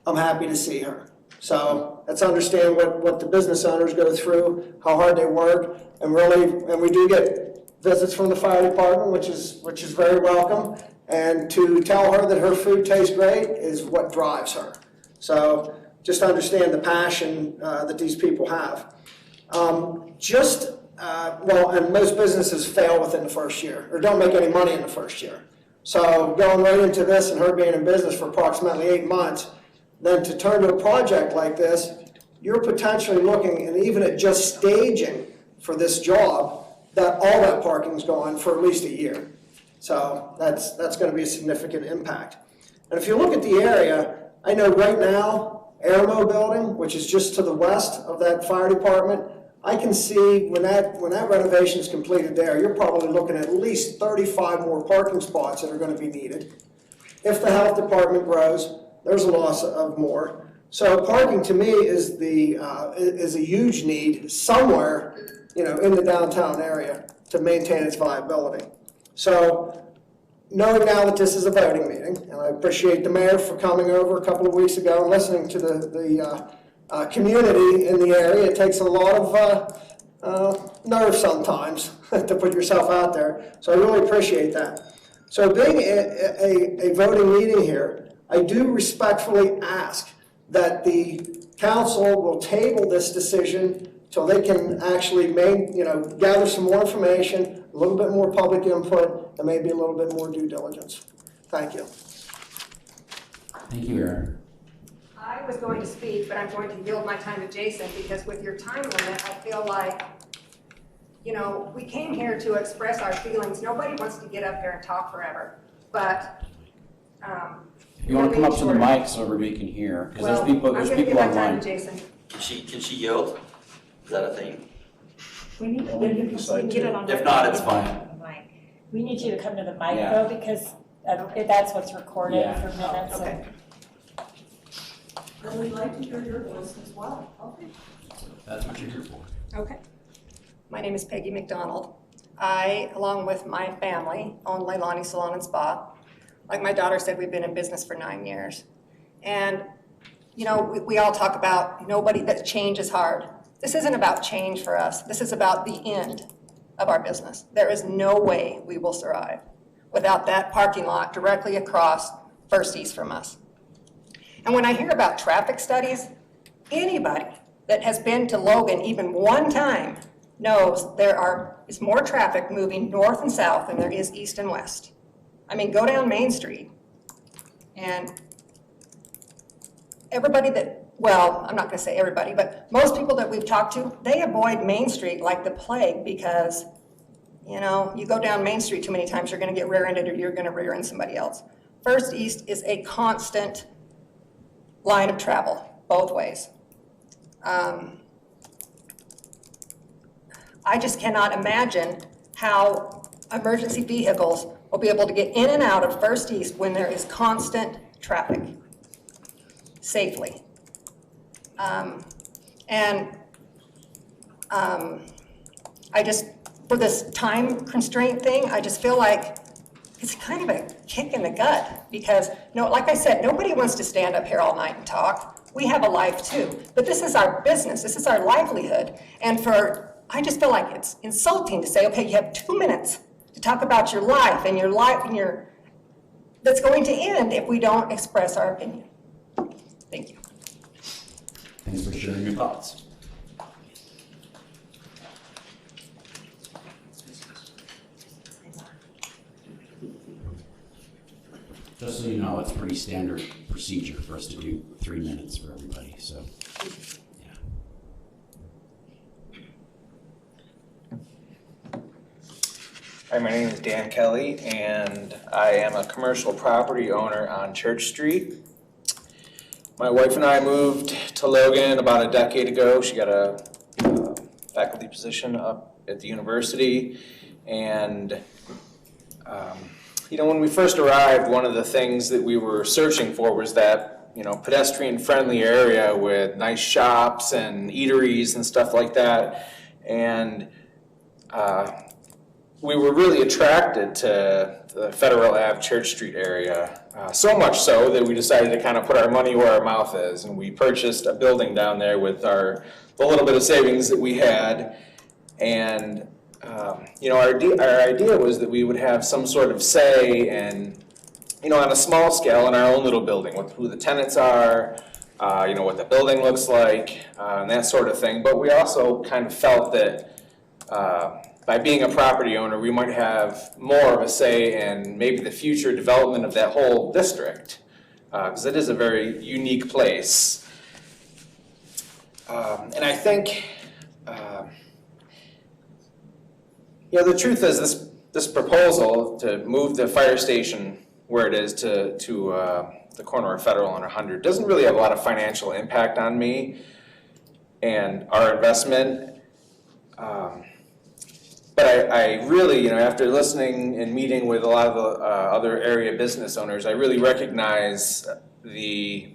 S18: I'm happy to see her. So let's understand what the business owners go through, how hard they work, and we do get visits from the fire department, which is very welcome. And to tell her that her food tastes great is what drives her. So just understand the passion that these people have. And most businesses fail within the first year, or don't make any money in the first year. So going right into this and her being in business for approximately 8 months, then to turn to a project like this, you're potentially looking, and even at just staging for this job, that all that parking's gone for at least a year. So that's going to be a significant impact. And if you look at the area, I know right now, Airmo Building, which is just to the west of that fire department, I can see when that renovation is completed there, you're probably looking at least 35 more parking spots that are going to be needed. If the health department grows, there's a loss of more. So parking to me is a huge need somewhere, in the downtown area to maintain its viability. So knowing now that this is a voting meeting, and I appreciate the mayor for coming over a couple of weeks ago and listening to the community in the area. It takes a lot nerve sometimes to put yourself out there. So I really appreciate that. So being a voting meeting here, I do respectfully ask that the council will table this decision till they can actually gather some more information, a little bit more public input, and maybe a little bit more due diligence. Thank you.
S6: Thank you, Aaron.
S19: I was going to speak, but I'm going to yield my time to Jason, because with your time limit, I feel like, we came here to express our feelings. Nobody wants to get up here and talk forever, but
S6: If you want to come up to the mic so everybody can hear, because there's people online.
S19: I'm going to give my time to Jason.
S14: Can she yield? Is that a thing?
S3: We need to get it on.
S14: If not, it's fine.
S3: We need you to come to the mic
S6: Yeah.
S3: though, because that's what's recorded
S6: Yeah.
S3: for minutes.
S1: Okay. Well, we'd like to hear your voice as well. Okay.
S6: That's what you're here for.
S19: Okay. My name is Peggy McDonald. I, along with my family, own Leilani Salon and Spa. Like my daughter said, we've been in business for 9 years. And, we all talk about that change is hard. This isn't about change for us. This is about the end of our business. There is no way we will survive without that parking lot directly across First East from us. And when I hear about traffic studies, anybody that has been to Logan even one time knows there is more traffic moving north and south than there is east and west. I mean, go down Main Street and everybody I'm not going to say everybody, but most people that we've talked to, they avoid Main Street like the plague because, you go down Main Street too many times, you're going to get rear-ended or you're going to rear-end somebody else. First East is a constant line of travel, both ways. I just cannot imagine how emergency vehicles will be able to get in and out of First East when there is constant traffic safely. For this time constraint thing, I just feel like it's kind of a kick in the gut because, like I said, nobody wants to stand up here all night and talk. We have a life too, but this is our business. This is our livelihood. I just feel like it's insulting to say, okay, you have 2 minutes to talk about your life and that's going to end if we don't express our opinion. Thank you.
S6: Thanks for sharing your thoughts. Just so you know, it's pretty standard procedure for us to do 3 minutes for everybody, so, yeah.
S12: Hi, my name is Dan Kelly, and I am a commercial property owner on Church Street. My wife and I moved to Logan about a decade ago. She got a faculty position up at the university, and when we first arrived, one of the things that we were searching for was that, pedestrian-friendly area with nice shops and eateries and stuff like that. And we were really attracted to the Federal Ave Church Street area, so much so that we decided to kind of put our money where our mouth is. And we purchased a building down there with the little bit of savings that we had. And our idea was that we would have some sort of say and, on a small scale in our own little building, who the tenants are, what the building looks like, and that sort of thing. But we also kind of felt that by being a property owner, we might have more of a say in maybe the future development of that whole district, because it is a very unique place. And I think the truth is this proposal to move the fire station where it is to the corner of Federal and 100 doesn't really have a lot of financial impact on me and our investment. But I really, after listening and meeting with a lot of the other area business owners, I really recognize the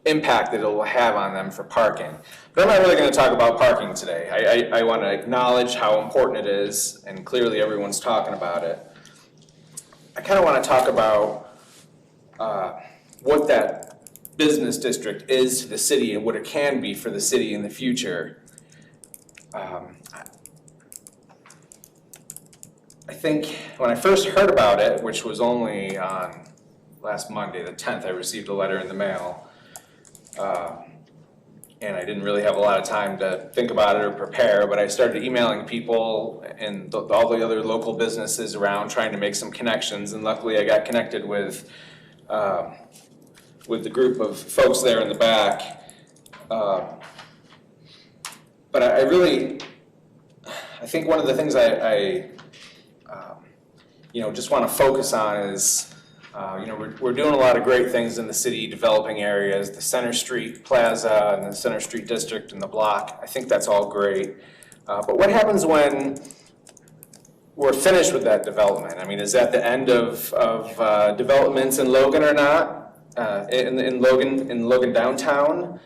S12: impact that it will have on them for parking. But I'm not really going to talk about parking today. I want to acknowledge how important it is, and clearly everyone's talking about it. I kind of want to talk about what that business district is to the city and what it can be for the city in the future. I think when I first heard about it, which was only on last Monday, the 10th, I received a letter in the mail. And I didn't really have a lot of time to think about it or prepare, but I started emailing people and all the other local businesses around, trying to make some connections, and luckily I got connected with the group of folks there in the back. But I think one of the things I just want to focus on is, we're doing a lot of great things in the city, developing areas, the Center Street Plaza and the Center Street District and the block. I think that's all great. But what happens when we're finished with that development? I mean, is that the end of developments in Logan or not? In Logan downtown?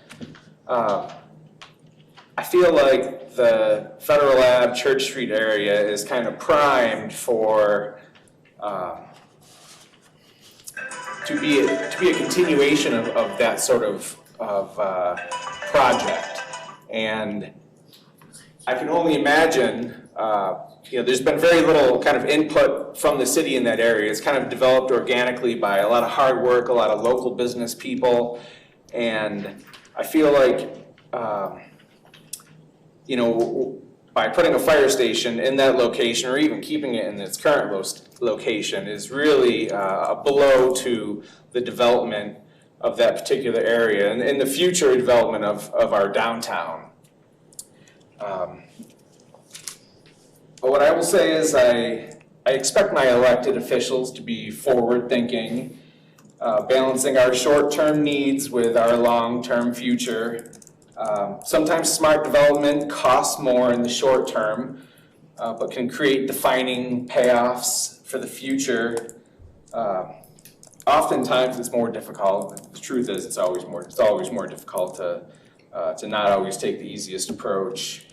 S12: I feel like the Federal Ave, Church Street area is kind of primed for to be a continuation of that sort of project. And I can only imagine, there's been very little kind of input from the city in that area. It's kind of developed organically by a lot of hard work, a lot of local business people. And I feel like, by putting a fire station in that location, or even keeping it in its current location, is really a blow to the development of that particular area and in the future development of our downtown. But what I will say is I expect my elected officials to be forward-thinking, balancing our short-term needs with our long-term future. Sometimes smart development costs more in the short term, but can create defining payoffs for the future. Oftentimes it's more difficult. The truth is it's always more difficult to not always take the easiest approach.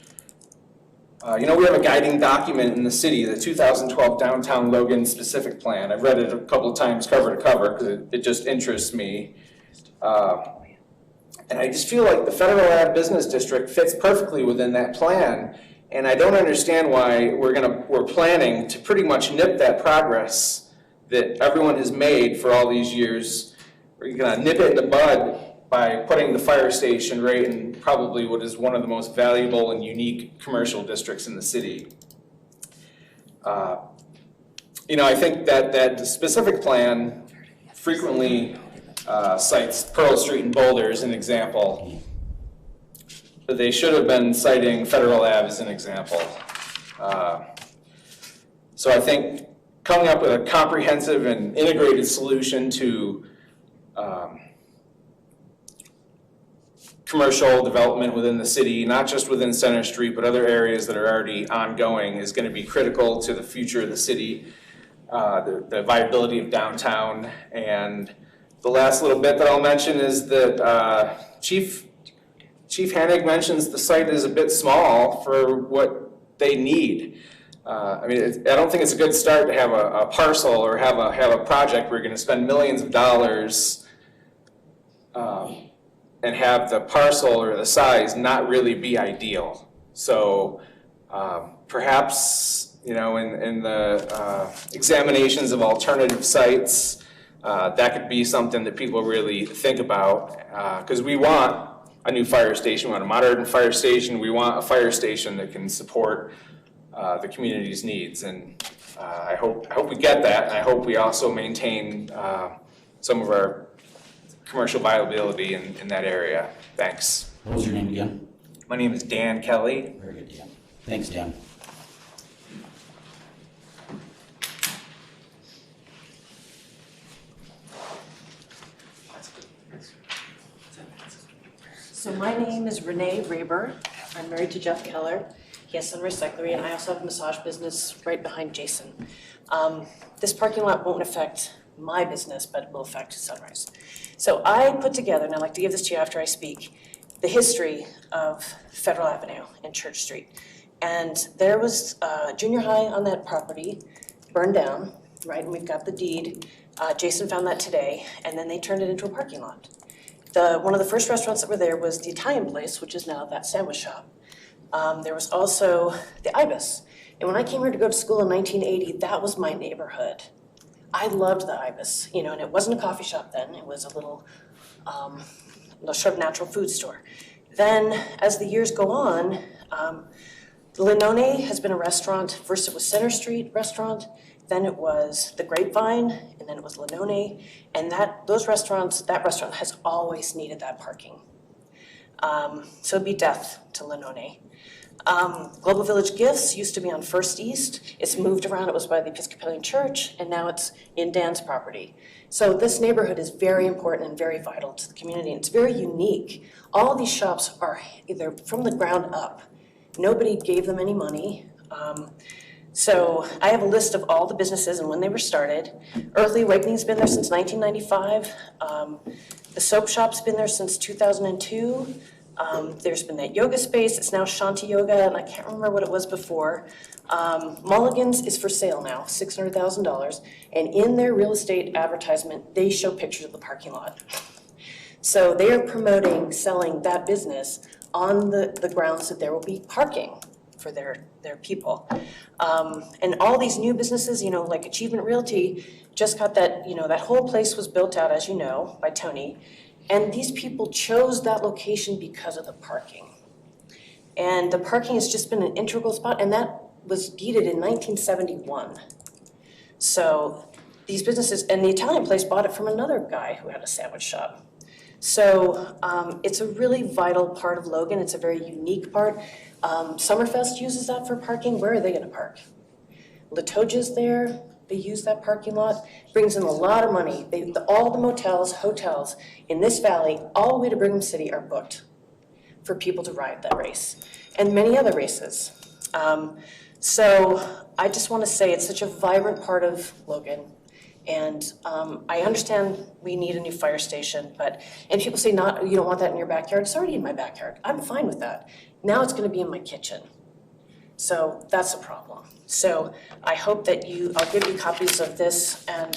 S12: We have a guiding document in the city, the 2012 Downtown Logan Specific Plan. I've read it a couple of times cover to cover because it just interests me. And I just feel like the Federal Ave Business District fits perfectly within that plan. And I don't understand why we're planning to pretty much nip that progress that everyone has made for all these years. We're gonna nip it in the bud by putting the fire station right in probably what is one of the most valuable and unique commercial districts in the city. I think that the specific plan frequently cites Pearl Street and Boulder as an example, but they should have been citing Federal Ave as an example. So I think coming up with a comprehensive and integrated solution to commercial development within the city, not just within Center Street, but other areas that are already ongoing, is going to be critical to the future of the city, the viability of downtown. And the last little bit that I'll mention is that Chief Hanig mentions the site is a bit small for what they need. I don't think it's a good start to have a parcel or have a project where you're going to spend millions of dollars and have the parcel or the size not really be ideal. So perhaps, in the examinations of alternative sites, that could be something that people really think about, because we want a new fire station, we want a modern fire station, we want a fire station that can support the community's needs. And I hope we get that, and I hope we also maintain some of our commercial viability in that area. Thanks.
S6: What was your name again?
S12: My name is Dan Kelly.
S6: Very good, Dan. Thanks, Dan.
S20: So my name is Renee Raber. I'm married to Jeff Keller. He has Sunrise Cyclery, and I also have a massage business right behind Jason. This parking lot won't affect my business, but it will affect Sunrise. So I put together, and I'd like to give this to you after I speak, the history of Federal Avenue and Church Street. And there was a junior high on that property, burned down, right, and we've got the deed. Jason found that today, and then they turned it into a parking lot. One of the first restaurants that were there was the Italian place, which is now that sandwich shop. There was also the Ibis. And when I came here to go to school in 1980, that was my neighborhood. I loved the Ibis, you know, and it wasn't a coffee shop then. It was a little sort of natural food store. Then, as the years go on, the Linone has been a restaurant. First it was Center Street Restaurant, then it was the Grapevine, and then it was Linone. And that restaurant has always needed that parking. So it'd be death to Linone. Global Village Gifts used to be on First East. It's moved around, it was by the Episcopalian Church, and now it's in Dan's property. So this neighborhood is very important and very vital to the community, and it's very unique. All of these shops are either from the ground up. Nobody gave them any money. So I have a list of all the businesses and when they were started. Earthly Awakening's been there since 1995. The soap shop's been there since 2002. There's been that yoga space. It's now Shanti Yoga, and I can't remember what it was before. Mulligan's is for sale now, $600,000. And in their real estate advertisement, they show pictures of the parking lot. So they are promoting selling that business on the grounds that there will be parking for their people. And all these new businesses, you know, like Achievement Realty, just got that, you know, that whole place was built out, as you know, by Tony. And these people chose that location because of the parking. And the parking has just been an integral spot, and that was deeded in 1971. So these businesses, and the Italian place bought it from another guy who had a sandwich shop. So it's a really vital part of Logan. It's a very unique part. Summerfest uses that for parking. Where are they gonna park? Latoja's there. They use that parking lot, brings in a lot of money. All the motels, hotels in this valley, all the way to Brigham City are booked for people to ride that race, and many other races. So I just want to say it's such a vibrant part of Logan, and I understand we need a new fire station, and people say you don't want that in your backyard. It's already in my backyard. I'm fine with that. Now it's going to be in my kitchen. So that's a problem. So I hope that I'll give you copies of this, and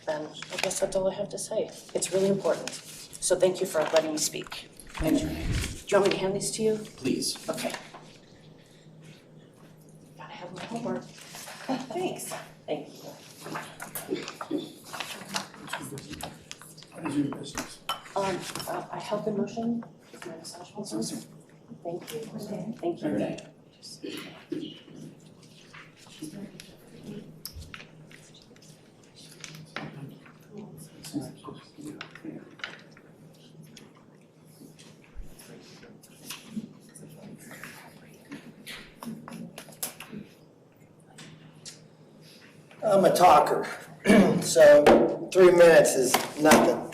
S20: then I guess that's all I have to say. It's really important. So thank you for letting me speak.
S6: Thanks,
S20: Do
S6: Renee.
S20: you want me to hand these to you?
S6: Please.
S20: Okay. Gotta have my homework. Thanks. Thank you.
S4: What is your business?
S20: I help in motion. Is my massage person. Thank you. Thank you.
S6: Renee.
S18: I'm a talker, so 3 minutes is nothing.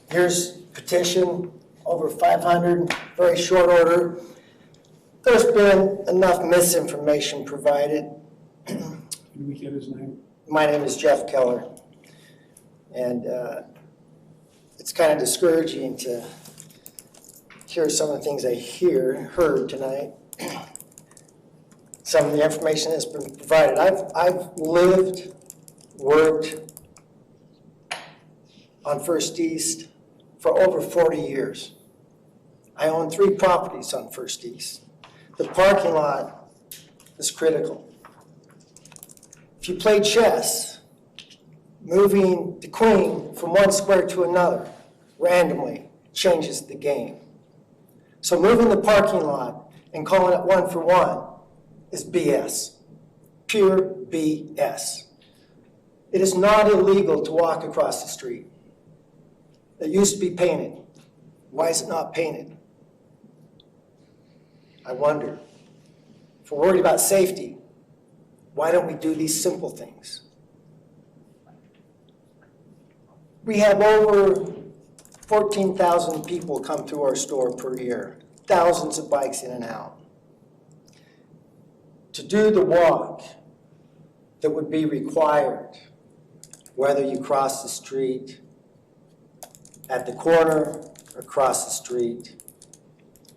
S18: Here's petition, over 500, very short order. There's been enough misinformation provided.
S4: Can we get his name?
S18: My name is Jeff Keller, and it's kind of discouraging to hear some of the things I heard tonight. Some of the information that's been provided. I've lived, worked on First East for over 40 years. I own 3 properties on First East. The parking lot is critical. If you play chess, moving the queen from one square to another randomly changes the game. So moving the parking lot and calling it 1-for-1 is BS, pure BS. It is not illegal to walk across the street. It used to be painted. Why is it not painted? I wonder. If we're worried about safety, why don't we do these simple things? We have over 14,000 people come through our store per year, thousands of bikes in and out. To do the walk that would be required, whether you cross the street at the corner or across the street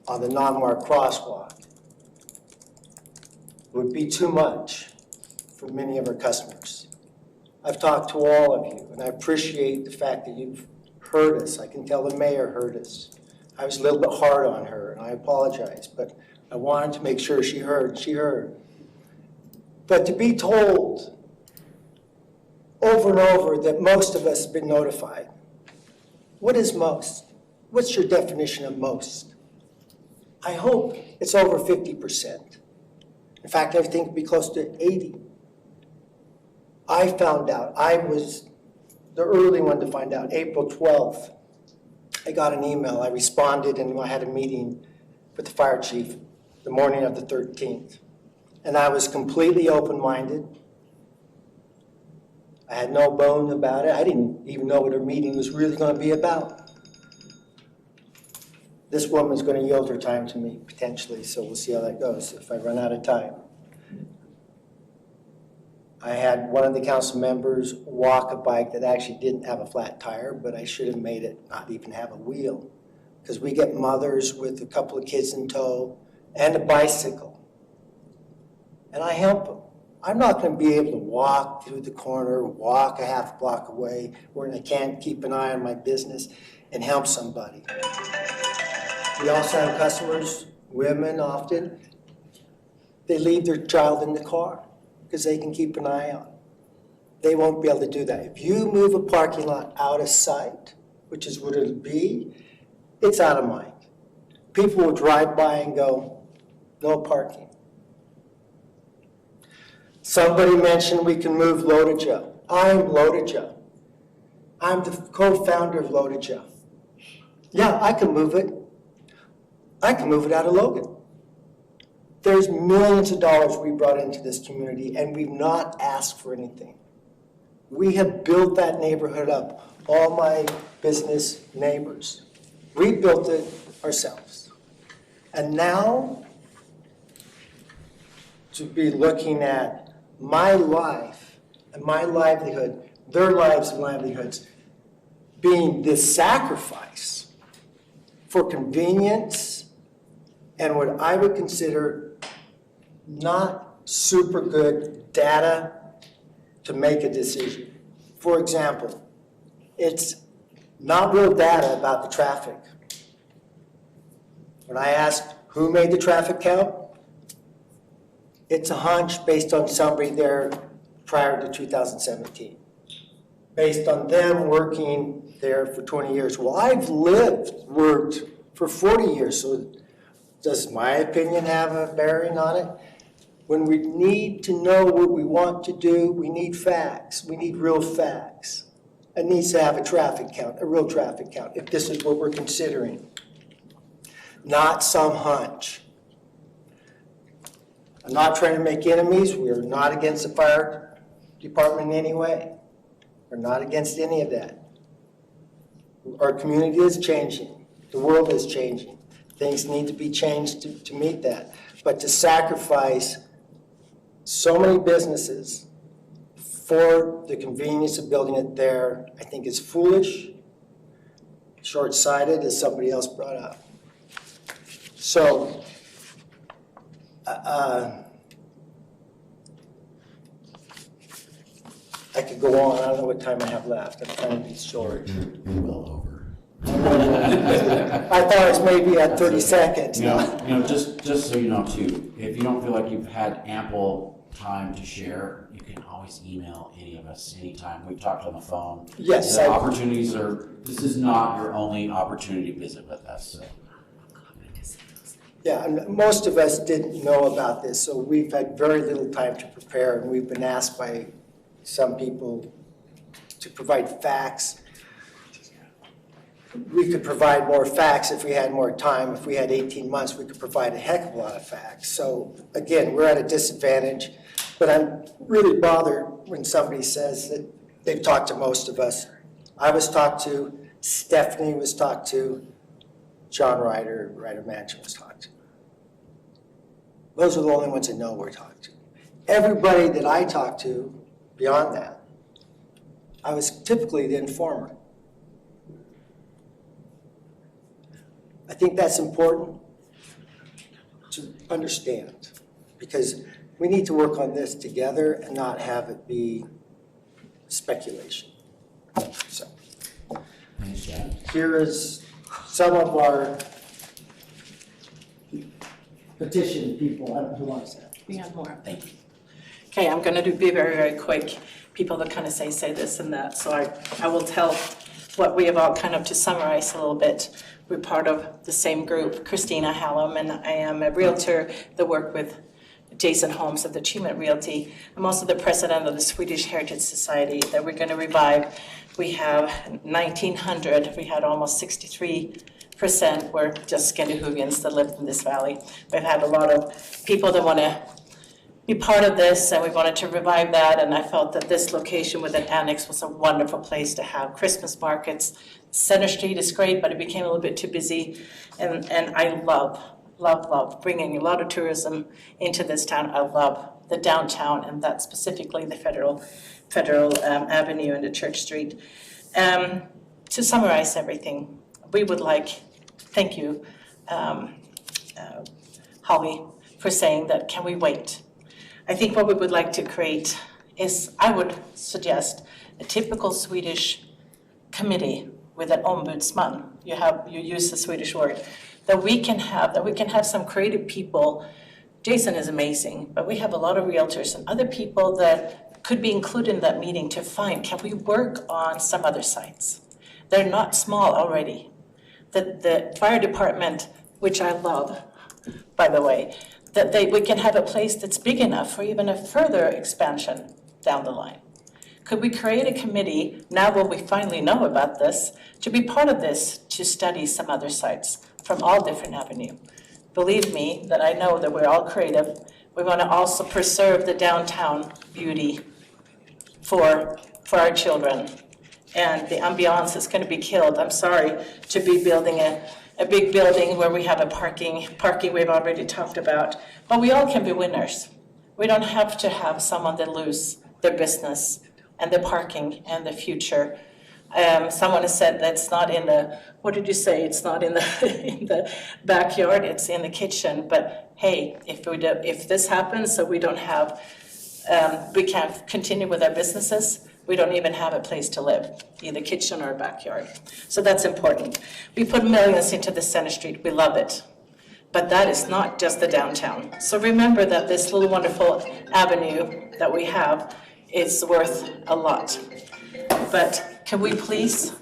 S18: on the non-marked crosswalk, would be too much for many of our customers. I've talked to all of you, and I appreciate the fact that you've heard us. I can tell the mayor heard us. I was a little bit hard on her, and I apologize, but I wanted to make sure she heard. But to be told over and over that most of us have been notified, what is most? What's your definition of most? I hope it's over 50%. In fact, I think it'd be close to 80. I found out, I was the early one to find out, April 12th. I got an email, I responded, and I had a meeting with the fire chief the morning of the 13th. And I was completely open-minded. I had no bone about it. I didn't even know what her meeting was really going to be about. This woman's going to yield her time to me, potentially, so we'll see how that goes if I run out of time. I had one of the council members walk a bike that actually didn't have a flat tire, but I should have made it not even have a wheel. Because we get mothers with a couple of kids in tow and a bicycle. And I help them. I'm not going to be able to walk through the corner, walk a half block away where I can't keep an eye on my business and help somebody. We also have customers, women often, they leave their child in the car because they can keep an eye on it. They won't be able to do that. If you move a parking lot out of sight, which is what it'll be, it's out of mind. People will drive by and go, no parking. Somebody mentioned we can move Lodija. I'm Lodija. I'm the co-founder of Lodija. Yeah, I can move it. I can move it out of Logan. There's millions of dollars we brought into this community, and we've not asked for anything. We have built that neighborhood up, all my business neighbors. We built it ourselves. And now, to be looking at my life and my livelihood, their lives and livelihoods, being this sacrifice for convenience and what I would consider not super good data to make a decision. For example, it's not real data about the traffic. When I asked who made the traffic count, it's a hunch based on somebody there prior to 2017. Based on them working there for 20 years. Well, I've worked for 40 years, so does my opinion have a bearing on it? When we need to know what we want to do, we need facts. We need real facts. It needs to have a traffic count, a real traffic count, if this is what we're considering. Not some hunch. I'm not trying to make enemies. We are not against the fire department in any way. We're not against any of that. Our community is changing. The world is changing. Things need to be changed to meet that. But to sacrifice so many businesses for the convenience of building it there, I think is foolish, short-sighted, as somebody else brought up. So, I could go on. I don't know what time I have left. I'm trying to be short.
S6: You're well over.
S18: I thought it was maybe at 30 seconds.
S6: Just so you know too, if you don't feel like you've had ample time to share, you can always email any of us anytime. We've talked on the phone.
S18: Yes.
S6: The opportunities this is not your only opportunity to visit with us, so.
S18: Yeah, and most of us didn't know about this, so we've had very little time to prepare, and we've been asked by some people to provide facts. We could provide more facts if we had more time. If we had 18 months, we could provide a heck of a lot of facts. So again, we're at a disadvantage, but I'm really bothered when somebody says that they've talked to most of us. I was talked to, Stephanie was talked to, John Ryder Mansion was talked to. Those are the only ones that know we're talked to. Everybody that I talked to, beyond that, I was typically the informer. I think that's important to understand because we need to work on this together and not have it be speculation. So,
S6: Thanks, Chad.
S18: here is
S21: some of our petition people, I don't know who wants that.
S20: We have more.
S6: Thank you.
S20: Okay, I'm gonna be very, very quick. People that kind of say this and that, so I will tell what we have all kind of to summarize a little bit. We're part of the same group, Christina Hallam, and I am a realtor that work with Jason Holmes of the Achievement Realty. I'm also the president of the Swedish Heritage Society that we're gonna revive. We have 1,900, we had almost 63% were just Scandinavians that lived in this valley. We've had a lot of people that wanna be part of this, and we wanted to revive that, and I felt that this location with an annex was a wonderful place to have Christmas markets. Center Street is great, but it became a little bit too busy, and I love bringing a lot of tourism into this town. I love the downtown, and that specifically the Federal Avenue and the Church Street. To summarize everything, we would thank you, Holly, for saying that can we wait? I think what we would like to create is, I would suggest, a typical Swedish committee with an ombudsman. You use the Swedish word, that we can have some creative people. Jason is amazing, but we have a lot of realtors and other people that could be included in that meeting to find, can we work on some other sites? They're not small already. The fire department, which I love, by the way, that we can have a place that's big enough for even a further expansion down the line. Could we create a committee, now that we finally know about this, to be part of this, to study some other sites from all different avenues? Believe me, that I know that we're all creative. We want to also preserve the downtown beauty for our children. And the ambiance is going to be killed. I'm sorry to be building a big building where we have a parking we've already talked about, but we all can be winners. We don't have to have someone that lose their business and the parking and the future. Someone has said that's not in the, what did you say? It's not in the backyard, it's in the kitchen. But hey, if this happens, so we don't have, we can't continue with our businesses, we don't even have a place to live, either kitchen or backyard. So that's important. We put millions into the Center Street, we love it. But that is not just the downtown. So remember that this little wonderful avenue that we have is worth a lot. But can we please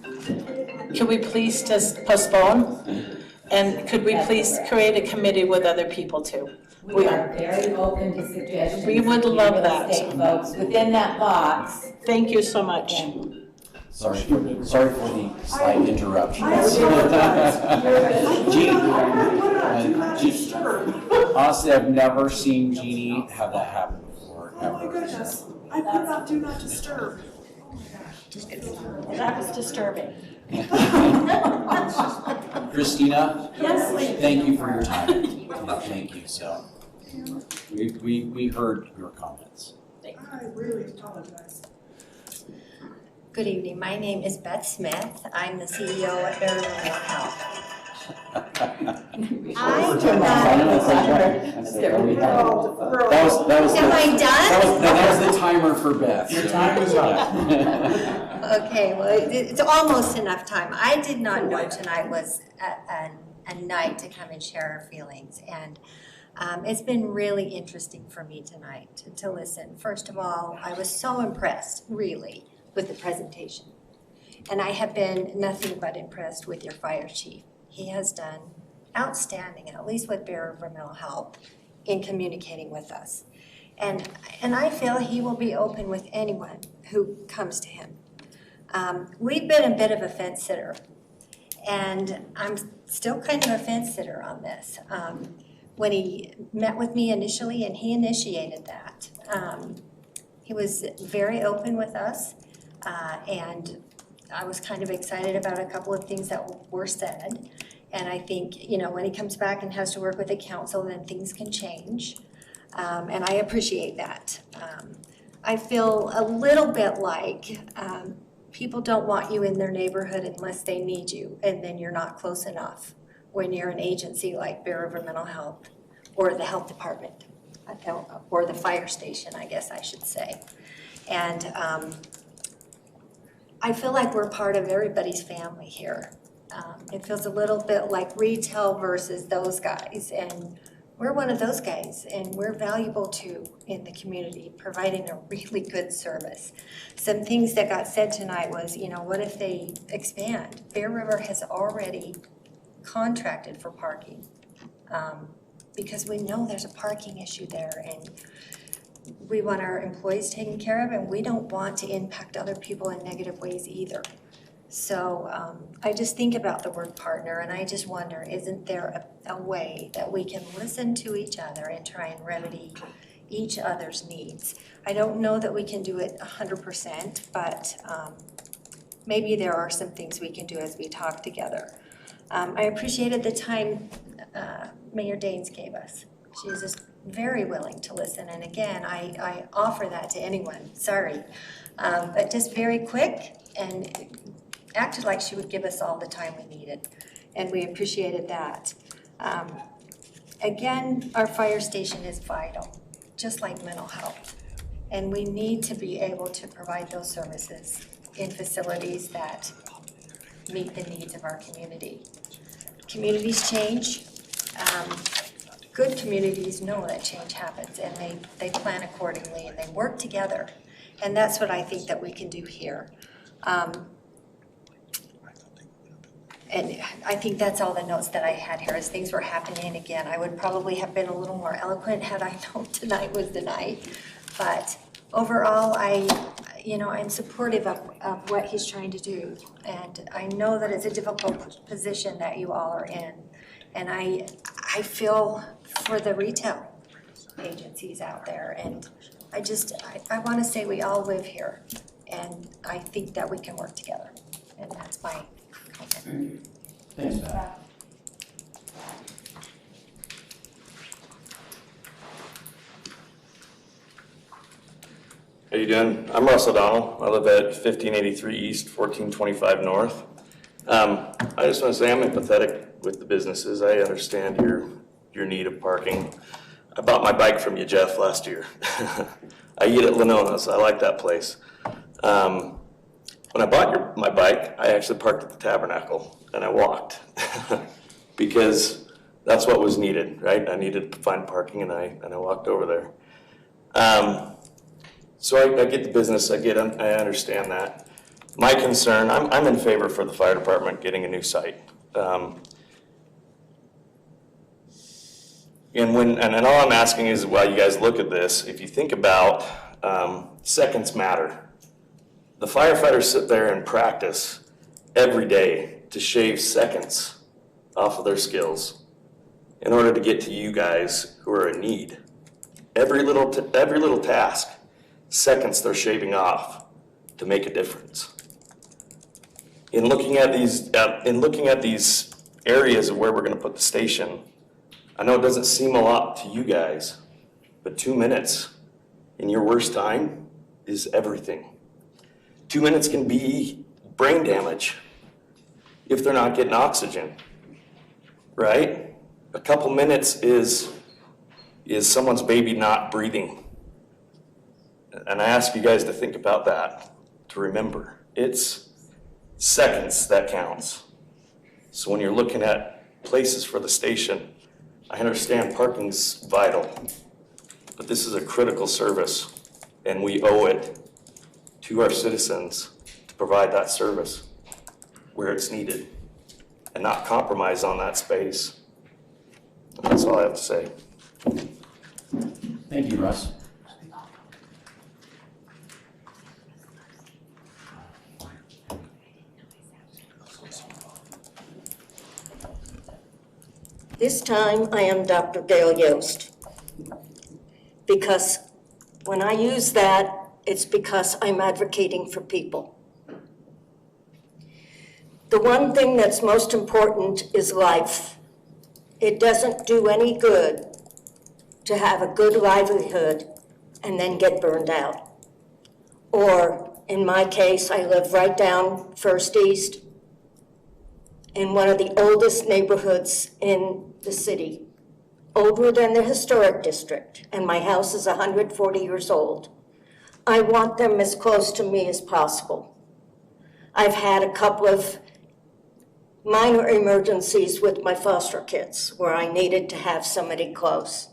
S20: just postpone? And could we please create a committee with other people too?
S5: We are very open to suggestions.
S20: We would love that.
S5: Folks, within that box.
S20: Thank you so much.
S6: Sorry for the slight interruption. Honestly, I've never seen Jeannie have that happen before.
S1: Oh my goodness, I put on Do Not Disturb.
S3: That was disturbing.
S6: Christina?
S3: Yes, please.
S6: Thank you for your time. Thank you, so. We heard your comments.
S1: I really apologize.
S22: Good evening. My name is Beth Smith. I'm the CEO at Better Memorial Health. Am I done?
S6: That was the timer for Beth.
S22: Your time is up. Okay, well, it's almost enough time. I did not know tonight was a night to come and share our feelings. And it's been really interesting for me tonight to listen. First of all, I was so impressed, really, with the presentation. And I have been nothing but impressed with your fire chief. He has done outstanding, at least with Bear River Mental Health, in communicating with us. And I feel he will be open with anyone who comes to him. We've been a bit of a fence sitter, and I'm still kind of a fence sitter on this. When he met with me initially, and he initiated that, he was very open with us, and I was kind of excited about a couple of things that were said. And I think, when he comes back and has to work with the council, then things can change. And I appreciate that. I feel a little bit like people don't want you in their neighborhood unless they need you, and then you're not close enough when you're an agency like Bear River Mental Health or the health department or the fire station, I guess I should say. And I feel like we're part of everybody's family here. It feels a little bit like retail versus those guys, and we're one of those guys, and we're valuable too in the community, providing a really good service. Some things that got said tonight was, what if they expand? Bear River has already contracted for parking, because we know there's a parking issue there, and we want our employees taken care of, and we don't want to impact other people in negative ways either. So I just think about the word partner, and I just wonder, isn't there a way that we can listen to each other and try and remedy each other's needs? I don't know that we can do it 100%, but maybe there are some things we can do as we talk together. I appreciated the time Mayor Daines gave us. She was just very willing to listen, and again, I offer that to anyone, sorry. But just very quick, and acted like she would give us all the time we needed, and we appreciated that. Again, our fire station is vital, just like mental health, and we need to be able to provide those services in facilities that meet the needs of our community. Communities change. Good communities know that change happens, and they plan accordingly, and they work together, and that's what I think that we can do here. And I think that's all the notes that I had here as things were happening. Again, I would probably have been a little more eloquent had I known tonight was the night. But overall, I'm supportive of what he's trying to do. And I know that it's a difficult position that you all are in. And I feel for the retail agencies out there. And I want to say we all live here. And I think that we can work together. And that's my comment.
S21: Thanks, Pat.
S11: How you doing? I'm Russ O'Donnell. I live at 1583 East, 1425 North. I just want to say I'm empathetic with the businesses. I understand your need of parking. I bought my bike from you, Jeff, last year. I eat at Lenona's. I like that place. When I bought my bike, I actually parked at the Tabernacle and I walked because that's what was needed, right? I needed to find parking and I walked over there. So I get the business, I understand that. My concern, I'm in favor for the fire department getting a new site. And all I'm asking is, while you guys look at this, if you think about seconds matter. The firefighters sit there and practice every day to shave seconds off of their skills in order to get to you guys who are in need. Every little task, seconds they're shaving off to make a difference. In looking at these areas of where we're going to put the station, I know it doesn't seem a lot to you guys, but 2 minutes in your worst time is everything. 2 minutes can be brain damage if they're not getting oxygen, right? A couple minutes is someone's baby not breathing. And I ask you guys to think about that, to remember. It's seconds that counts. So when you're looking at places for the station, I understand parking's vital, but this is a critical service, and we owe it to our citizens to provide that service where it's needed and not compromise on that space. That's all I have to say.
S6: Thank you, Russ.
S9: This time I am Dr. Gail Yost, because when I use that, it's because I'm advocating for people. The one thing that's most important is life. It doesn't do any good to have a good livelihood and then get burned out. Or, in my case, I live right down First East in one of the oldest neighborhoods in the city, older than the historic district, and my house is 140 years old. I want them as close to me as possible. I've had a couple of minor emergencies with my foster kids where I needed to have somebody close.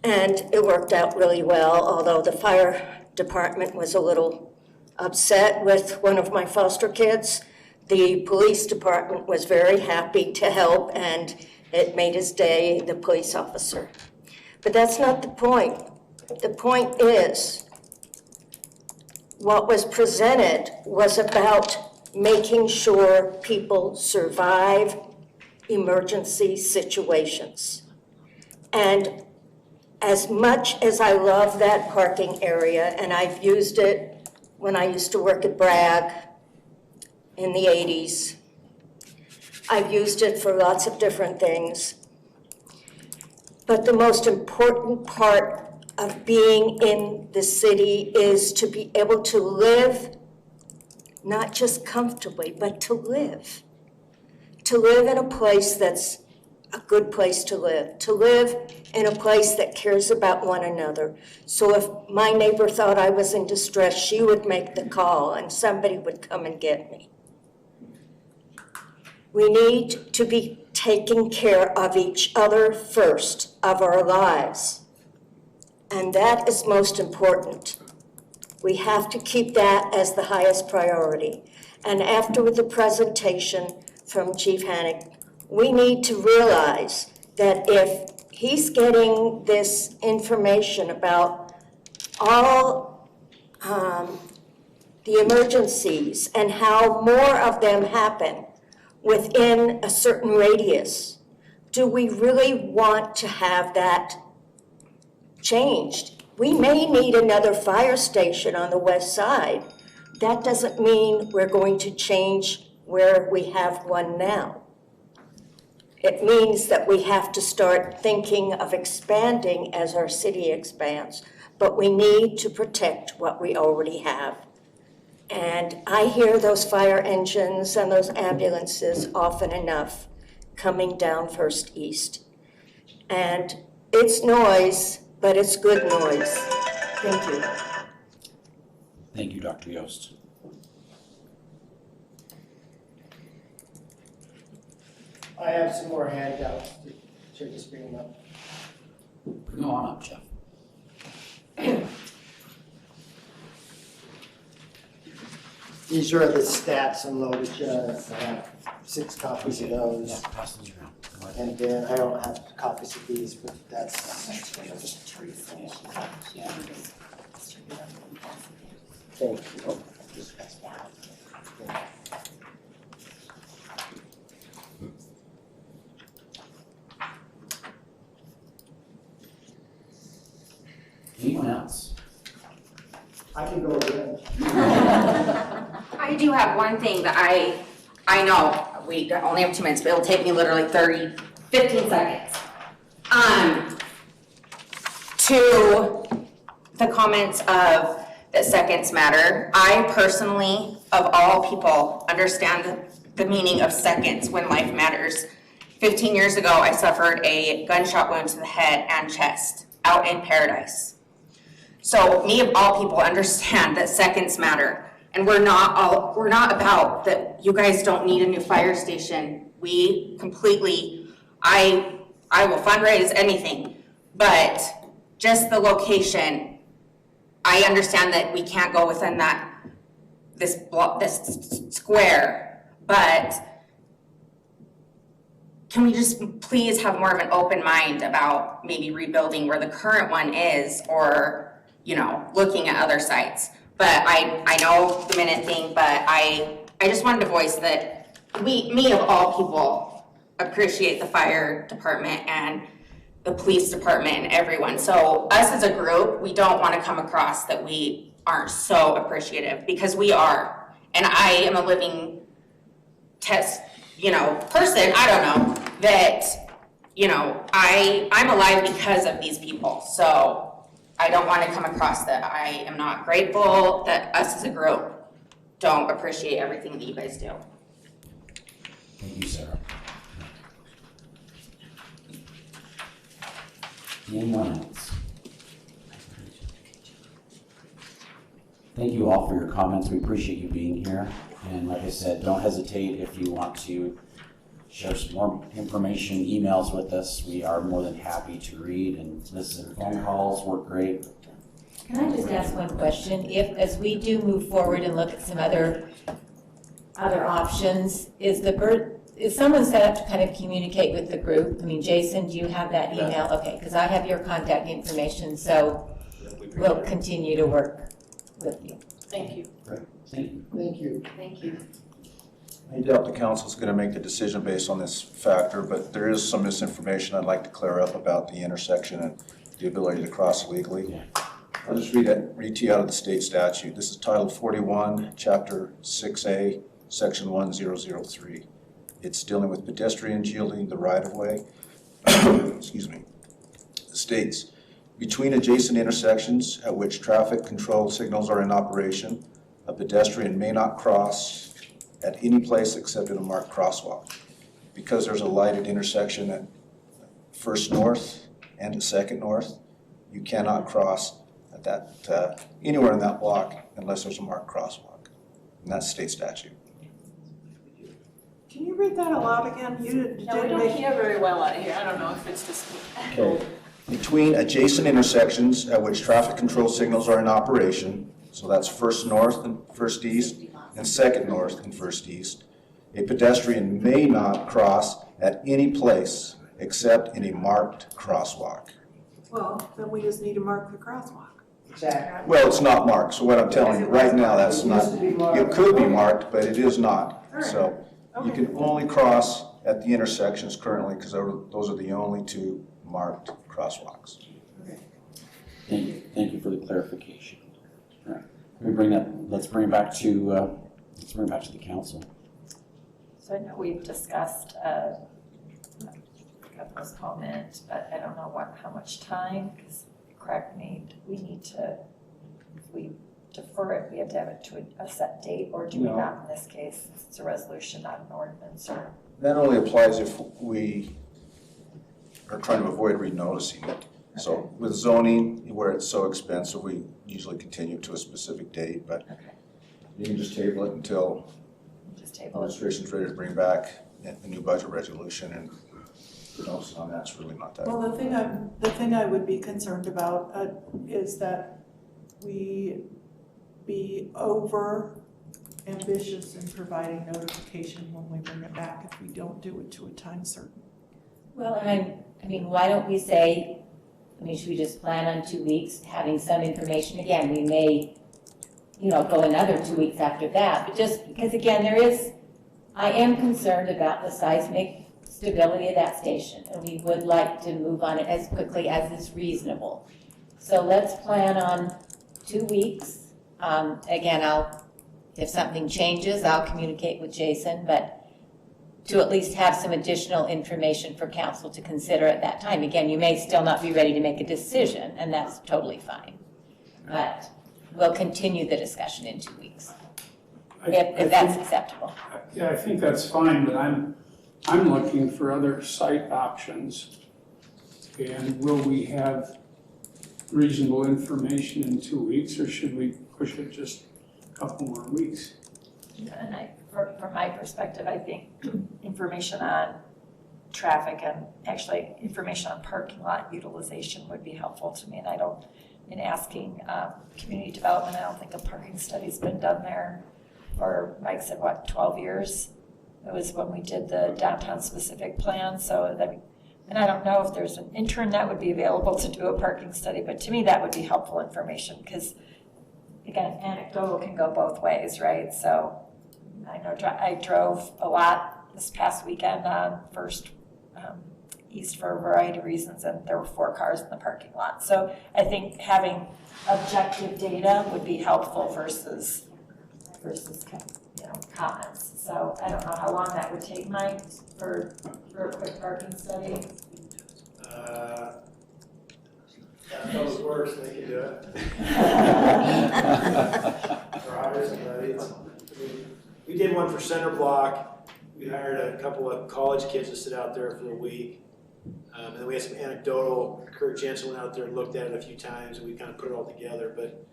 S9: And it worked out really well, although the fire department was a little upset with one of my foster kids. The police department was very happy to help, and it made his day, the police officer. But that's not the point. The point is, what was presented was about making sure people survive emergency situations. And as much as I love that parking area, and I've used it when I used to work at Bragg in the 80s, I've used it for lots of different things. But the most important part of being in the city is to be able to live, not just comfortably, but to live. To live in a place that's a good place to live in a place that cares about one another. So if my neighbor thought I was in distress, she would make the call and somebody would come and get me. We need to be taking care of each other first, of our lives. And that is most important. We have to keep that as the highest priority. And after the presentation from Chief Hannick, we need to realize that if he's getting this information about all the emergencies and how more of them happen within a certain radius, do we really want to have that changed? We may need another fire station on the west side. That doesn't mean we're going to change where we have one now. It means that we have to start thinking of expanding as our city expands, but we need to protect what we already have. And I hear those fire engines and those ambulances often enough coming down First East. And it's noise, but it's good noise. Thank you.
S6: Thank you, Dr. Yost.
S21: I have some more handouts to just bring up.
S6: Bring on up, Jeff.
S21: These are the stats unloaded. I have 6 copies of those.
S6: Yeah, pass those around.
S21: And then I don't have copies of these, but that's. Thank you. Oh, just pass it out. Yeah.
S6: Anyone else?
S21: I can go again.
S2: I do have one thing that I know, we only have 2 minutes, but it'll take me literally 15 seconds. To the comments of that seconds matter, I personally, of all people, understand the meaning of seconds when life matters. 15 years ago, I suffered a gunshot wound to the head and chest out in Paradise. So me of all people understand that seconds matter. And we're not about that you guys don't need a new fire station. We completely, I will fundraise anything, but just the location, I understand that we can't go within this square, but can we just please have more of an open mind about maybe rebuilding where the current one is, or looking at other sites? But I know the minute thing, but I just wanted to voice that me of all people appreciate the fire department and the police department and everyone. So us as a group, we don't want to come across that we aren't so appreciative, because we are. And I am a living person, I don't know, that, I'm alive because of these people. So I don't want to come across that I am not grateful that us as a group don't appreciate everything that you guys do.
S6: Thank you, Sarah. Anyone else? Thank you all for your comments. We appreciate you being here. And like I said, don't hesitate if you want to share some more information, emails with us. We are more than happy to read and listen. Phone calls work great.
S5: Can I just ask one question? If, as we do move forward and look at some other options, is someone set up to kind of communicate with the group? I mean, Jason, do you have that email? Okay, because I have your contact information, so we'll continue to work with you.
S1: Thank you.
S6: Great. Thank you.
S21: Thank you.
S5: Thank you.
S7: I doubt the council's going to make the decision based on this factor, but there is some misinformation I'd like to clear up about the intersection and the ability to cross legally. I'll just read to you out of the state statute. This is Title 41, Chapter 6A, Section 1003. It's dealing with pedestrians yielding the right-of-way. Excuse me. It states, between adjacent intersections at which traffic control signals are in operation, a pedestrian may not cross at any place except in a marked crosswalk. Because there's a lighted intersection at First North and at Second North, you cannot cross at that anywhere in that block unless there's a marked crosswalk. And that's state statute.
S1: Can you read that aloud again? You didn't.
S8: No, we don't hear very well out here. I don't know if it's just me.
S7: Okay. Between adjacent intersections at which traffic control signals are in operation, so that's First North and First East, and Second North and First East, a pedestrian may not cross at any place except in a marked crosswalk.
S1: Well, then we just need to mark the crosswalk.
S21: Exactly.
S7: Well, it's not marked, so what I'm telling you right now, that's not, it could be marked, but it is not. So you can only cross at the intersections currently because those are the only two marked crosswalks.
S6: Thank you for the clarification. All right. Let's bring it back to the council.
S3: So I know we've discussed governor's comment, but I don't know how much time, because correct me, we need to, if we defer it, we have to have it to a set date, or do we
S7: No.
S3: not in this case? It's a resolution, not an ordinance, or?
S7: That only applies if we are trying to avoid renoticing it. So with zoning, where it's so expensive, we usually continue to a specific date, but you can just table it until administration's ready to bring back a new budget resolution, and the notice on that's really not that.
S1: Well, the thing I would be concerned about is that we be over ambitious in providing notification when we bring it back if we don't do it to a time certain.
S5: Well, and I mean, why don't we say, should we just plan on 2 weeks, having some information? Again, we may, go another 2 weeks after that, but just because, again, I am concerned about the seismic stability of that station, and we would like to move on it as quickly as is reasonable. So let's plan on 2 weeks. Again, if something changes, I'll communicate with Jason, but to at least have some additional information for council to consider at that time. Again, you may still not be ready to make a decision, and that's totally fine. But we'll continue the discussion in 2 weeks, if that's acceptable.
S4: Yeah, I think that's fine, but I'm looking for other site options. And will we have reasonable information in 2 weeks, or should we push it just a couple more weeks?
S3: And from my perspective, I think information on traffic and actually information on parking lot utilization would be helpful to me. And in asking community development, I don't think a parking study's been done there for, Mike said, 12 years? It was when we did the downtown specific plan. And I don't know if there's an intern that would be available to do a parking study, but to me that would be helpful information because, again, anecdotal can go both ways, right? So I know I drove a lot this past weekend on First East for a variety of reasons, and there were 4 cars in the parking lot. So I think having objective data would be helpful versus comments. So I don't know how long that would take, Mike, for a quick parking study.
S10: Public Works, they can do it. Drivers and buddies. We did one for Center Block. We hired a couple of college kids to sit out there for a week. And then we had some anecdotal. Kurt Jensen went out there and looked at it a few times, and we kind of put it all together. But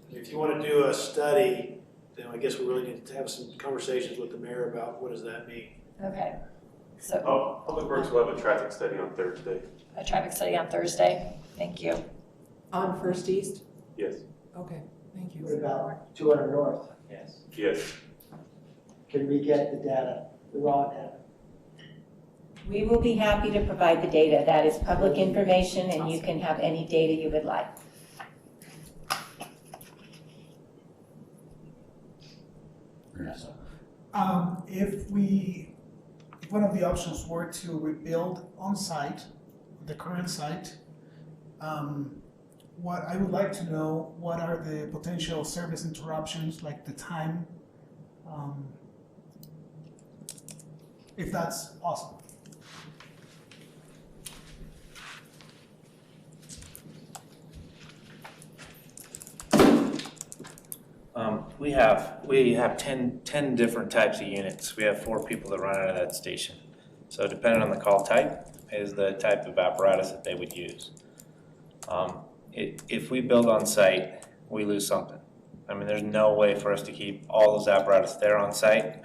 S10: if you want to do a study then I guess we really need to have some conversations with the mayor about what does that mean.
S3: Okay, so
S17: Public Works will have a traffic study on Thursday.
S3: a traffic study on Thursday, thank you.
S1: On First East?
S17: Yes.
S1: Okay, thank you.
S21: What about 200 North?
S17: Yes. Yes.
S21: Can we get the data, the raw data?
S5: We will be happy to provide the data. That is public information, and you can have any data you would like.
S13: If one of the options were to rebuild on site, the current site, what I would like to know, what are the potential service interruptions, like the time, if that's possible.
S12: We have 10 different types of units. We have 4 people that run out of that station. So depending on the call type is the type of apparatus that they would use. If we build on site, we lose something. I mean, there's no way for us to keep all those apparatus there on site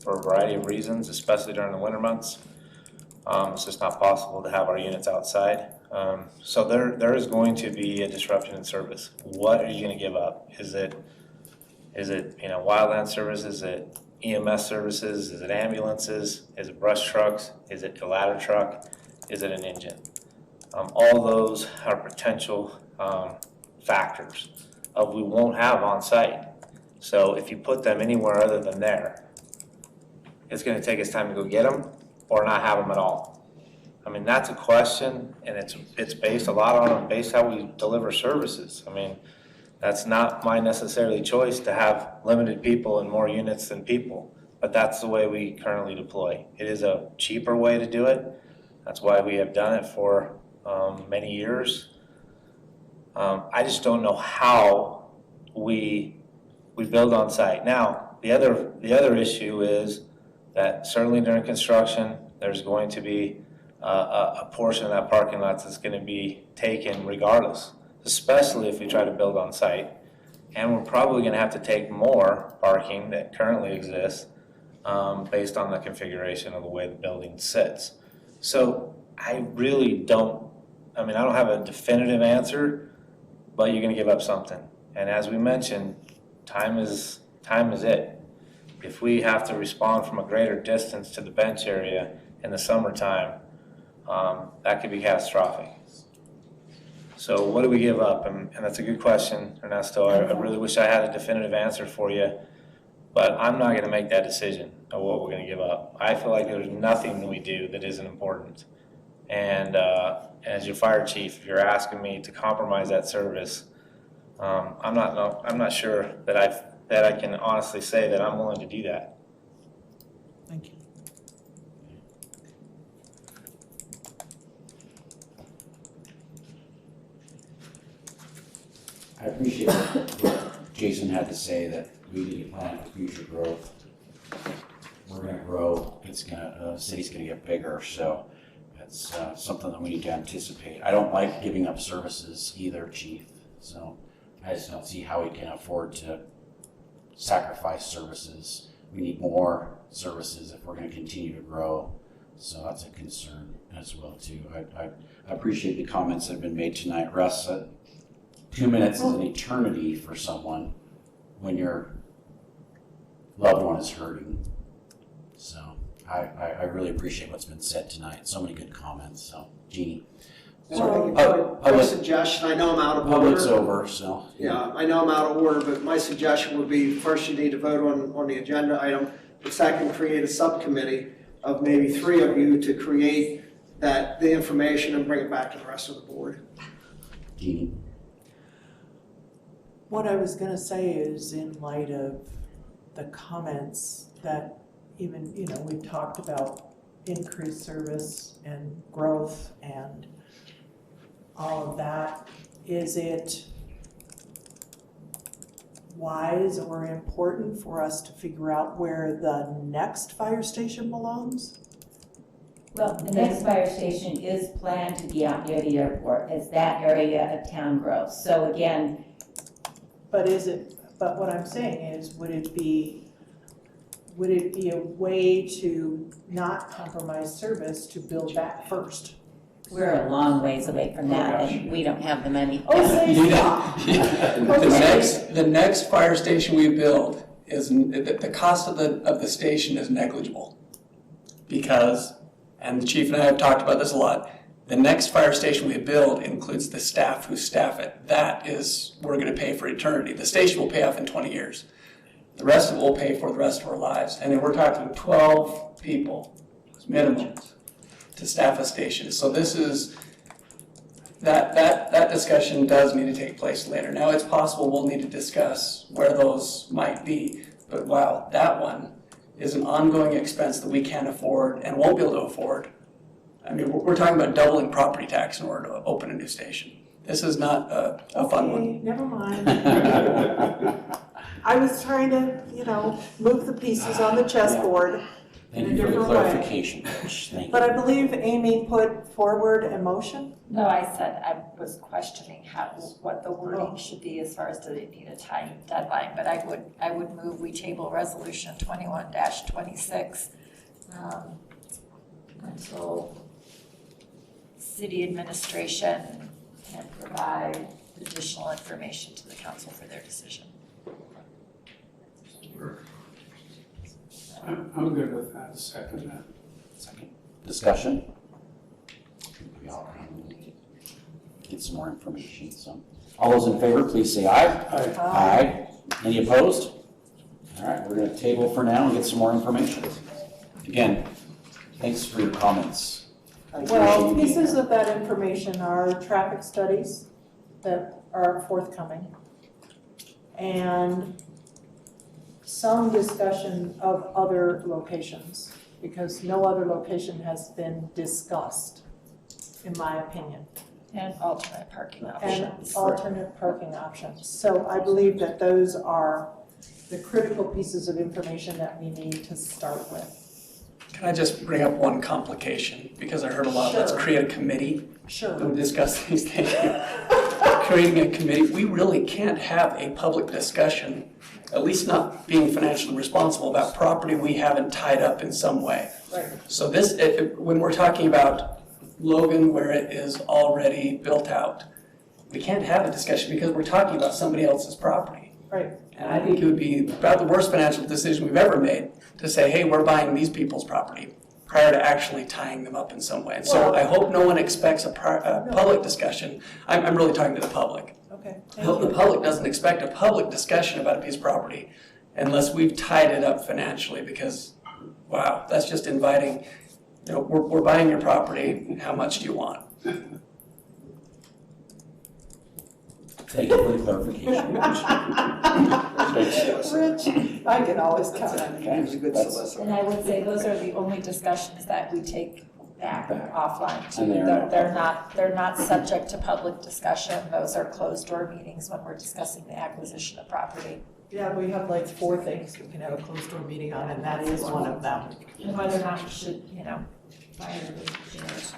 S12: for a variety of reasons, especially during the winter months. It's just not possible to have our units outside. So there is going to be a disruption in service. What are you going to give up? Is it wildland services? Is it EMS services? Is it ambulances? Is it brush trucks? Is it a ladder truck? Is it an engine? All those are potential factors of we won't have on site. So if you put them anywhere other than there, it's going to take us time to go get them or not have them at all. I mean, that's a question, and it's based a lot on how we deliver services. I mean, that's not my necessarily choice to have limited people and more units than people, but that's the way we currently deploy. It is a cheaper way to do it. That's why we have done it for many years. I just don't know how we build on site. Now, the other issue is that certainly during construction, there's going to be a portion of that parking lot that's going to be taken regardless, especially if we try to build on site. And we're probably going to have to take more parking that currently exists based on the configuration of the way the building sits. So I really don't I don't have a definitive answer, but you're going to give up something. And as we mentioned, time is it. If we have to respond from a greater distance to the bench area in the summertime, that could be catastrophic. So what do we give up? And that's a good question, Ernesto. I really wish I had a definitive answer for you, but I'm not going to make that decision of what we're going to give up. I feel like there's nothing we do that isn't important. And as your fire chief, if you're asking me to compromise that service, I'm not sure that I can honestly say that I'm willing to do that.
S13: Thank you.
S6: I appreciate what Jason had to say, that we need to plan for future growth. We're going to grow. The city's going to get bigger, so it's something that we need to anticipate. I don't like giving up services either, Chief. So I just don't see how we can afford to sacrifice services. We need more services if we're going to continue to grow. So that's a concern as well too. I appreciate the comments that have been made tonight, Russ. 2 minutes is an eternity for someone when your loved one is hurting. So I really appreciate what's been said tonight. So many good comments. So, Jeannie.
S18: My suggestion, I know I'm out of order.
S6: Public's over, so.
S18: Yeah, I know I'm out of order, but my suggestion would be, first you need to vote on the agenda item, but second, create a subcommittee of maybe 3 of you to create the information and bring it back to the rest of the board.
S6: Jeannie.
S1: What I was gonna say is, in light of the comments that even, we've talked about increased service and growth and all of that, is it wise or important for us to figure out where the next fire station belongs?
S5: Well, the next fire station is planned to be out near the airport as that area of town grows. So again.
S1: But is it But what I'm saying is, would it be a way to not compromise service to build that first?
S5: We're a long ways away from that, and we don't have the money.
S1: Oh, say stop.
S15: The next fire station we build is, the cost of the station is negligible. Because, and the chief and I have talked about this a lot, the next fire station we build includes the staff who staff it. That is, we're gonna pay for eternity. The station will pay off in 20 years. The rest of it we'll pay for the rest of our lives. And then we're talking 12 people, minimum, to staff a station. So this is, that discussion does need to take place later. Now it's possible we'll need to discuss where those might be. But wow, that one is an ongoing expense that we can't afford and won't be able to afford. I mean, we're talking about doubling property tax in order to open a new station. This is not a fun one.
S1: Never mind. I was trying to, move the pieces on the chessboard in a different way.
S6: Clarification, Rich. Thank you.
S1: But I believe Amy put forward a motion.
S3: No, I said I was questioning what the wording should be as far as do they need a time deadline, but I would move we table resolution 21-26 until city administration can provide additional information to the council for their decision.
S4: I'm good with that, second that.
S6: Second. Discussion? We all get some more information, so. All those in favor, please say aye.
S4: Aye.
S6: Aye. Any opposed? All right, we're gonna table for now and get some more information. Again, thanks for your comments. I
S1: Well,
S6: appreciate you being
S1: pieces
S6: here.
S1: of that information are traffic studies that are forthcoming, and some discussion of other locations, because no other location has been discussed, in my opinion.
S3: And alternate parking
S1: And
S3: options.
S1: alternate parking options. So I believe that those are the critical pieces of information that we need to start with.
S15: Can I just bring up one complication? Because I heard a lot, let's
S1: Sure.
S15: create a committee
S1: Sure.
S15: to discuss these things. Creating a committee, we really can't have a public discussion, at least not being financially responsible, about property we haven't tied up in some way.
S1: Right.
S15: So this, when we're talking about Logan where it is already built out, we can't have a discussion because we're talking about somebody else's property.
S1: Right.
S15: And I think it would be about the worst financial decision we've ever made to say, hey, we're buying these people's property prior to actually tying them up in some way. And so I hope no one expects a public discussion. I'm really talking to the public.
S1: Okay.
S15: I hope the public doesn't expect a public discussion about a piece of property unless we've tied it up financially, because, wow, that's just inviting, we're buying your property, how much do you want?
S6: Thank you for the clarification.
S1: Rich, I can always count on you.
S6: Okay,
S1: Good
S6: that's-
S1: solicitor.
S3: And I would say those are the only discussions that we take back offline too.
S6: And
S3: They're not subject to public discussion. Those are closed door meetings when we're discussing the acquisition of property.
S1: Yeah, we have like 4 things we can have a closed door meeting on, and that is one of them.
S3: And whether or not we should, fire the sheriff.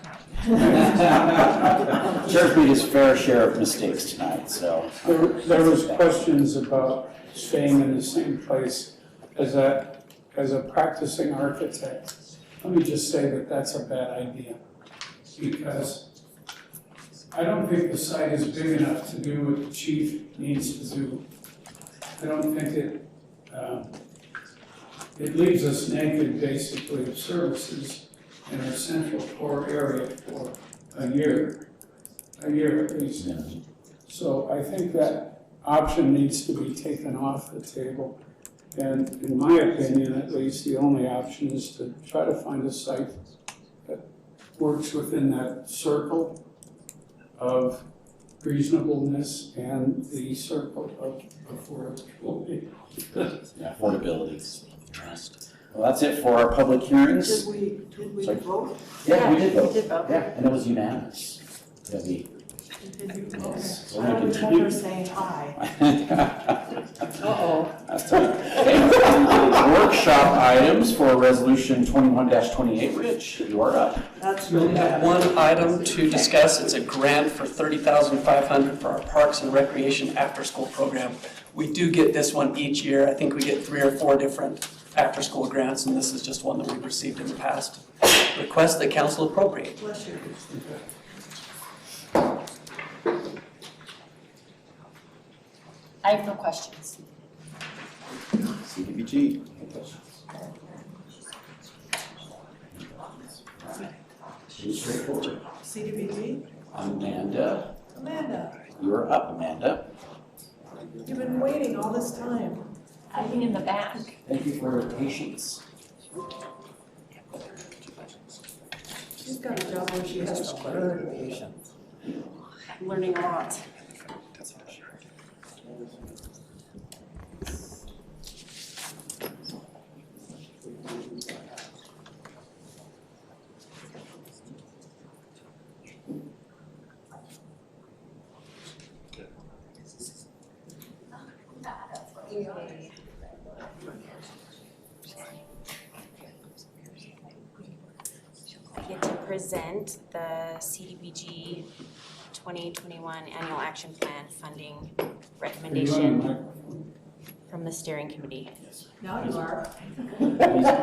S6: Sheriff made his fair share of mistakes tonight, so.
S4: There was questions about staying in the same place as a practicing architect. Let me just say that that's a bad idea, because I don't think the site is big enough to do what the chief needs to do. I don't think it leaves us naked, basically, of services in our central core area for a year at least. So I think that option needs to be taken off the table. And in my opinion, at least, the only option is to try to find a site that works within that circle of reasonableness and the circle of affordability.
S6: Yeah, affordability, trust. Well, that's it for our public hearings.
S1: Did we
S6: Sorry.
S1: vote?
S6: Yeah, we did vote.
S1: We did vote.
S6: Yeah, and it was unanimous. That we.
S1: So I don't remember saying aye. Uh-oh.
S6: That's it. Workshop items for resolution 21-28. Rich, you are up.
S1: That's
S15: We only have one item to discuss. It's a grant for $30,500 for our Parks and Recreation after-school program. We do get this one each year. I think we get 3 or 4 different after-school grants, and this is just one that we've received in the past. Request that council appropriate.
S1: Bless you.
S20: I have no questions.
S6: CDBG. Pretty straightforward.
S1: CDBG?
S6: Amanda,
S1: Amanda,
S6: you're up, Amanda.
S1: you've been waiting all this time.
S3: Hiding in the back.
S6: Thank you for your patience.
S1: She's got a job where she has to learn patience.
S20: I'm learning a lot.
S2: I get to present the CDBG 2021 Annual Action Plan Funding Recommendation from the steering committee.
S1: Now you are.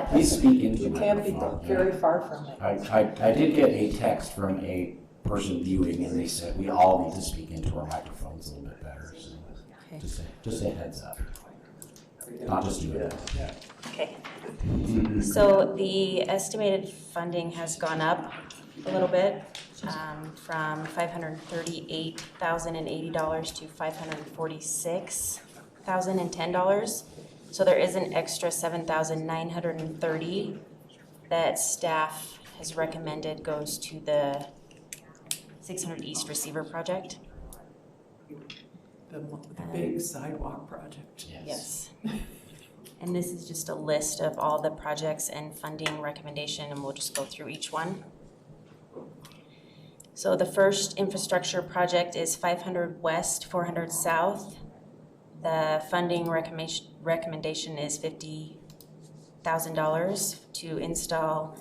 S6: Please speak into
S1: You
S6: the
S1: can't be
S6: microphone.
S1: very far from it.
S6: I did get a text from a person viewing, and they said we all need to speak into our microphones a little bit better. So just a heads up. Not just you.
S2: Okay. So the estimated funding has gone up a little bit, from $538,080 to $546,010. So there is an extra $7,930 that staff has recommended goes to the 600 East Receiver Project.
S1: The big sidewalk project.
S2: Yes. And this is just a list of all the projects and funding recommendation, and we'll just go through each one. So the first infrastructure project is 500 West, 400 South. The funding recommendation is $50,000 to install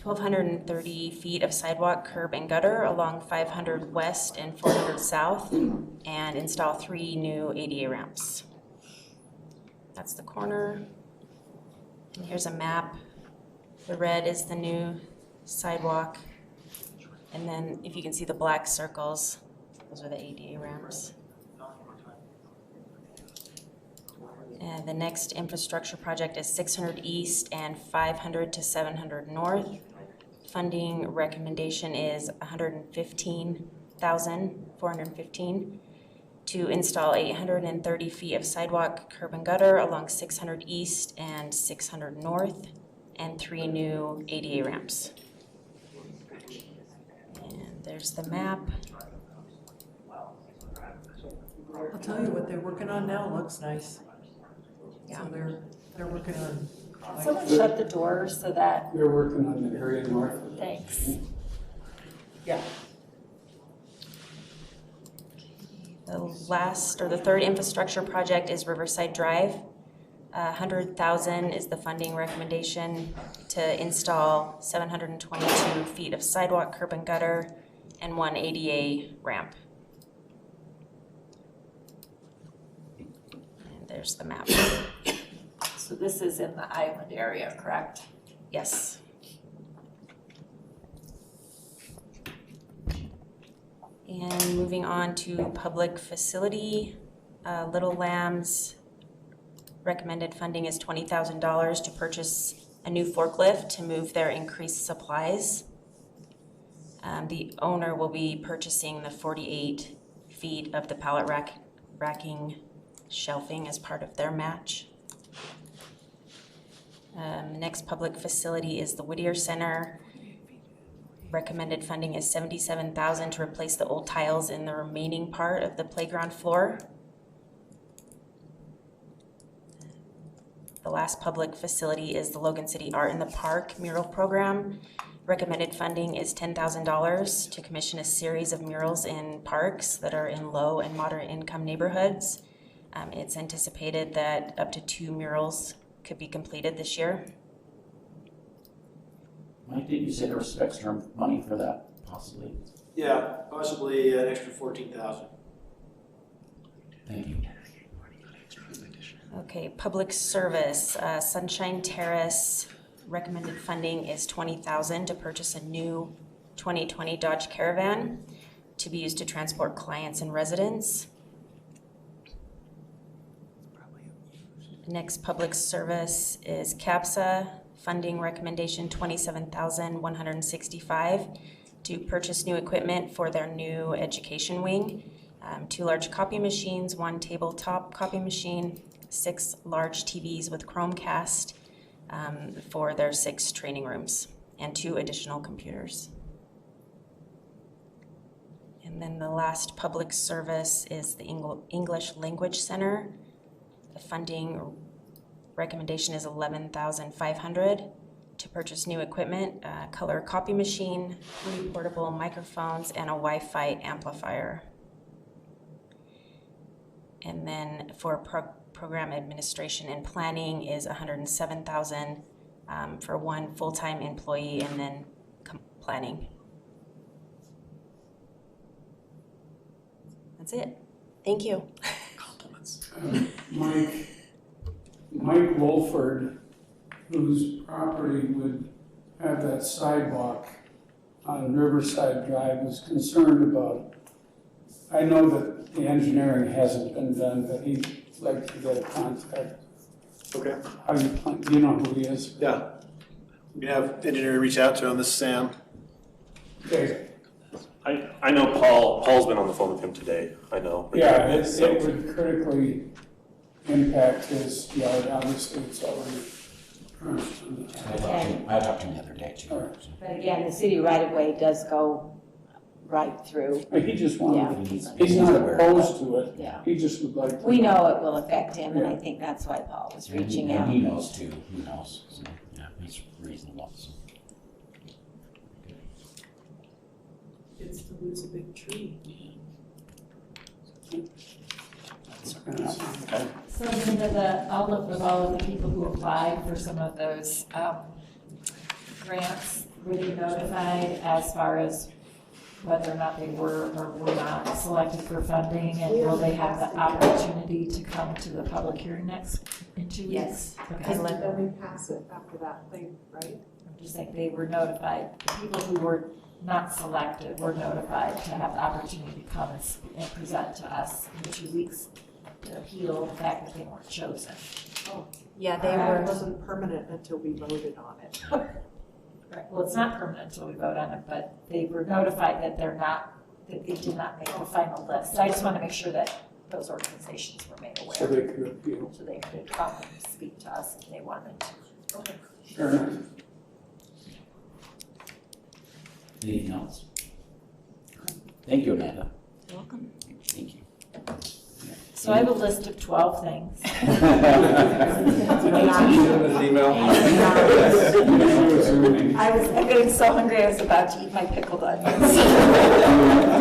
S2: 1,230 feet of sidewalk, curb, and gutter along 500 West and 400 South, and install 3 new ADA ramps. That's the corner. And here's a map. The red is the new sidewalk. And then if you can see the black circles, those are the ADA ramps. And the next infrastructure project is 600 East and 500 to 700 North. Funding recommendation is $115,415 to install 830 feet of sidewalk, curb, and gutter along 600 East and 600 North, and 3 new ADA ramps. And there's the map.
S1: I'll tell you what they're working on now looks nice.
S2: Yeah.
S1: So they're working on.
S3: Someone shut the door so that,
S4: They're working on the area north.
S3: thanks.
S1: Yeah.
S2: The third infrastructure project is Riverside Drive. $100,000 is the funding recommendation to install 722 feet of sidewalk, curb, and gutter, and 1 ADA ramp. And there's the map.
S3: So this is in the island area, correct?
S2: Yes. And moving on to public facility, Little Lambs recommended funding is $20,000 to purchase a new forklift to move their increased supplies. The owner will be purchasing the 48 feet of the pallet racking shelving as part of their match. The next public facility is the Whittier Center. Recommended funding is $77,000 to replace the old tiles in the remaining part of the playground floor. The last public facility is the Logan City Art in the Park mural program. Recommended funding is $10,000 to commission a series of murals in parks that are in low and moderate income neighborhoods. It's anticipated that up to 2 murals could be completed this year.
S6: Mike, did you say there was some extra money for that, possibly?
S10: Yeah, possibly an extra 14,000.
S6: Thank you.
S2: Okay, public service, Sunshine Terrace, recommended funding is $20,000 to purchase a new 2020 Dodge Caravan to be used to transport clients and residents. Next public service is CAPSA, funding recommendation $27,165 to purchase new equipment for their new education wing. 2 large copy machines, 1 tabletop copy machine, 6 large TVs with Chromecast for their 6 training rooms, and 2 additional computers. And then the last public service is the English Language Center. The funding recommendation is $11,500 to purchase new equipment, a color copy machine, 3 portable microphones, and a Wi-Fi amplifier. And then for program administration and planning is $107,000 for 1 full-time employee, and then planning. That's it. Thank you.
S4: Compliments. Mike Wolford, whose property would have that sidewalk on Riverside Drive, was concerned about. I know that the engineering hasn't been done, but he'd like to get a contact.
S10: Okay.
S4: How you plan, do you know who he is?
S10: Yeah. We have engineer reach out to him. This is Sam.
S4: Okay.
S14: I know Paul. Paul's been on the phone with him today. I know.
S4: Yeah, it would critically impact his yard. Obviously, it's already crunched.
S6: I talked to him the other day too.
S4: Right.
S5: But again, the city right-of-way does go right through.
S4: He just wanted,
S5: Yeah.
S4: he's not opposed to it.
S5: Yeah.
S4: He just would like to.
S5: We know it will affect him, and I think that's why Paul was reaching out.
S6: And he knows too, who knows, so, yeah, he's reasonable, so.
S1: It's to lose a big tree.
S6: Okay.
S3: So Linda, the outlook with all of the people who applied for some of those grants, were they notified as far as whether or not they were or were not selected for funding, and will they have the opportunity to come to the public hearing in 2 weeks?
S1: Yes.
S3: Okay.
S1: And then we pass it after that thing, right?
S3: I'm just saying they were notified, the people who were not selected were notified to have the opportunity to come and present to us in 2 weeks to appeal the fact that they weren't chosen.
S1: Oh,
S2: Yeah,
S1: they were. It wasn't permanent until we voted on it.
S3: Right, well, it's not permanent until we vote on it, but they were notified that that they did not make the final list. I just want to make sure that those organizations were made aware.
S4: So they could appeal.
S3: So they could come and speak to us if they wanted to. Okay.
S4: Fair enough.
S6: Anything else? Thank you, Amanda.
S2: You're welcome.
S6: Thank you.
S3: So I have a list of 12 things. I was getting so hungry, I was about to eat my pickled onions.
S6: Do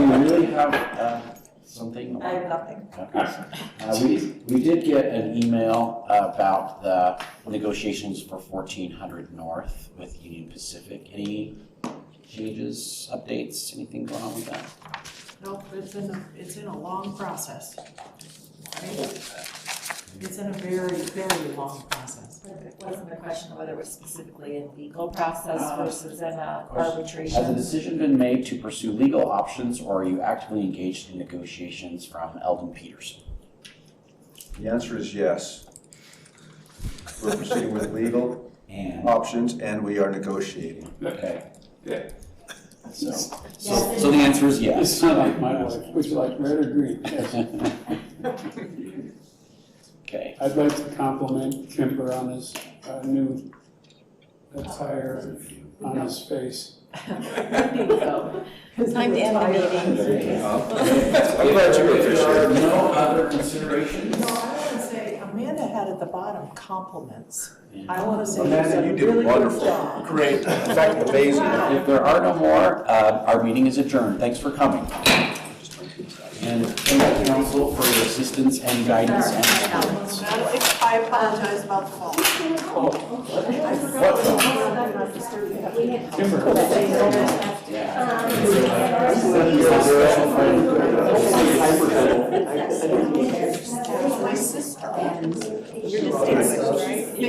S6: you really have something?
S3: I have nothing.
S6: Okay. We did get an email about the negotiations for 1400 North with Union Pacific. Any changes, updates, anything going on with that?
S1: Nope, it's in a long process. Right? It's in a very, very long process.
S3: It wasn't a question of whether it was specifically a legal process versus an arbitration.
S6: Has a decision been made to pursue legal options, or are you actively engaged in negotiations from Eldon Peterson?
S7: The answer is yes. We're proceeding with legal options, and we are negotiating.
S6: Okay.
S4: Yeah.
S6: So the answer is yes.
S4: It's not like my wife. Would you like red or green? Yes.
S6: Okay.
S4: I'd like to compliment Kimber on his new attire on his face.
S3: Time to end the meeting.
S7: I'm glad you appreciate it.
S6: No other considerations?
S1: No, I want to say, Amanda had at the bottom compliments. I want to say
S7: Amanda, you
S1: you
S7: did
S1: really
S7: wonderful.
S1: good job.
S7: Great. In fact, amazing.
S6: If there are no more, our meeting is adjourned. Thanks for coming. And thank you, council, for your assistance and guidance and comments.
S1: I apologize about the phone. I forgot what my sister.
S22: You're just.